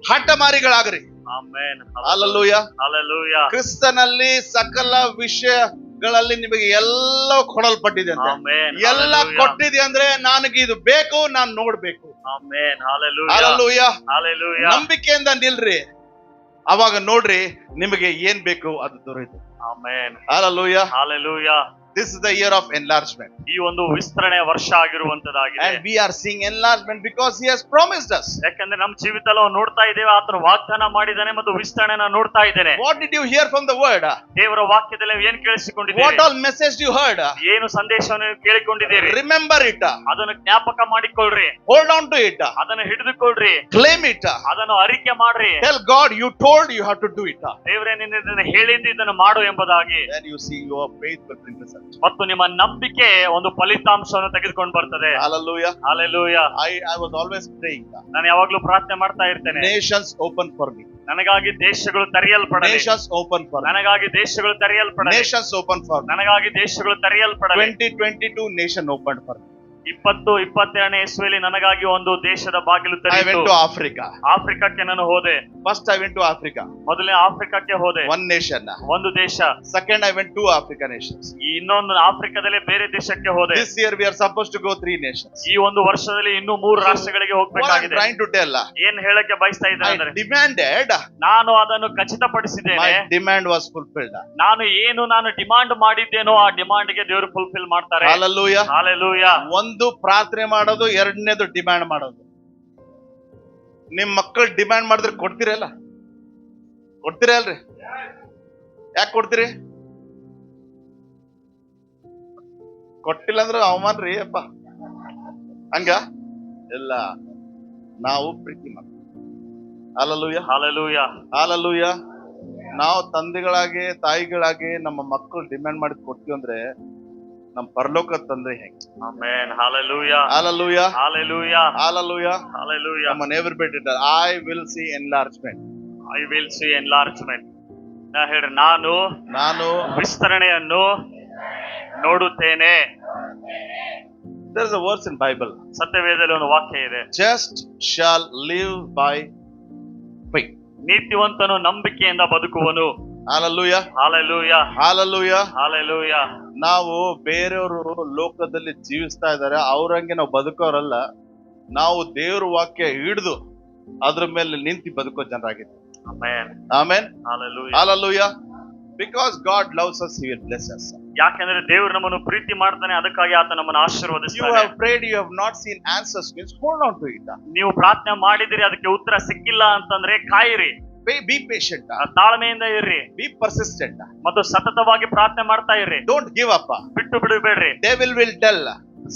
ಹಠಮಾರಿಗಳಾಗ್ರಿ. Amen. Hallelujah. Hallelujah. ಕ್ರಿಸ್ತನಲ್ಲಿ ಸಕಲ ವಿಷಯಗಳಲ್ಲಿ ನಿಮಗೆ ಎಲ್ಲ ಕೊಡಲ್ಪಟ್ಟಿದೆ ಅಂತ. Amen. ಎಲ್ಲ ಕೊಟ್ಟಿದೆ ಅಂದ್ರೆ ನನಗೆ ಇದು ಬೇಕು, ನಾನು ನೋಡ್ಬೇಕು. Amen. Hallelujah. Hallelujah. Hallelujah. ನಂಬಿಕೆಯಿಂದ ನಿಲ್ರಿ, ಅವಾಗ ನೋಡ್ರಿ ನಿಮಗೆ ಏನ್ ಬೇಕು ಅದು ದೊರೆಯುತ್ತೆ. Amen. Hallelujah. Hallelujah. This is the year of enlargement. ಈ ಒಂದು ವಿಸ್ತರಣೆ ವರ್ಷ ಆಗಿರುವಂತದಾಗಿದೆ. And we are seeing enlargement because he has promised us. ಯಾಕಂದ್ರೆ ನಮ್ಮ ಜೀವಿತದಲ್ಲಿ ನಾವು ನೋಡ್ತಾ ಇದ್ದೇವೆ, ಆತನ ವಾಗ್ದಾನ ಮಾಡಿದ್ದಾನೆ ಮತ್ತು ವಿಸ್ತರಣೆನ ನೋಡ್ತಾ ಇದ್ದೇನೆ. What did you hear from the word? ದೇವರ ವಾಕ್ಯದಲ್ಲಿ ಏನ್ What ಕೇಳಿಸಿಕೊಂಡಿದ್ದೀರಿ? all message you heard? ಏನು ಸಂದೇಶವನ್ನು ನೀವು ಕೇಳಿಕೊಂಡಿದ್ದೀರಿ? Remember it. ಅದನ್ನು ಜ್ಞಾಪಕ ಮಾಡಿಕೊಳ್ಳ್ರಿ, Hold on to it. ಅದನ್ನು ಹಿಡಿದುಕೊಳ್ಳ್ರಿ, Claim it. ಅದನ್ನು ಅರಿಕೆ ಮಾಡ್ರಿ. Tell God you told, you have to do it. ದೇವರೇ ನಿನ್ನ ಇದನ್ನು ಹೇಳಿದ್ದು ಇದನ್ನು ಮಾಡು ಎಂಬುದಾಗಿ. Then you see your faith will bring result. ಮತ್ತು ನಿಮ್ಮ ನಂಬಿಕೆ ಒಂದು ಫಲಿತಾಂಶವನ್ನು ತೆಗೆದುಕೊಂಡು ಬರ್ತದೆ. Hallelujah. Hallelujah. I was always praying. ನಾನು ಯಾವಾಗ್ಲೂ ಪ್ರಾರ್ಥನೆ ಮಾಡ್ತಾ ಇರ್ತೇನೆ, Nations open for me. ನನಗಾಗಿ ದೇಶಗಳು ತೆರೆಯಲ್ಪಡಲಿ, Nations open for me. ನನಗಾಗಿ ದೇಶಗಳು ತೆರೆಯಲ್ಪಡಲಿ, Nations open for me. ನನಗಾಗಿ ದೇಶಗಳು ತೆರೆಯಲ್ಪಡಲಿ. 2022 nation opened for me. 2022ನೇ ಇಸ್ವಿಯಲ್ಲಿ ನನಗಾಗಿ ಒಂದು ದೇಶದ ಬಾಗಿಲು I ತೆರೆಯಿತು. went to Africa. ಆಫ್ರಿಕಾಕ್ಕೆ ನಾನು ಹೋದೆ. First I went to Africa. ಮೊದಲನೇ ಆಫ್ರಿಕಾಕ್ಕೆ ಹೋದೆ, One nation. ಒಂದು ದೇಶ. Second I went to Africa nations. ಈ ಇನ್ನೊಂದು ಆಫ್ರಿಕಾದಲ್ಲಿ ಬೇರೆ ದೇಶಕ್ಕೆ ಹೋದೆ. This year we are supposed to go 3 nations. ಈ ಒಂದು ವರ್ಷದಲ್ಲಿ ಇನ್ನೂ 3 ರಾಷ್ಟ್ರಗಳಿಗೆ What I'm ಹೋಗ್ಬೇಕಾಗಿದೆ. trying to tell, ಏನ್ ಹೇಳಕ್ಕೆ ಬಯಸ್ತಾ ಇದ್ದೇನೆ I ಅಂದ್ರೆ, demanded, ನಾನು ಅದನ್ನು ಖಚಿತಪಡಿಸಿದ್ದೇನೆ. my demand was fulfilled. ನಾನು ಡಿಮಾಂಡ್ ಮಾಡಿದ್ದೇನೋ ಆ ಡಿಮಾಂಡ್ ಗೆ ದೇವರು ಫುಲ್ಫಿಲ್ ಮಾಡ್ತಾರೆ. Hallelujah. Hallelujah. ಒಂದು ಪ್ರಾರ್ಥನೆ ಮಾಡೋದು, ಎರಡನೇದು ಡಿಮ್ಯಾಂಡ್ ಮಾಡೋದು. ನಿಮ್ ಮಕ್ಕಳು ಡಿಮ್ಯಾಂಡ್ ಮಾಡಿದ್ರೆ ಕೊಡ್ತೀರಲ್ಲ? ಕೊಡ್ತೀರ ಅಲ್ರಿ? ಯಾಕೆ ಕೊಡ್ತೀರಿ? ಕೊಟ್ಟಿಲ್ಲ ಅಂದ್ರೆ ಅವಮಾನ ರೀ ಅಪ್ಪ. ಹಂಗ ಇಲ್ಲ, ನಾವು ಪ್ರೀತಿ ಮಾಡ್ತೀವಿ. Hallelujah. Hallelujah. Hallelujah. ನಾವು ತಂದೆಗಳಾಗಿ ತಾಯಿಗಳಾಗಿ ನಮ್ಮ ಮಕ್ಕಳು ಡಿಮ್ಯಾಂಡ್ ಮಾಡಿ ಕೊಡ್ತೀವಿ ಅಂದ್ರೆ ನಮ್ಮ ಪರಲೋಕ ತಂದೆ ಹೆಂಗೆ? Amen. Hallelujah. Hallelujah. Hallelujah. Hallelujah. Hallelujah. ನಮ್ಮ neighbor ಬಿಟ್ಟಿದ್ದಾರೆ, I will see enlargement. I will see enlargement. ನಾ ಹೇಳ್ರಿ, ನಾನು ವಿಸ್ತರಣೆಯನ್ನು ನೋಡುತ್ತೇನೆ. There is a verse in Bible. ಸತ್ಯವೇದದಲ್ಲಿ ಒಂದು ವಾಕ್ಯ ಇದೆ, Just shall live by faith. ನೀತಿವಂತನು ನಂಬಿಕೆಯಿಂದ ಬದುಕುವನು. Hallelujah. Hallelujah. Hallelujah. Hallelujah. ನಾವು ಬೇರೆಯವರು ಲೋಕದಲ್ಲಿ ಜೀವಿಸ್ತಾ ಇದ್ದಾರೆ, ಅವ್ರಂಗೆ ನಾವು ಬದುಕೋರಲ್ಲ. ನಾವು ದೇವ್ರ ವಾಕ್ಯ ಹಿಡಿದು ಅದ್ರ ಮೇಲೆ ನಿಂತು ಬದುಕೋ ಜನರಾಗಿದ್ದೀವಿ. Amen. Amen. Hallelujah. Hallelujah. Because God loves us, He will bless us. ಯಾಕೆಂದ್ರೆ ದೇವರು ನಮ್ಮನ್ನು ಪ್ರೀತಿ ಮಾಡ್ತಾನೆ, ಅದಕ್ಕಾಗಿ ಆತ ನಮ್ಮನ್ನು You ಆಶೀರ್ವದಿಸ್ತಾನೆ. have prayed, you have not seen answers, means hold on to it. ನೀವು ಪ್ರಾರ್ಥನೆ ಮಾಡಿದಿರಿ, ಅದಕ್ಕೆ ಉತ್ತರ ಸಿಕ್ಕಿಲ್ಲ ಅಂತಂದ್ರೆ ಕಾಯಿರಿ, Be patient. ತಾಳ್ಮೆಯಿಂದ ಇರ್ರಿ, Be persistent. ಮತ್ತು ಸತತವಾಗಿ ಪ್ರಾರ್ಥನೆ ಮಾಡ್ತಾ ಇರ್ರಿ. Don't give up. ಬಿಟ್ಟು ಬಿಡಬೇಡ್ರಿ. Devil will tell.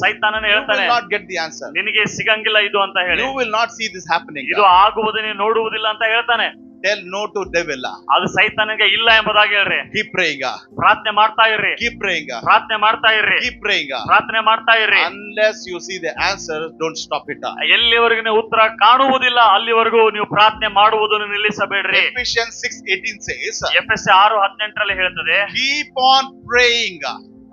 ಸೈತಾನನೇ You ಹೇಳ್ತಾನೆ, will not get the answer. ನಿನಗೆ ಸಿಗಂಗಿಲ್ಲ ಇದು ಅಂತ ಹೇಳಿ, You will not see this happening. ಇದು ಆಗುವುದು ನೀನು ನೋಡುವುದಿಲ್ಲ ಅಂತ ಹೇಳ್ತಾನೆ. Tell no to devil. ಅದು ಸೈತಾನಿಗೆ ಇಲ್ಲ ಎಂಬುದಾಗಿ ಹೇಳ್ರಿ. Keep praying. ಪ್ರಾರ್ಥನೆ ಮಾಡ್ತಾ ಇರ್ರಿ, Keep praying. ಪ್ರಾರ್ಥನೆ ಮಾಡ್ತಾ ಇರ್ರಿ, Keep praying. ಪ್ರಾರ್ಥನೆ ಮಾಡ್ತಾ ಇರ್ರಿ. Unless you see the answer, don't stop it. ಎಲ್ಲಿವರೆಗೂ ನೀವು ಉತ್ತರ ಕಾಣುವುದಿಲ್ಲ ಅಲ್ಲಿವರೆಗೂ ನೀವು ಪ್ರಾರ್ಥನೆ ಮಾಡುವುದನ್ನು ನಿಲ್ಲಿಸಬೇಡ್ರಿ. Ephesians 6:18 says, ಎಫೆಸ 6:18 ಹೇಳ್ತದೆ, keep on praying.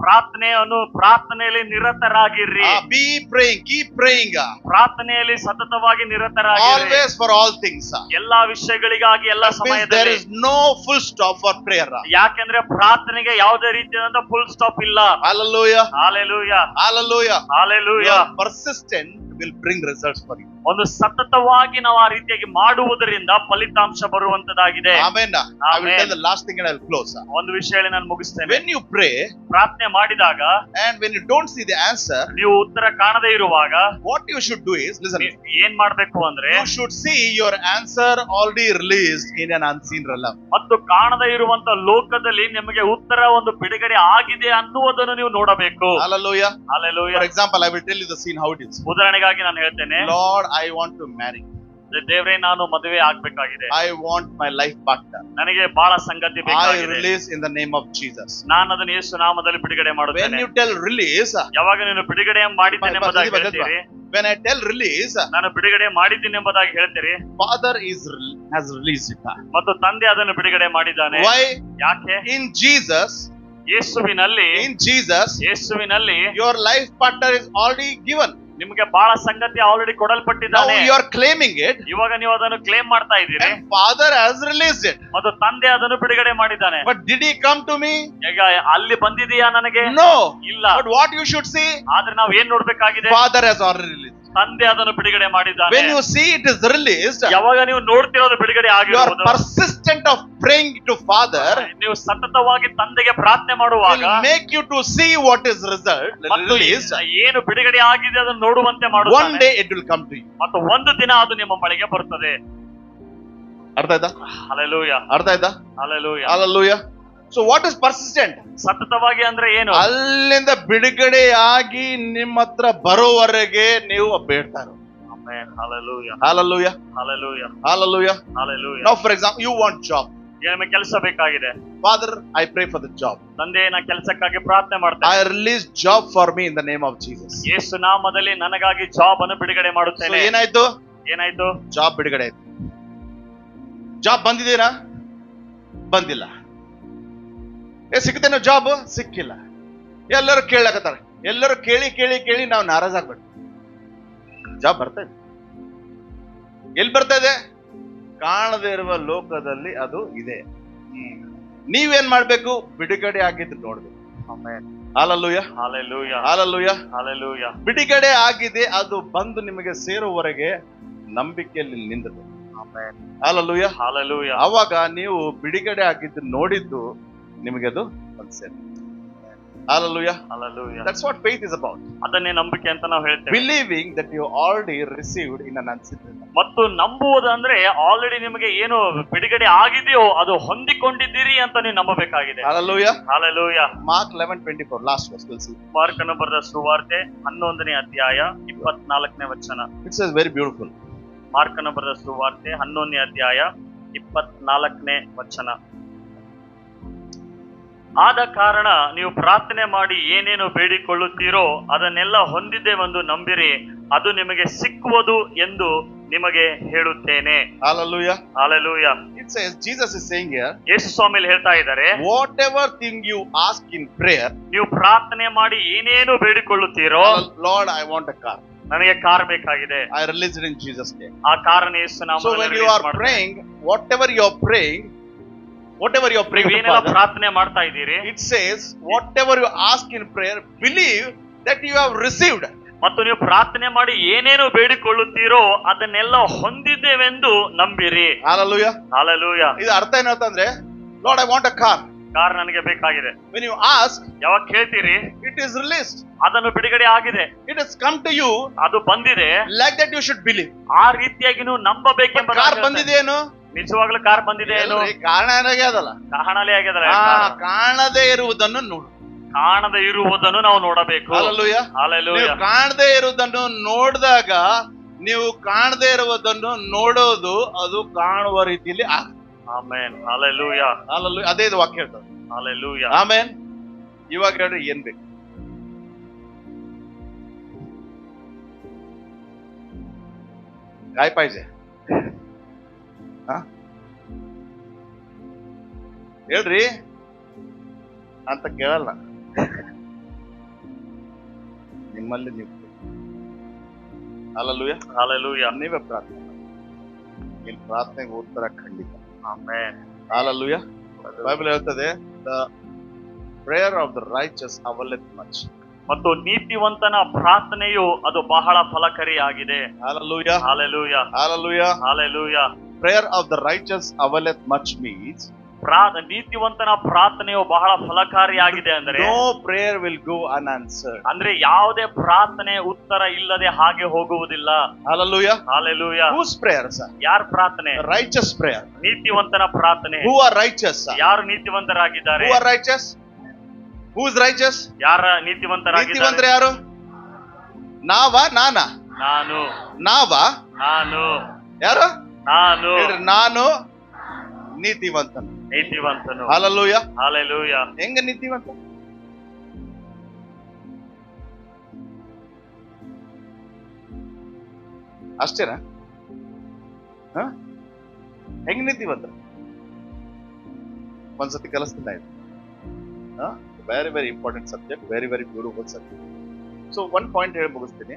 ಪ್ರಾರ್ಥನೆಯಲ್ಲಿ ನಿರತರಾಗಿರ್ರಿ. Be praying. Keep praying. ಪ್ರಾರ್ಥನೆಯಲ್ಲಿ ಸತತವಾಗಿ ನಿರತರಾಗಿರ್ರಿ. Always for all things. ಎಲ್ಲಾ ವಿಷಯಗಳಿಗಾಗಿ ಎಲ್ಲಾ That means ಸಮಯದಲ್ಲಿ. there is no full stop for prayer. ಯಾಕೆಂದ್ರೆ ಪ್ರಾರ್ಥನೆಗೆ ಯಾವುದೇ ರೀತಿಯಾದಂತ ಫುಲ್ ಸ್ಟಾಪ್ ಇಲ್ಲ. Hallelujah. Hallelujah. Hallelujah. Hallelujah. Your persistent will bring results for you. ಒಂದು ಸತತವಾಗಿ ನಾವು ಆ ರೀತಿಯಾಗಿ ಮಾಡುವುದರಿಂದ ಫಲಿತಾಂಶ ಬರುವಂತದಾಗಿದೆ. Amen. I will tell the last thing and I will close. ಒಂದು ವಿಷಯ ಹೇಳಿ ನಾನು ಮುಗಿಸ್ತೇನೆ. When you pray ಪ್ರಾರ್ಥನೆ ಮಾಡಿದಾಗ and when you don't see the answer, ನೀವು ಉತ್ತರ ಕಾಣದೇ ಇರುವಾಗ what you should do is, listen, ಏನ್ ಮಾಡ್ಬೇಕು ಅಂದ್ರೆ, you should see your answer already released in an unseen realm. ಮತ್ತು ಕಾಣದೇ ಇರುವಂತ ಲೋಕದಲ್ಲಿ ನಿಮಗೆ ಉತ್ತರ ಒಂದು ಬಿಡುಗಡೆ ಆಗಿದೆ ಅನ್ನುವುದನ್ನು ನೀವು ನೋಡಬೇಕು. Hallelujah. Hallelujah. For example, I will tell you the scene how it is. ಉದಾಹರಣೆಗಾಗಿ ನಾನು ಹೇಳ್ತೇನೆ, Lord, I want to marry. ದೇವ್ರೇ, ನಾನು ಮದುವೆ ಆಗ್ಬೇಕಾಗಿದೆ. I want my life partner. ನನಗೆ ಬಹಳ ಸಂಗತಿ I ಬೇಕಾಗಿದೆ. release in the name of Jesus. ನಾನು ಅದನ್ನು ಯೇಸು ನಾಮದಲ್ಲಿ ಬಿಡುಗಡೆ When ಮಾಡುತ್ತೇನೆ. you tell release, ಯಾವಾಗ ನೀನು ಬಿಡುಗಡೆ ಮಾಡಿದ್ದೇನೆ ಎಂಬುದಾಗಿ ಹೇಳ್ತೀರಿ, when I tell release, ನಾನು ಬಿಡುಗಡೆ ಮಾಡಿದ್ದೀನಿ ಎಂಬುದಾಗಿ ಹೇಳ್ತೀರಿ, Father has released it. ಮತ್ತು ತಂದೆ ಅದನ್ನು ಬಿಡುಗಡೆ ಮಾಡಿದ್ದಾನೆ. Why? ಯಾಕೆ? In Jesus, ಯೇಸುವಿನಲ್ಲಿ your life partner is already given. ನಿಮಗೆ ಬಹಳ ಸಂಗತಿ already Now ಕೊಡಲ್ಪಟ್ಟಿದ್ದಾನೆ. you are claiming it. ಇವಾಗ ನೀವು ಅದನ್ನು ಕ್ಲೇಮ್ ಮಾಡ್ತಾ ಇದ್ದೀರಿ, And Father has released it. ಮತ್ತು ತಂದೆ ಅದನ್ನು ಬಿಡುಗಡೆ ಮಾಡಿದ್ದಾನೆ. But did he come to me? ಈಗ ಅಲ್ಲಿ ಬಂದಿದೆಯಾ ನನಗೆ? No. ಇಲ್ಲ. But what you should see? ಆದ್ರೆ ನಾವು ಏನ್ ನೋಡ್ಬೇಕಾಗಿದೆ? Father has already released. ತಂದೆ ಅದನ್ನು ಬಿಡುಗಡೆ ಮಾಡಿದ್ದಾನೆ. When you see it is released, ಯಾವಾಗ ನೀವು ನೋಡ್ತಿರೋದು ಬಿಡುಗಡೆ you are ಆಗಿರುವುದು, persistent of praying to Father, ನೀವು ಸತತವಾಗಿ ತಂದೆಗೆ ಪ್ರಾರ್ಥನೆ ಮಾಡುವಾಗ will make you to see what is result ಮತ್ತು released. ಏನು ಬಿಡುಗಡೆ ಆಗಿದೆ ಅದನ್ನು ನೋಡುವಂತೆ One ಮಾಡುತ್ತಾನೆ. day it will come to you. ಮತ್ತು ಒಂದು ದಿನ ಅದು ನಿಮ್ಮ ಬಳಿಗೆ ಬರುತ್ತದೆ. ಅರ್ಥ ಆಯ್ತಾ? ಹಲ್ಲೆಲೂಯಾ. ಅರ್ಥ ಆಯ್ತಾ? Hallelujah. Hallelujah. So what is persistent? ಸತತವಾಗಿ ಅಂದ್ರೆ ಏನು? ಅಲ್ಲಿಂದ ಬಿಡುಗಡೆಯಾಗಿ ನಿಮ್ಮ ಹತ್ರ ಬರೋವರೆಗೆ ನೀವು ಬೇಡ್ತಾ ಇರೋ. Amen. Hallelujah. Hallelujah. Hallelujah. Hallelujah. Hallelujah. Now for example, you want job. ನಿಮಗೆ ಕೆಲಸ ಬೇಕಾಗಿದೆ. Father, I pray for the job. ತಂದೆ, ನಾ ಕೆಲಸಕ್ಕಾಗಿ ಪ್ರಾರ್ಥನೆ I ಮಾಡ್ತೇನೆ. release job for me in the name of Jesus. ಯೇಸು ನಾಮದಲ್ಲಿ ನನಗಾಗಿ ಜಾಬ್ ಅನ್ನು ಬಿಡುಗಡೆ So ಮಾಡುತ್ತೇನೆ. ಏನಾಯ್ತು? ಏನಾಯ್ತು? ಜಾಬ್ ಬಿಡುಗಡೆ ಆಯ್ತು. ಜಾಬ್ ಬಂದಿದ್ದೀರಾ? ಬಂದಿಲ್ಲ. ಸಿಗ್ತೇನೋ ಜಾಬ್? ಸಿಕ್ಕಿಲ್ಲ. ಎಲ್ಲರೂ ಕೇಳಕತ್ತಾರೆ. ಎಲ್ಲರೂ ಕೇಳಿ ನಾವು ನಾರಾಜ್ ಆಗ್ಬಿಟ್ಟು. ಜಾಬ್ ಬರ್ತಾ ಇದೆ. ಎಲ್ಲಿ ಬರ್ತಾ ಇದೆ? ಕಾಣದೇ ಇರುವ ಲೋಕದಲ್ಲಿ ಅದು ಇದೆ. ನೀವೇನ್ ಮಾಡ್ಬೇಕು? ಬಿಡುಗಡೆ ಆಗಿದ್ದು ನೋಡ್ಬೇಕು. Amen. Hallelujah. Hallelujah. Hallelujah. Hallelujah. ಬಿಡುಗಡೆ ಆಗಿದೆ, ಅದು ಬಂದು ನಿಮಗೆ ಸೇರುವವರೆಗೆ ನಂಬಿಕೆಯಲ್ಲಿ ನಿಂತದೆ. ಆಮೆನ್. Hallelujah. ಹಲ್ಲೆಲೂಯಾ. ಅವಾಗ ನೀವು ಬಿಡುಗಡೆ ಆಗಿದ್ದು ನೋಡಿದ್ದು ನಿಮಗೆ ಅದು ಸೇರಿ. Hallelujah. Hallelujah. That's what faith is about. ಅದನ್ನೇ ನಂಬಿಕೆ ಅಂತ ನಾವು ಹೇಳ್ತೇವೆ. Believing that you already received in an unseen realm. ಮತ್ತು ನಂಬುವುದು ಅಂದ್ರೆ ಆಲ್ರೆಡಿ ನಿಮಗೆ ಏನು ಬಿಡುಗಡೆ ಆಗಿದೆಯೋ ಅದು ಹೊಂದಿಕೊಂಡಿದ್ದೀರಿ ಅಂತ ನೀವು ನಂಬಬೇಕಾಗಿದೆ. Hallelujah. Hallelujah. Mark 11:24 last verse we'll see. ಮಾರ್ಕನ ಬರೆದ ಸುವಾರ್ತೆ 11ನೇ ಅಧ್ಯಾಯ 24ನೇ ವಚನ. It says very beautiful. ಮಾರ್ಕನ ಬರೆದ ಸುವಾರ್ತೆ 11ನೇ ಅಧ್ಯಾಯ 24ನೇ ವಚನ. ಆದ ಕಾರಣ ನೀವು ಪ್ರಾರ್ಥನೆ ಮಾಡಿ ಏನೇನು ಬೇಡಿಕೊಳ್ಳುತ್ತೀರೋ ಅದನ್ನೆಲ್ಲ ಹೊಂದಿದ್ದೇವೆಂದು ನಂಬಿರಿ, ಅದು ನಿಮಗೆ ಸಿಕ್ಕುವುದು ಎಂದು ನಿಮಗೆ ಹೇಳುತ್ತೇನೆ. Hallelujah. Hallelujah. It says, Jesus is saying here, ಯೇಸು ಸ್ವಾಮಿಲಿ ಹೇಳ್ತಾ ಇದ್ದಾರೆ, whatever thing you ask in prayer, ನೀವು ಪ್ರಾರ್ಥನೆ ಮಾಡಿ ಏನೇನು ಬೇಡಿಕೊಳ್ಳುತ್ತೀರೋ, Lord, I want a car. ನನಗೆ ಕಾರ್ ಬೇಕಾಗಿದೆ, I release it in Jesus' name. ಆ ಕಾರನ್ನು ಯೇಸು So when you are praying, whatever you are praying, whatever you are praying to ನೀವೇನೆಲ್ಲ Father, ಪ್ರಾರ್ಥನೆ ಮಾಡ್ತಾ ಇದ್ದೀರಿ, it says, whatever you ask in prayer, believe that you have received. ಮತ್ತು ನೀವು ಪ್ರಾರ್ಥನೆ ಮಾಡಿ ಏನೇನು ಬೇಡಿಕೊಳ್ಳುತ್ತೀರೋ ಅದನ್ನೆಲ್ಲ ಹೊಂದಿದ್ದೇವೆಂದು ನಂಬಿರಿ. Hallelujah. ಹಾಲೆಲೂಯ. ಇದು ಅರ್ಥ ಏನಂತಂದ್ರೆ, Lord, I want a car. Car ನನಗೆ ಬೇಕಾಗಿದೆ. When you ask, ಯಾವಾಗ ಕೇಳ್ತೀರಿ it is released. ಅದನ್ನು ಬಿಡುಗಡೆ ಆಗಿದೆ, It has come to you. ಅದು ಬಂದಿದೆ. Like that you should believe. ಆ ರೀತಿಯಾಗಿ ನೀವು ನಂಬಬೇಕೆಂಬ ಕಾರ್ ಬಂದಿದೆಯೇನು? ನಿಜವಾಗ್ಲೂ ಕಾರ್ ಬಂದಿದೆ ಏನು? ಎಲ್ರಿ, ಕಾರಣ ಏನಾಗೆ ಅದಲ್ಲ, ಕಾಣಲೇ ಆಗ್ಯದಲ್ಲ. ಕಾಣದೇ ಇರುವುದನ್ನು ನೋಡು. ಕಾಣದೇ ಇರುವುದನ್ನು ನಾವು ನೋಡಬೇಕು. Hallelujah. ಹಾಲೆಲೂಯ. ನೀವು ಕಾಣದೇ ಇರುವುದನ್ನು ನೋಡಿದಾಗ ನೀವು ಕಾಣದೇ ಇರುವುದನ್ನು ನೋಡೋದು ಅದು ಕಾಣುವ ರೀತಿಯಲ್ಲಿ ಆಗುತ್ತೆ. ಆಮೆನ್. ಹಾಲೆಲೂಯ. Hallelujah. ಅದೇ ಇದು ವಾಕ್ಯ ಹೇಳ್ತದೆ. ಹಾಲೆಲೂಯ. ಆಮೆನ್. ಇವಾಗ ಹೇಳ್ರಿ, ಏನ್ ಬೇಕು? काय पाहिजे? ಹೇಳ್ರಿ ಅಂತ ಕೇಳಲ್ಲ, ನಿಮ್ಮಲ್ಲಿ ನೀವು. Hallelujah. ಹಾಲೆಲೂಯ. ನೀವೇ ಪ್ರಾರ್ಥನೆ ಮಾಡಿ. ಇಲ್ಲಿ ಪ್ರಾರ್ಥನೆಗೆ ಉತ್ತರ ಖಂಡಿತ. ಆಮೆನ್. Hallelujah. ಬೈಬಲ್ ಹೇಳ್ತದೆ, the prayer of the righteous availeth much. ಮತ್ತು ನೀತಿವಂತನ ಪ್ರಾರ್ಥನೆಯು ಅದು ಬಹಳ ಫಲಕಾರಿಯಾಗಿದೆ. Hallelujah. Hallelujah. Hallelujah. Hallelujah. Prayer of the righteous availeth much means ನೀತಿವಂತನ ಪ್ರಾರ್ಥನೆಯು ಬಹಳ ಫಲಕಾರಿಯಾಗಿದೆ ಅಂದ್ರೆ no prayer will go unanswered. ಅಂದ್ರೆ ಯಾವುದೇ ಪ್ರಾರ್ಥನೆ ಉತ್ತರ ಇಲ್ಲದೆ ಹಾಗೆ ಹೋಗುವುದಿಲ್ಲ. Hallelujah. Hallelujah. Whose prayer, sir? ಯಾರ ಪ್ರಾರ್ಥನೆ? The righteous prayer. ನೀತಿವಂತನ ಪ್ರಾರ್ಥನೆ. Who are righteous, sir? ಯಾರು ನೀತಿವಂತರಾಗಿದ್ದಾರೆ? Who are righteous? Who is righteous? ಯಾರ ನೀತಿವಂತರಾಗಿದ್ದಾರೆ? ನೀತಿವಂತರು ಯಾರು? ನಾವಾ? ನಾನಾ? ನಾನು. ನಾವಾ? ನಾನು. ಯಾರು? ನಾನು. ಹೇಳ್ರಿ, ನಾನು ನೀತಿವಂತನು. ನೀತಿವಂತನು. Hallelujah. ಹಾಲೆಲೂಯ. ಹೆಂಗ ನೀತಿವಂತ? ಅಷ್ಟೇನಾ? ಹೆಂಗ್ ನೀತಿವಂತ? ಒಂದ್ಸತಿ ಕಲಿಸ್ತೀನಿ. Very very important subject, very very beautiful subject. So one point ಹೇಳಿ ಮುಗಿಸ್ತೀನಿ.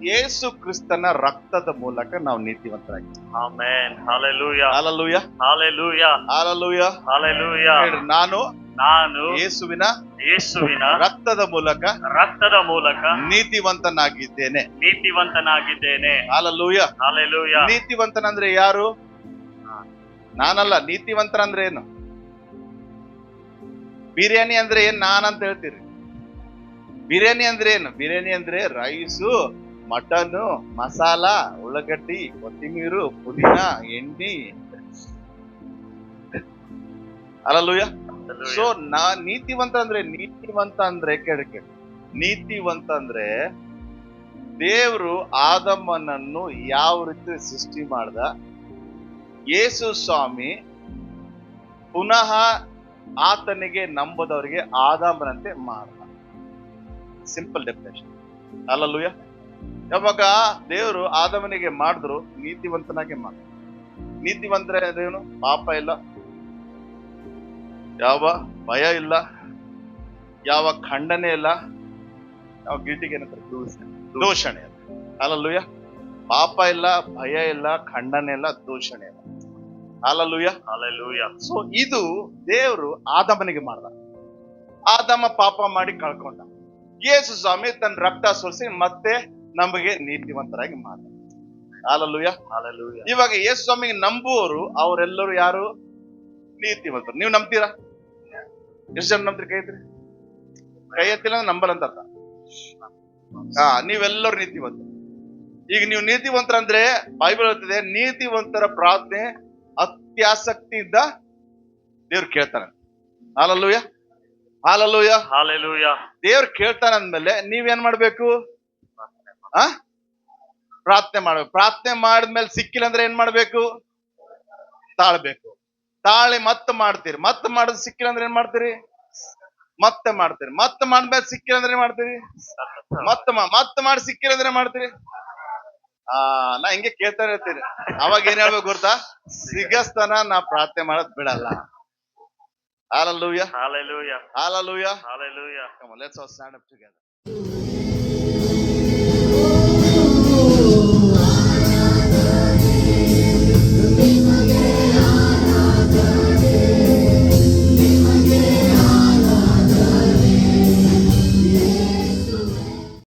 ಯೇಸು ಕ್ರಿಸ್ತನ ರಕ್ತದ ಮೂಲಕ ನಾವು ನೀತಿವಂತರಾಗಿದ್ದೀವಿ. Amen. Hallelujah. Hallelujah. Hallelujah. Hallelujah. Hallelujah. ಹೇಳ್ರಿ, ನಾನು ಯೇಸುವಿನ ರಕ್ತದ ಮೂಲಕ ನೀತಿವಂತನಾಗಿದ್ದೇನೆ. ನೀತಿವಂತನಾಗಿದ್ದೇನೆ. Hallelujah. ಹಾಲೆಲೂಯ. ನೀತಿವಂತನಂದ್ರೆ ಯಾರು? ನಾನಲ್ಲ. ನೀತಿವಂತನಂದ್ರೆ ಏನು? ಬಿರಿಯಾನಿ ಅಂದ್ರೆ ಏನ್ ನಾನಂತ ಹೇಳ್ತೀರಿ? ಬಿರಿಯಾನಿ ಅಂದ್ರೆ ಏನು? ಬಿರಿಯಾನಿ ಅಂದ್ರೆ ರೈಸು, ಮಟನ್, ಮಸಾಲ, ಉಳ್ಳಾಗಡ್ಡಿ, ಕೊತ್ತಿಮೀರು, ಪುದೀನ, ಎಣ್ಣೆ. Hallelujah. ಸೊ ನೀತಿವಂತ ಅಂದ್ರೆ ಕೇಳಿ, ನೀತಿವಂತ ಅಂದ್ರೆ ದೇವರು ಆದಮನನ್ನು ಯಾವ ರೀತಿ ಸೃಷ್ಟಿ ಮಾಡ್ದ, ಯೇಸು ಸ್ವಾಮಿ ಪುನಃ ಆತನಿಗೆ ನಂಬದವರಿಗೆ ಆದಾಮನಂತೆ ಮಾಡ್ದ. Simple definition. Hallelujah. ಯಾವಾಗ ದೇವರು ಆದಮನಿಗೆ ಮಾಡಿದ್ರು, ನೀತಿವಂತನಾಗಿ ಮಾಡ. ನೀತಿವಂತರ ಏನು? ಪಾಪ ಇಲ್ಲ, ಯಾವ ಭಯ ಇಲ್ಲ, ಯಾವ ಖಂಡನೆ ಇಲ್ಲ, ಯಾವ ಗಿಲ್ಟಿಗೆ ಏನಂತಾರೆ? ದೂಷಣೆ ಇಲ್ಲ. Hallelujah. ಪಾಪ ಇಲ್ಲ, ಭಯ ಇಲ್ಲ, ಖಂಡನೆ ಇಲ್ಲ, ದೂಷಣೆ ಇಲ್ಲ. Hallelujah. ಹಾಲೆಲೂಯ. ಸೊ ಇದು ದೇವರು ಆದಮನಿಗೆ ಮಾಡ್ದ. ಆದಮ ಪಾಪ ಮಾಡಿ ಕಳ್ಕೊಂಡ. ಯೇಸು ಸ್ವಾಮಿ ತನ್ನ ರಕ್ತ ಸುರಿಸಿ ಮತ್ತೆ ನಮಗೆ ನೀತಿವಂತರಾಗಿ ಮಾಡ್ದ. Hallelujah. ಹಾಲೆಲೂಯ. ಇವಾಗ ಯೇಸು ಸ್ವಾಮಿಗೆ ನಂಬುವವರು ಅವರೆಲ್ಲರೂ ಯಾರು? ನೀತಿವಂತರು. ನೀವು ನಂಬ್ತೀರಾ? ಎಷ್ಟು ಜನ ನಂಬ್ತೀರಿ? ಕೈ ಎತ್ತಿರಿ. ಕೈ ಎತ್ತಿಲ್ಲ ನಂಬಲ್ಲ ಅಂತ ಅರ್ಥ. ನೀವೆಲ್ಲರೂ ನೀತಿವಂತರು. ಈಗ ನೀವು ನೀತಿವಂತರಂದ್ರೆ ಬೈಬಲ್ ಹೇಳ್ತಿದೆ, ನೀತಿವಂತರ ಪ್ರಾರ್ಥನೆ ಅತ್ಯಾಸಕ್ತಿಯಿಂದ ದೇವ್ರು ಕೇಳ್ತಾನೆ. Hallelujah. Hallelujah. ಹಾಲೆಲೂಯ. ದೇವ್ರು ಕೇಳ್ತಾನೆ ಅಂದ್ಮೇಲೆ ನೀವೇನ್ ಮಾಡ್ಬೇಕು? ಪ್ರಾರ್ಥನೆ ಮಾಡ್ಬೇಕು. ಪ್ರಾರ್ಥನೆ ಮಾಡಿದ್ಮೇಲೆ ಸಿಕ್ಕಿಲ್ಲ ಅಂದ್ರೆ ಏನ್ ಮಾಡ್ಬೇಕು? ತಾಳ್ಬೇಕು. ತಾಳಿ ಮತ್ತೆ ಮಾಡ್ತೀರಿ. ಮತ್ತೆ ಮಾಡೋದು ಸಿಕ್ಕಿಲ್ಲ ಅಂದ್ರೆ ಏನ್ ಮಾಡ್ತೀರಿ? ಮತ್ತೆ ಮಾಡ್ತೀರಿ. ಮತ್ತೆ ಮಾಡಿದ್ಮೇಲೆ ಸಿಕ್ಕಿಲ್ಲ ಅಂದ್ರೆ ಏನ್ ಮಾಡ್ತೀರಿ? ಮತ್ತೆ ಮಾಡಿ ಸಿಕ್ಕಿಲ್ಲ ಅಂದ್ರೆ ಮಾಡ್ತೀರಿ. ನಾ ಹಿಂಗೆ ಕೇಳ್ತಾ ಇರ್ತೀನಿ. ಅವಾಗ ಏನ್ ಹೇಳ್ಬೇಕು ಗೊತ್ತಾ? ಸಿಗಸ್ತನ ನಾ ಪ್ರಾರ್ಥನೆ ಮಾಡೋದ್ ಬಿಡಲ್ಲ. Hallelujah. Hallelujah. Hallelujah. Hallelujah. Come on, let's all stand up together.